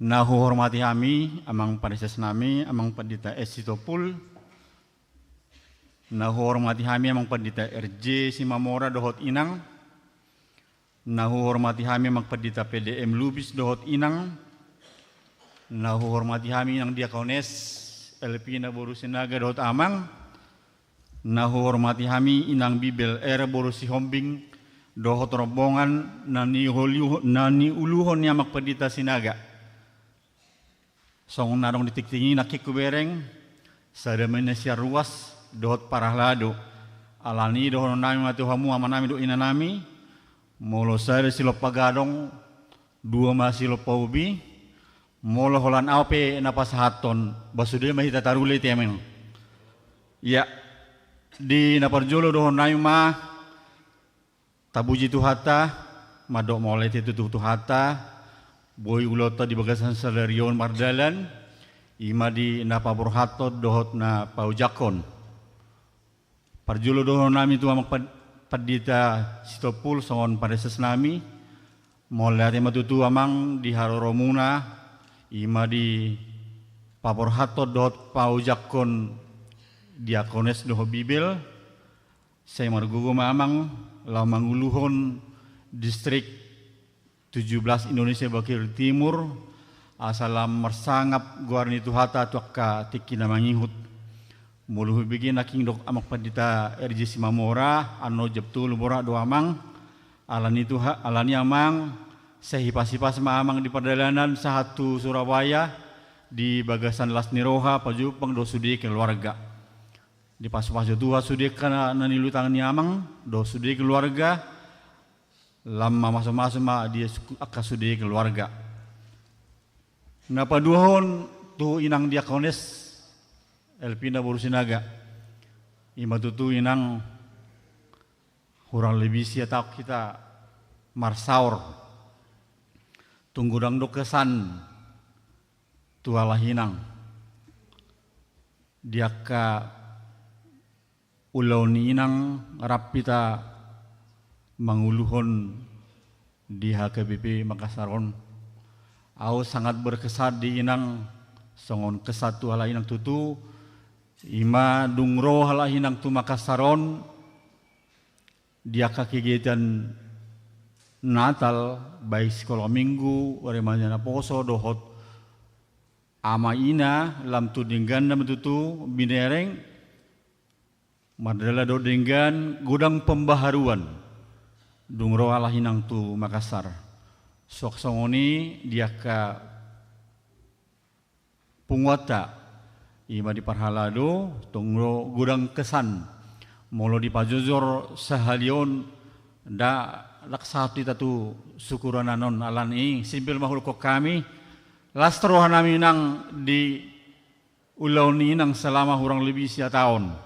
Nahu hormati kami, amang parises nami, amang pendeta Esitopul. Nahu hormati kami, amang pendeta RJ Simamora dohot inang. Nahu hormati kami, amang pendeta PDM Lubis dohot inang. Nahu hormati kami, yang diakones Elpina Borusinaga dohot amang. Nahu hormati kami, inang Bibel era Borusi Hombing dohot rombongan nani uluhon niya magpadita sinaga. Song narong ditiktingi nakikubereng sa damay na siya ruwas dohot parahlado. Alani dohon nami matuhamu ama nami do ina nami. Molo sa silo pagadong dua masilo paubi. Molo holan aupe napasahaton basude mahita taruli tiamen. Ya di naparjolo dohon nami tabuji tuhata, madok mulai itu tuhata, boy ulota di bagasan salarion mardalan, ima di napa borhato dohot na paujakon. Parjulo dohon nami tu amak padita Sitopul songon pareses nami, mulai ati matutu amang di haroromuna, ima di paborhato dohot paujakon diakones doho Bibel, saya margugo mamang Lamang Uluhon distrik 17 Indonesia Bagian Timur asalam mersangap guarni tuhata tuakka tiki namangihut muluhu bikin aking dok amak pandita RJ Simamora ano jeptul bora do amang alani amang sehipas-hipas maamang di perjalanan satu Surabaya di bagasan Lasniroha pajupang do sudi keluarga. Di pas-pas Tuhan sudah kena nanilutang ni amang do sudah keluarga lama masuk-masuk dia akan sudah keluarga. Napa duhon tu inang diakones Elpina Borusinaga ima tu inang kurang lebih sia tak kita marsaur tunggu dang do kesan tualah hinang dia ka ulau ni inang rapita manguluhon di HKBP Makassaron. Aku sangat berkesan di inang songon kesatu hala inang tutu ima dungro hala inang tu Makassaron dia kegiatan Natal baik sekolah minggu remajana poso dohot ama ina lam tu dinggan nam tutu binereng Madala do dengan gudang pembaharuan dungro ala hinang tu Makassar. Sok songoni dia ka punguata ima di parhalado tungro gudang kesan molo di pajojor sahalion da laksati tatu syukuran anon alani simpel mahul kok kami lastrohan nami nang di ulau ni nang selama kurang lebih sia tahun.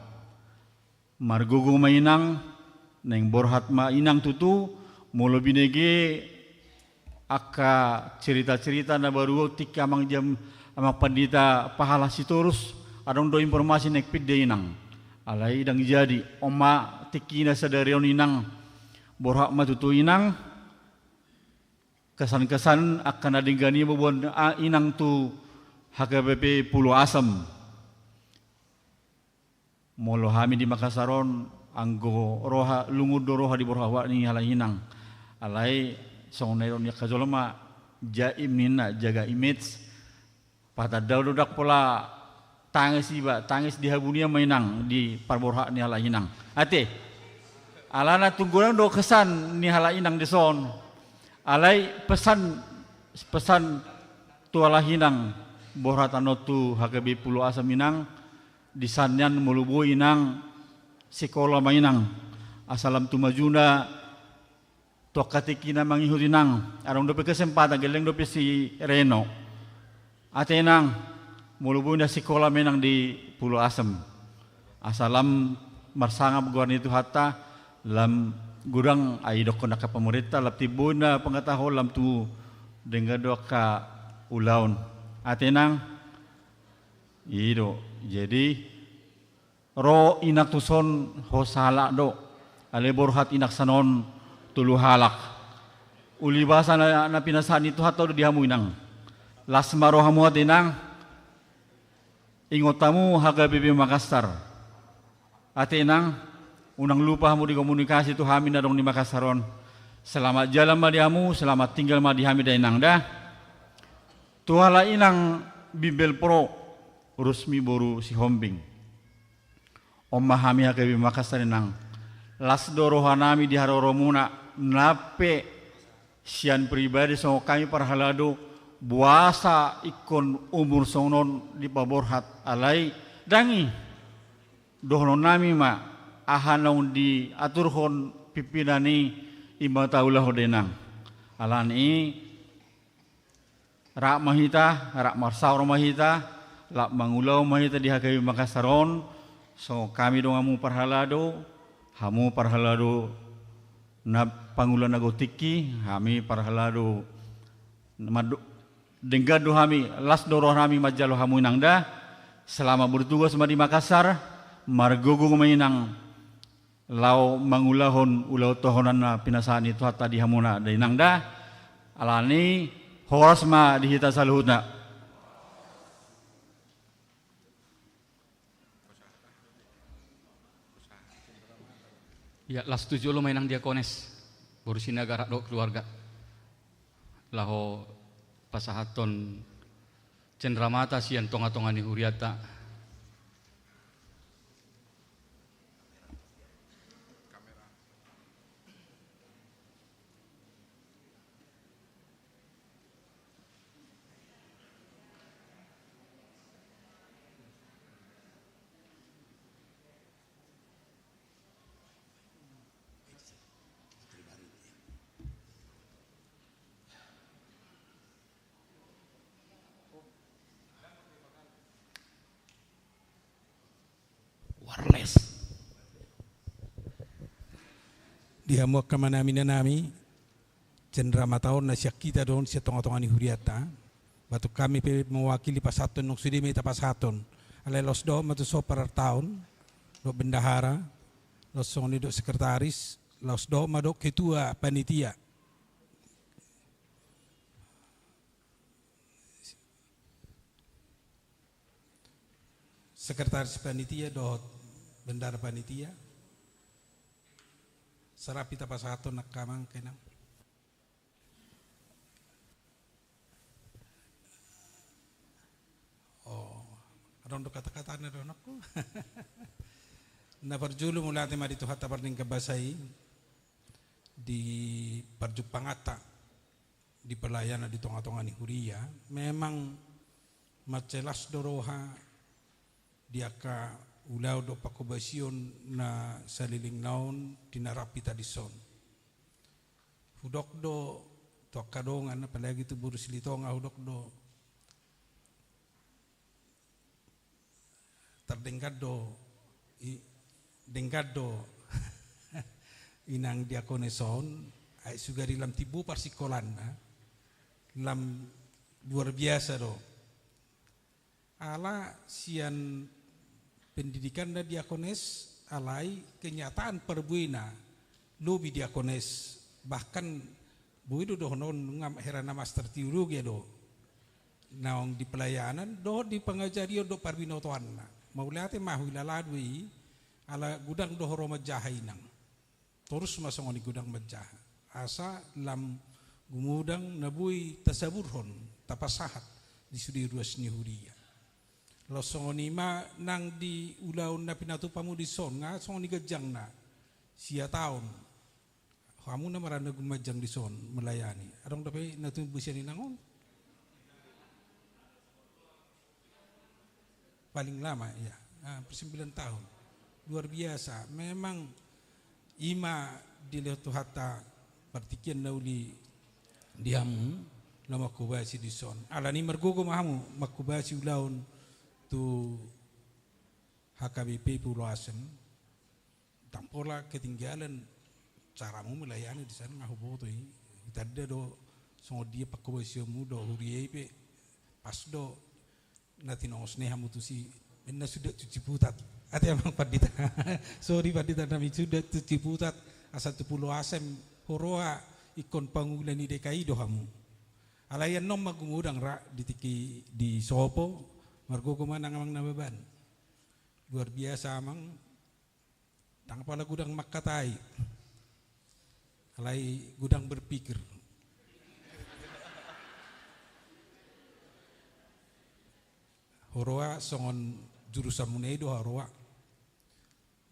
Margugo mainang neng borhat mainang tutu mulu binege aka cerita-cerita na baru tika amang jam amang pandita pahala sitorus adong do informasi nek pidde inang alai dang jadi oma tikina sadarion inang borhat matutu inang kesan-kesan akan adinggani bobon inang tu HKBP Pulau Asam molo hami di Makassaron anggo roha lungud do roha di borha ni halahinang alai songoneron ya kazolama jaim nina jaga image pada daud dak pola tangis iba tangis di habunia mainang di parborha ni halahinang ate alana tunggulang do kesan ni halahinang di son alai pesan tu halahinang borha tanotu HKB Pulau Asam Minang di sanyan mulubu inang sekolah mainang asalam tumajuna tokatikina mangihut inang arong dope kesempatan geleng dope si Reno atenang mulubu na sekolah mainang di Pulau Asam asalam marsangap guarni itu hatta lam gurang aidok naka pemerintah lap tibuna pengetahuan lam tu dengan doka ulaun atenang ido jadi ro inak tuson hosala do ale borhat inak sanon tulu halak uli bahasa na pinasahan itu hatau dihamu inang lasmaro hamu inang ingotamu HKBP Makassar ate inang unang lupa hamu di komunikasi itu hamin na dong di Makassaron. Selamat jalan madiamu, selamat tinggal madihami da inang dah. Tuhala inang Bibel Pro resmi boru si Hombing. Omahami HKBP Makassar inang lasdo rohanami di haroromuna nape sian pribadi so kami parhalado buasa ikon umur sonon di paborhat alai dangi dohnon nami ma ahanaun di aturhon pipinani ima taulah denang alani rak mahita rak marsaur mahita lak mangulau mahita di HKBP Makassaron so kami dongamu parhalado hamu parhalado na pangulan nagotiki kami parhalado denggado kami las doroh kami majalo hamu inangda selama bertugas di Makassar margogo mainang lau mangulahon ulau tohonan na pinasahan itu hatta di hamuna da inangda alani horas ma dihita saluhutna. Ya, las 7 lo mainang diakones. Baru sinagara do keluarga. Laho pasahaton cendramata sian tonga-tonga ni huriata. Warles. Dihamu kamanami nami cendera mataon na siya kita doon siya tonga-tonga ni huriata. Batu kami mewakili pasaton nung sudi may tapasaton. Alay los do matuso para taon do bendahara los soni do sekretaris los do mado ketua panitia. Sekretaris panitia do bendara panitia sarapi tapasaton nakamang kenang adong do kata-kata na doon ako na parjulo mula ti marito hata parning kabasay di parjupangata di pelayanan di tonga-tonga ni Huria memang macelas doroha dia ka ulaw do pakubasyon na saliling naon tinarapi tadison. Hudok do to kadongan na palagi to buru silitong hudok do terdengkad do inang diakoneson ay sugari lam tibu parsikolan na lam luar biasa do ala sian pendidikan na diakones alai kenyataan perbuina lobi diakones bahkan buido do non ngam herana master teologi do naong di pelayanan do di pengajario do parbinotoan na maulate mahula ladwi ala gudang do horoma jahainang terus masong ni gudang majaha asa lam gumudang nabui tasaburhon tapasahat di sudi ruas ni Huria. Losong ma nang di ulaw na pinatupamu di son nga song ni gajang na siya taon kamu na marana gumajang di son melayani adong tapi natubusian ni nangon paling lama ya 9 tahun luar biasa memang ima diletu hatta partikian nauli dihamu lama kubasi di son alani mergogo mahamu makubasi ulaun tu HKBP Pulau Asem tampola ketinggalan caramu melayani di sana ngahubo tu tadi do songo dia pakubasimu do huriye pe pas do natin osne hamu tu si menna sudah cuci putat ati amang padita sorry padita nami sudah cuci putat asal tu Pulau Asem horoa ikon pangulan di DKI dohamu. Alayan nom magungudang ra di Sopo margo kumanang amang nababan. Luar biasa amang tang pala gudang makatai. Alai gudang berpikir. Horoa songon jurusan muneido horoa.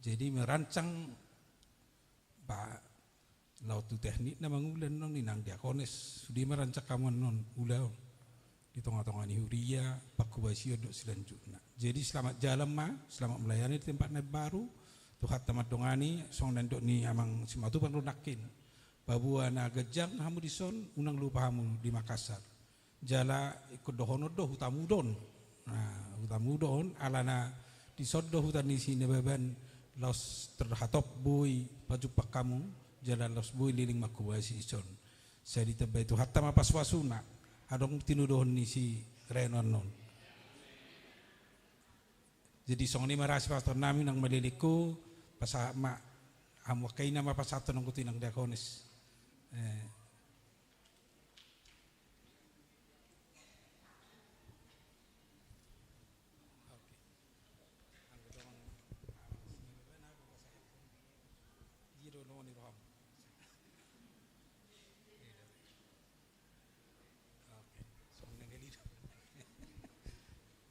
Jadi merancang lautu teknik na mangulan non ninang diakones sudi merancang kamuan non ulau di tengah-tengah ni huria pakubasio dok selanjutnya. Jadi selamat jalan selamat melayani di tempat baru. Tuhat tamat dongani song nandok ni amang simatu pan runakin. Babua na gejang hamu di son unang lupa hamu di Makassar. Jala ikut dohono doh hutamudon. Nah, hutamudon alana di son doh hutan di sini beban los terhatop boy pajupak kamu jalan los boy liling makuwasi ison. Saya ditebay itu hatta mapas wasuna adong tinudohon ni si renon non. Jadi song ni marasi pastor nami nang maliliku pasa ma amu kay na mapasato ng kutinang diakones.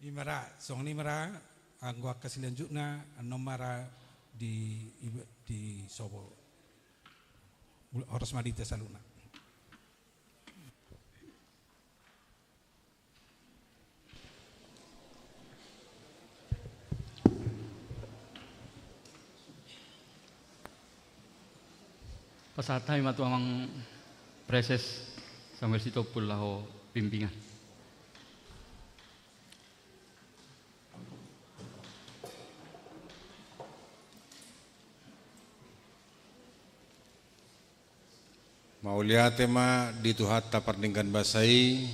Imara, song ni mara anggo kasilanjutna nomara di Sobo. Horas Marita Saluna. Pasatay matu amang preses Samuel Sitopul laho bimbingan. Mauliate ma dituhat tapardingkan basai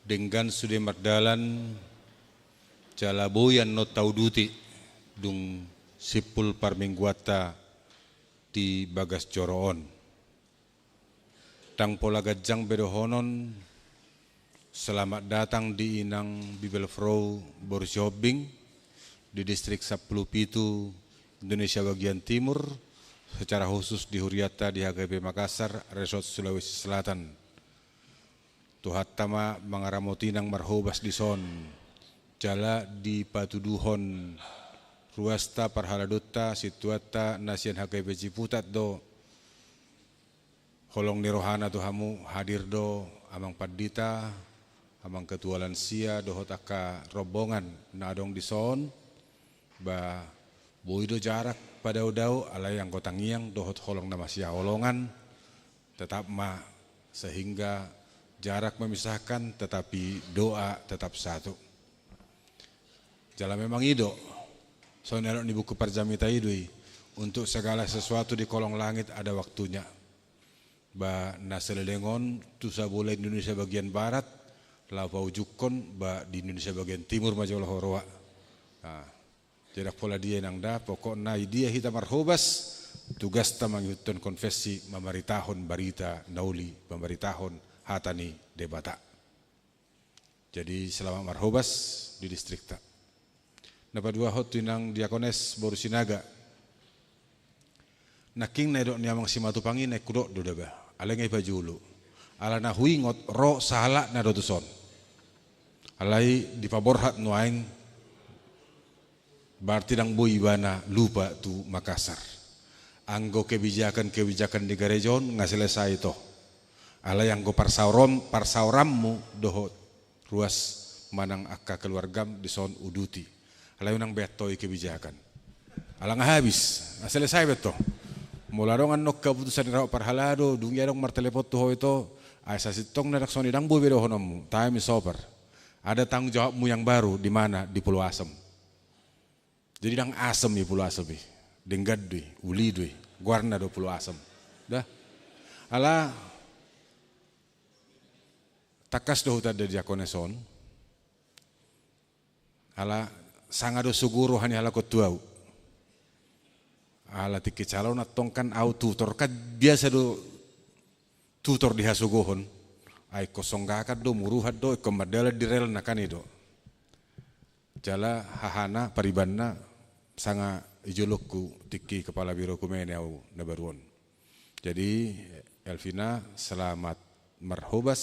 dengan sudah mardalan jalaboyan no tauduti dung sipul parmingguata di Bagas Joroon. Tang pola gajang bedohonon selamat datang di Inang Bibelfrau Borjobing di distrik 10 Pitu Indonesia bagian timur. Secara khusus di Huriata di HKP Makassar, Resort Sulawesi Selatan. Tuhat tama mangaramotinang marhobas di son, jala di patuduhon, ruasta parhaladutta situata nasian HKP Ciputat do, holong nirohana tuhamu hadir do, amang padita, amang ketua lansia dohot aka rombongan nadong di son, ba boido jarak pada udau alai yang kotangiang dohot holong nama sia holongan tetap ma sehingga jarak memisahkan tetapi doa tetap satu. Jala memang ido soalnya di buku Parjamita idui untuk segala sesuatu di kolong langit ada waktunya. Ba naselelengon tusa boleh Indonesia bagian barat lavau jukon ba di Indonesia bagian timur majolah horoa. Nah, jadi pola dia nang da pokoknya dia hita marhobas tugas tamangutun konfesi mamaritahon barita nauli pemberitahon hatani debata. Jadi selama marhobas di distrik ta. Napa dua hot tinang diakones Borusinaga. Naking nedok niamang simatu pangin naik kudok do deba. Alengai bajulu. Ala na huingot ro sahala na dotuson. Alai di paborhat nuaing berarti nang boy ibana lupa tu Makassar. Anggo kebijakan di Garejon nggak selesai toh. Ala yang go parsaurammu dohot ruas manang akka keluargam di son uduti. Ala yang betoi kebijakan. Ala nggak habis nggak selesai beto. Mula dong anok keputusan raw parhalado dunia dong martelepot tuh itu. Asa sitong narak soni dang boy bedo honomu. Time is over. Ada tanggung jawabmu yang baru di mana di Pulau Asem. Jadi dang asem ya Pulau Asem, denggad deh, uli deh, guarna do Pulau Asem, dah. Ala takas do hutan dari Jakoneson, ala sangado suguru hani ala kotuau, ala tiki calon atongkan auto torkat biasa do tutor di hasugohon ay kosong kakad do muruhat do kemadala direl nakan do jala hahana paribanna sanga ijolokku tiki kepala biro kumene au nabaruon. Jadi Elvina selamat marhobas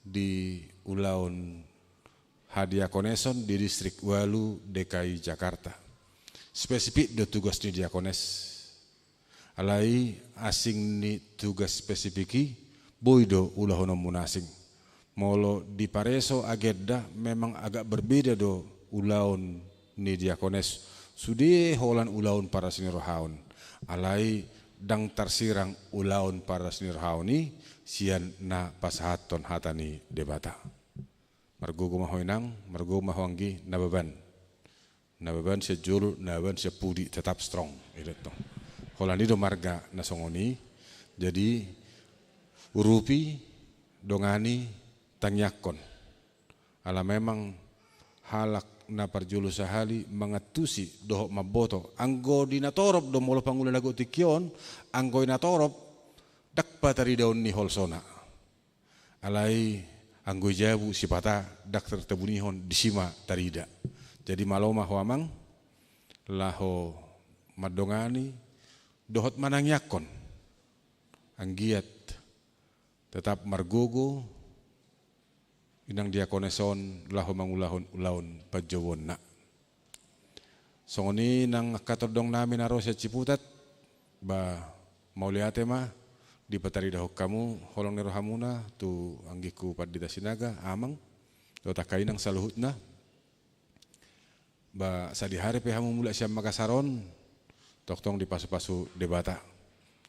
di ulaun Hadiakoneson di distrik Walu DKI Jakarta. Spesifik do tugas ni diakones. Alai asing ni tugas spesifiki boido ulahono munasing. Molo di pareso agenda memang agak berbeda do ulaun ni diakones. Sudi holan ulaun para sinirhaun. Alai dang tarsirang ulaun para sinirhaun ni sian na pasahaton hatani debata. Margo mahoinang, margo mahonggi nababan. Nababan siya jul, nababan siya pudi tetap strong. Ito. Holan do marga nasongoni. Jadi urupi dongani tangyakon. Ala memang halak na parjulu sahali mangatusi dohok maboto. Anggo dinatorob do molo pangulan lagu tikyon, anggo dinatorob dakpa tari daun ni holsona. Alai anggo jabu sipata dakter tebunihon disima tarida. Jadi maloma huamang laho madongani dohot manangyakon. Anggiat tetap margogo inang diakoneson laho mangulahon ulaun pajawon na. Songoni nang katodong namin aro sa Ciputat ba mauliate ma di patari dahok kamu holong nero hamuna tu anggiku padita sinaga amang do takai nang saluhut na ba sadihari pe hamu mula siam makasaron toktong di pasu-pasu debata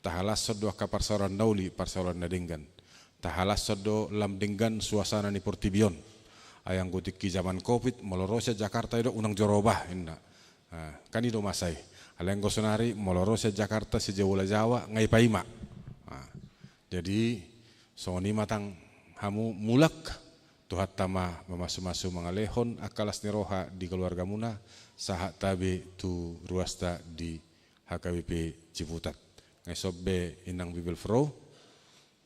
tahalas sodo kaparsaran nauli parsaran nadenggan tahalas sodo lam denggan suasana ni Portibion ayang gutik ki zaman Covid molorosa Jakarta itu unang jorobah inna kan itu masai aleng gosonari molorosa Jakarta sejauh Jawa ngai paima. Jadi soni matang hamu mulak tuhat tama memasu-masu mengalehon akalas niroha di keluarga muna sahat tabe tu ruasta di HKBP Ciputat. Ngesobe inang bibel fro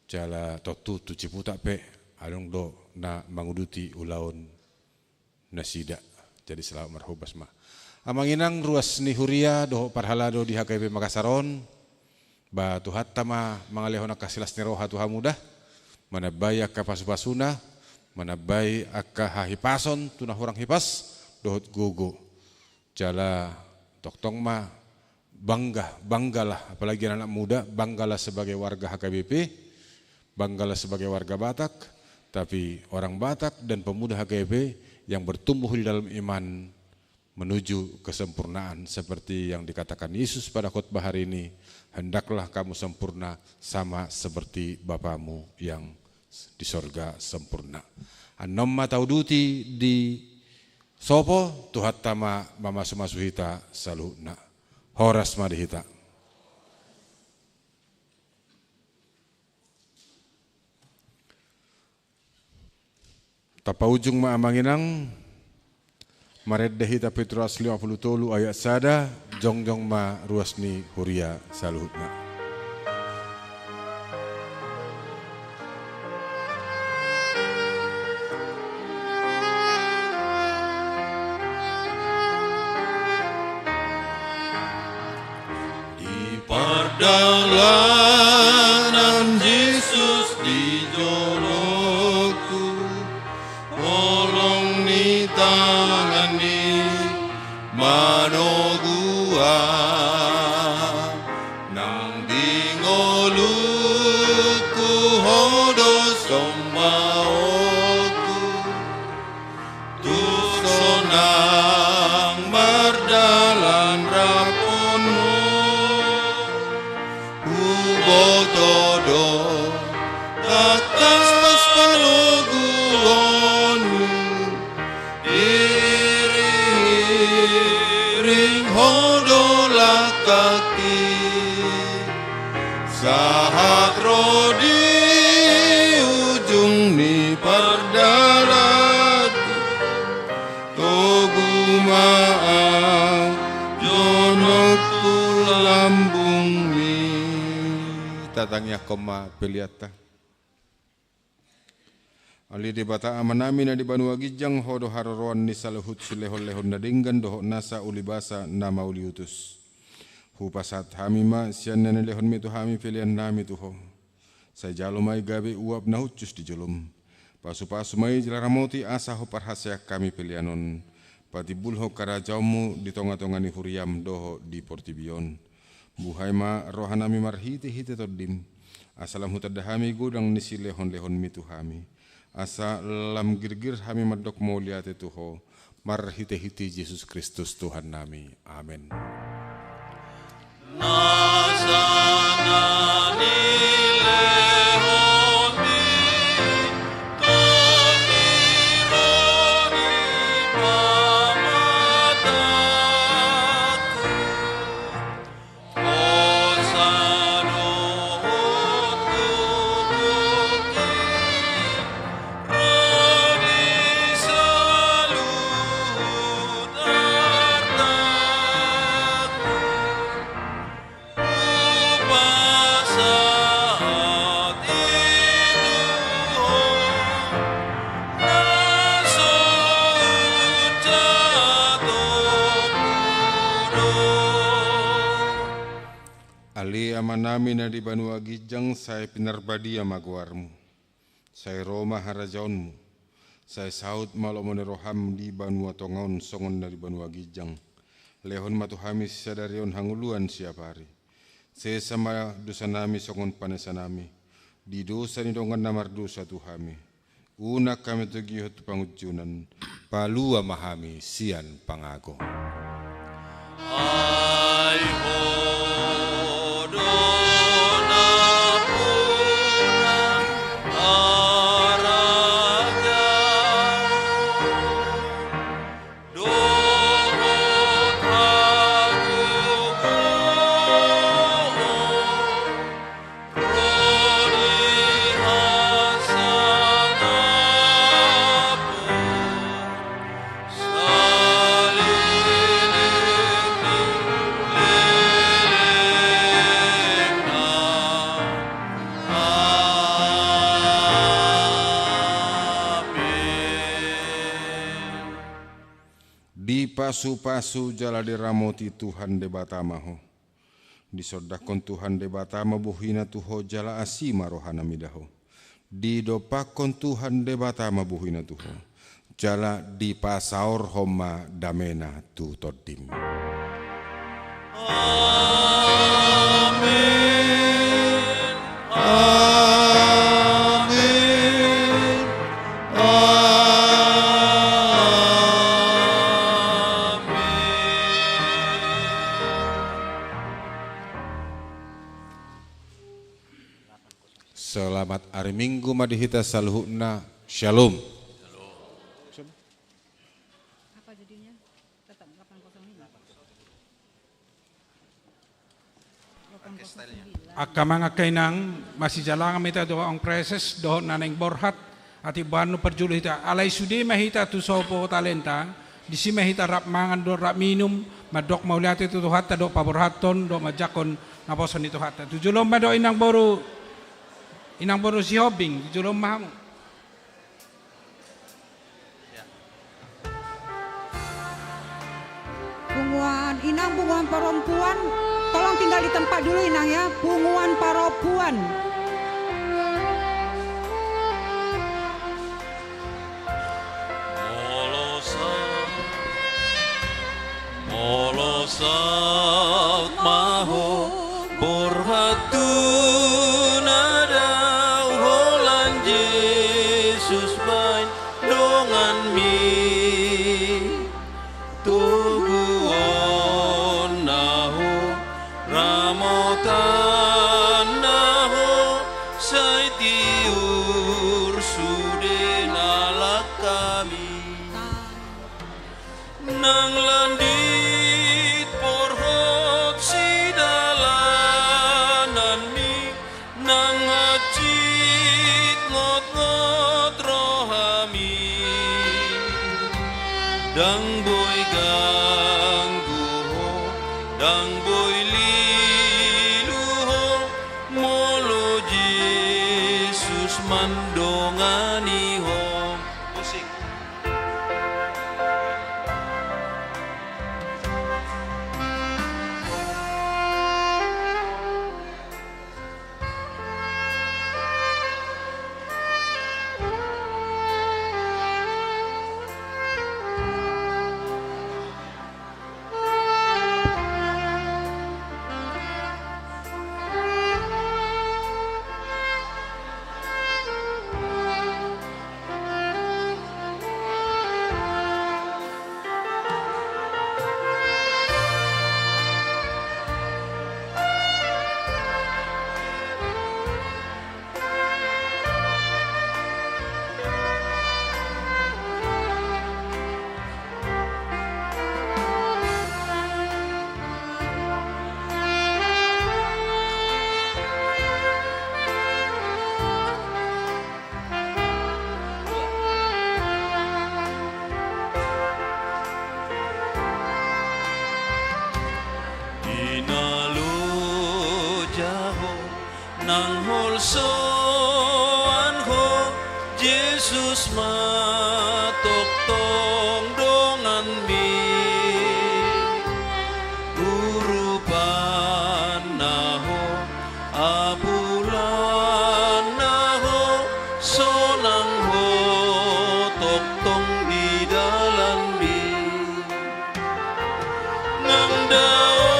jala totu tu Ciputat pe alung do na manguduti ulaun nasida. Jadi selamat marhubas ma. Amang inang ruas ni huria do parhalado di HKBP Makasaron. Ba tuhat tama mangalehon akasilas niroha tuha mudah manabay akka pasupasuna manabay akka hahipason tunah orang hipas dohot gugu jala toktong ma banggalah apalagi anak muda banggalah sebagai warga HKBP banggalah sebagai warga Batak tapi orang Batak dan pemuda HKBP yang bertumbuh di dalam iman menuju kesempurnaan seperti yang dikatakan Yesus pada khotbah hari ini. Hendaklah kamu sempurna sama seperti Bapamu yang di sorga sempurna. Anom matauduti di sopo tuhat tama mama sumasuhita saluna. Horas madihita. Tapa ujung ma amanginang mareddehi ta Petrus 53 ayat sada jongjong ma ruasni huria saluhutna. Di pardalanan Yesus di joloku olong ni tangani manogua nang bingoluku hodos somaoku tusonang mardalan raponmu ubotodo atas paloguonmu iring hodolah kaki sahat rodi ujung ni pardarat togu maaf jonok tu lambung mi Tatangnya koma peliata. Ali debata amanami na di Banua Gijang hodo haroroan ni salahut silehon-lehon na dinggan doho nasa ulibasa na mauliutus. Hupasat hamima sian na lehon mitu hami pilihan nami tuho. Sa jalumay gabi uap na hucus di julum. Pasu-pasu may jelaramoti asa ho parhasya kami pilihanon. Pati bulho karajaumu di tonga-tonga ni huriam doho di portibion. Buhay ma rohanami marhiti-hiti todim. Asalam hutadahami gudang ni silehon-lehon mitu hami. Asa lam girgir hami madok mauliate tuho marhite-hiti Yesus Kristus Tuhan nami. Amin. Amanami na di Banua Gijang saya pinarbadi amagwarmu. Saya Roma harajaunmu. Saya saut malomone roham di Banua Tongaun songon dari Banua Gijang. Lehon matuhami sadarion hanguluan siapari. Saya sama dosa nami songon panesanami. Di dosa ni dongan namar dosa tuhami. Una kami tugihot pangujunan. Palua mahami sian pangago. Pasu-pasu jala diramoti Tuhan de batamaho. Disodakon Tuhan de batama buhina tuho jala asima rohana midaho. Didopakon Tuhan de batama buhina tuho. Jala di pasaor homa damena tu todim. Selamat hari Minggu madihita saluhuna. Shalom. Apa jadinya? Tetap 805. Akamang akainang masih jalan mita doa ang preses doa naneng borhat ati banu perjulu hita alai sudi mahita tu sopo talenta di si mahita rap mangan do rap minum madok mauliati tu hatta do paborhaton do majakon naposon itu hatta tu julom mado inang boru si hobing julom mahamu. Punguan inang punguan perempuan, tolong tinggal di tempat dulu inang ya. Punguan perempuan. Molosat maho borhatun ada holan Yesus bain dongan mi tuguon naho ramotan naho sai tiur sude nalak kami nang landit porhot si dalanan mi nang hacit ngot-ngot rohami dang boy ganggu ho dang boy lilu ho molo Jesus mandongani ho nang holsoan ho Yesus matok tong dongan mi urupan naho abulan naho sonang ho tok tong di dalam mi nang dao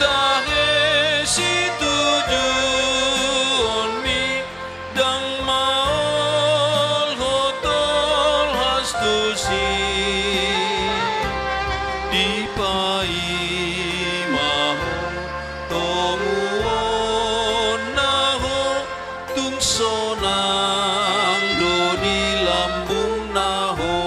tahe si tujuan mi dang maol hotol hastusi di pai maho tomuon naho tungsonang do di lambung naho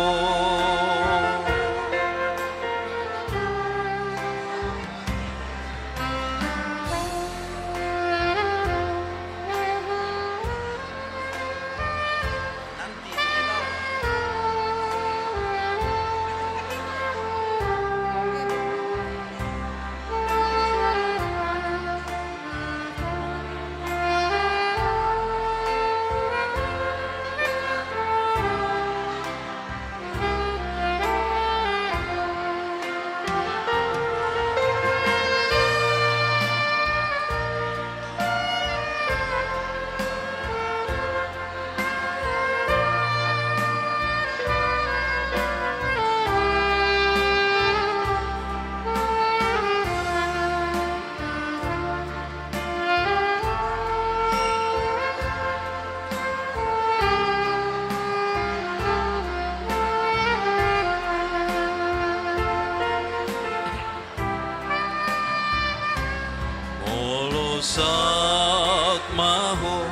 Molosak maho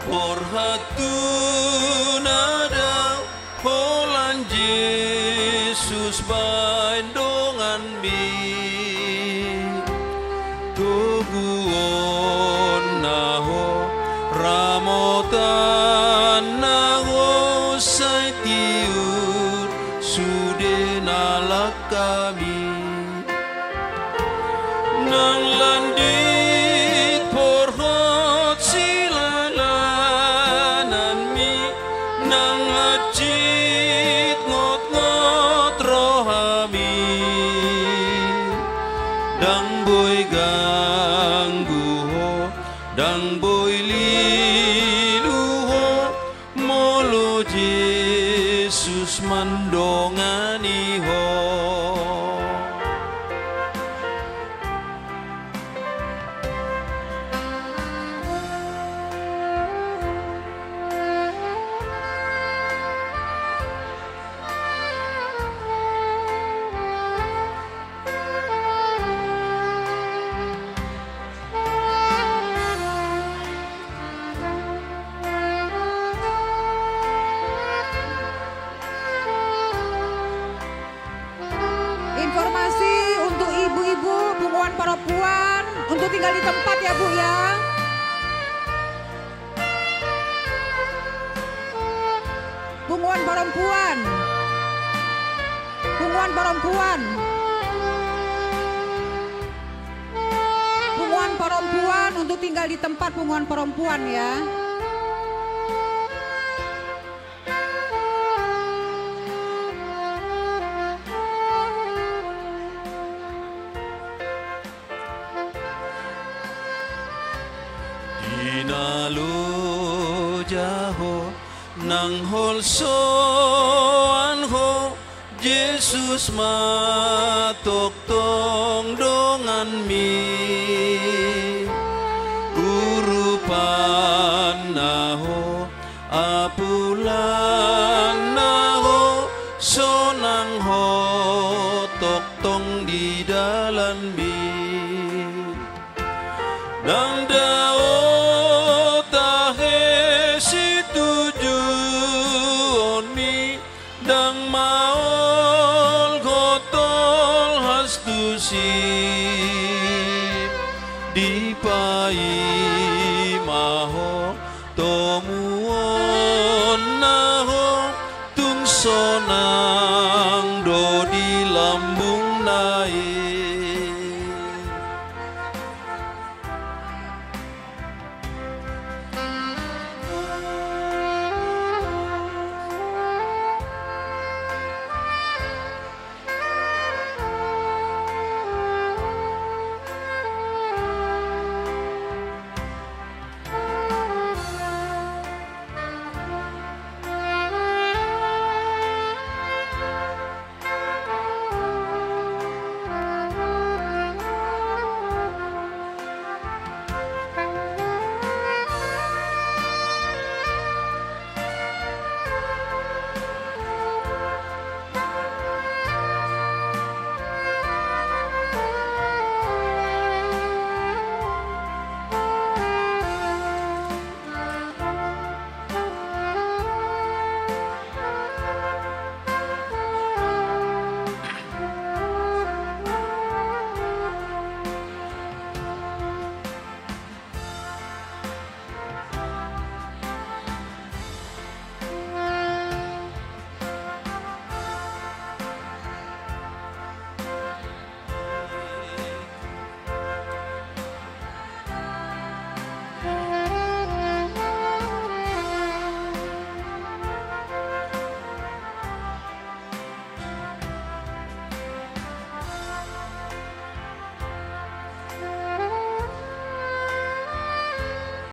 borhatun ada holan Yesus bandongan mi tuguon naho ramotan naho saitiun sude nalak kami nang landit porhot silalanan mi nang ajit ngot-ngot rohami dang boy ganggu ho dang boy lilu ho molo Yesus mandongani ho Informasi untuk ibu-ibu bunguan perempuan untuk tinggal di tempat ya Bu ya. Bunguan perempuan. Bunguan perempuan. Bunguan perempuan untuk tinggal di tempat bunguan perempuan ya. Dinalo jaho nang holsoan ho Yesus matok tong dongan mi urupan naho apulan naho sonang ho tok tong di dalam mi nang dao tahe si tujuan mi dang maol gotol hastusi di pai maho tomu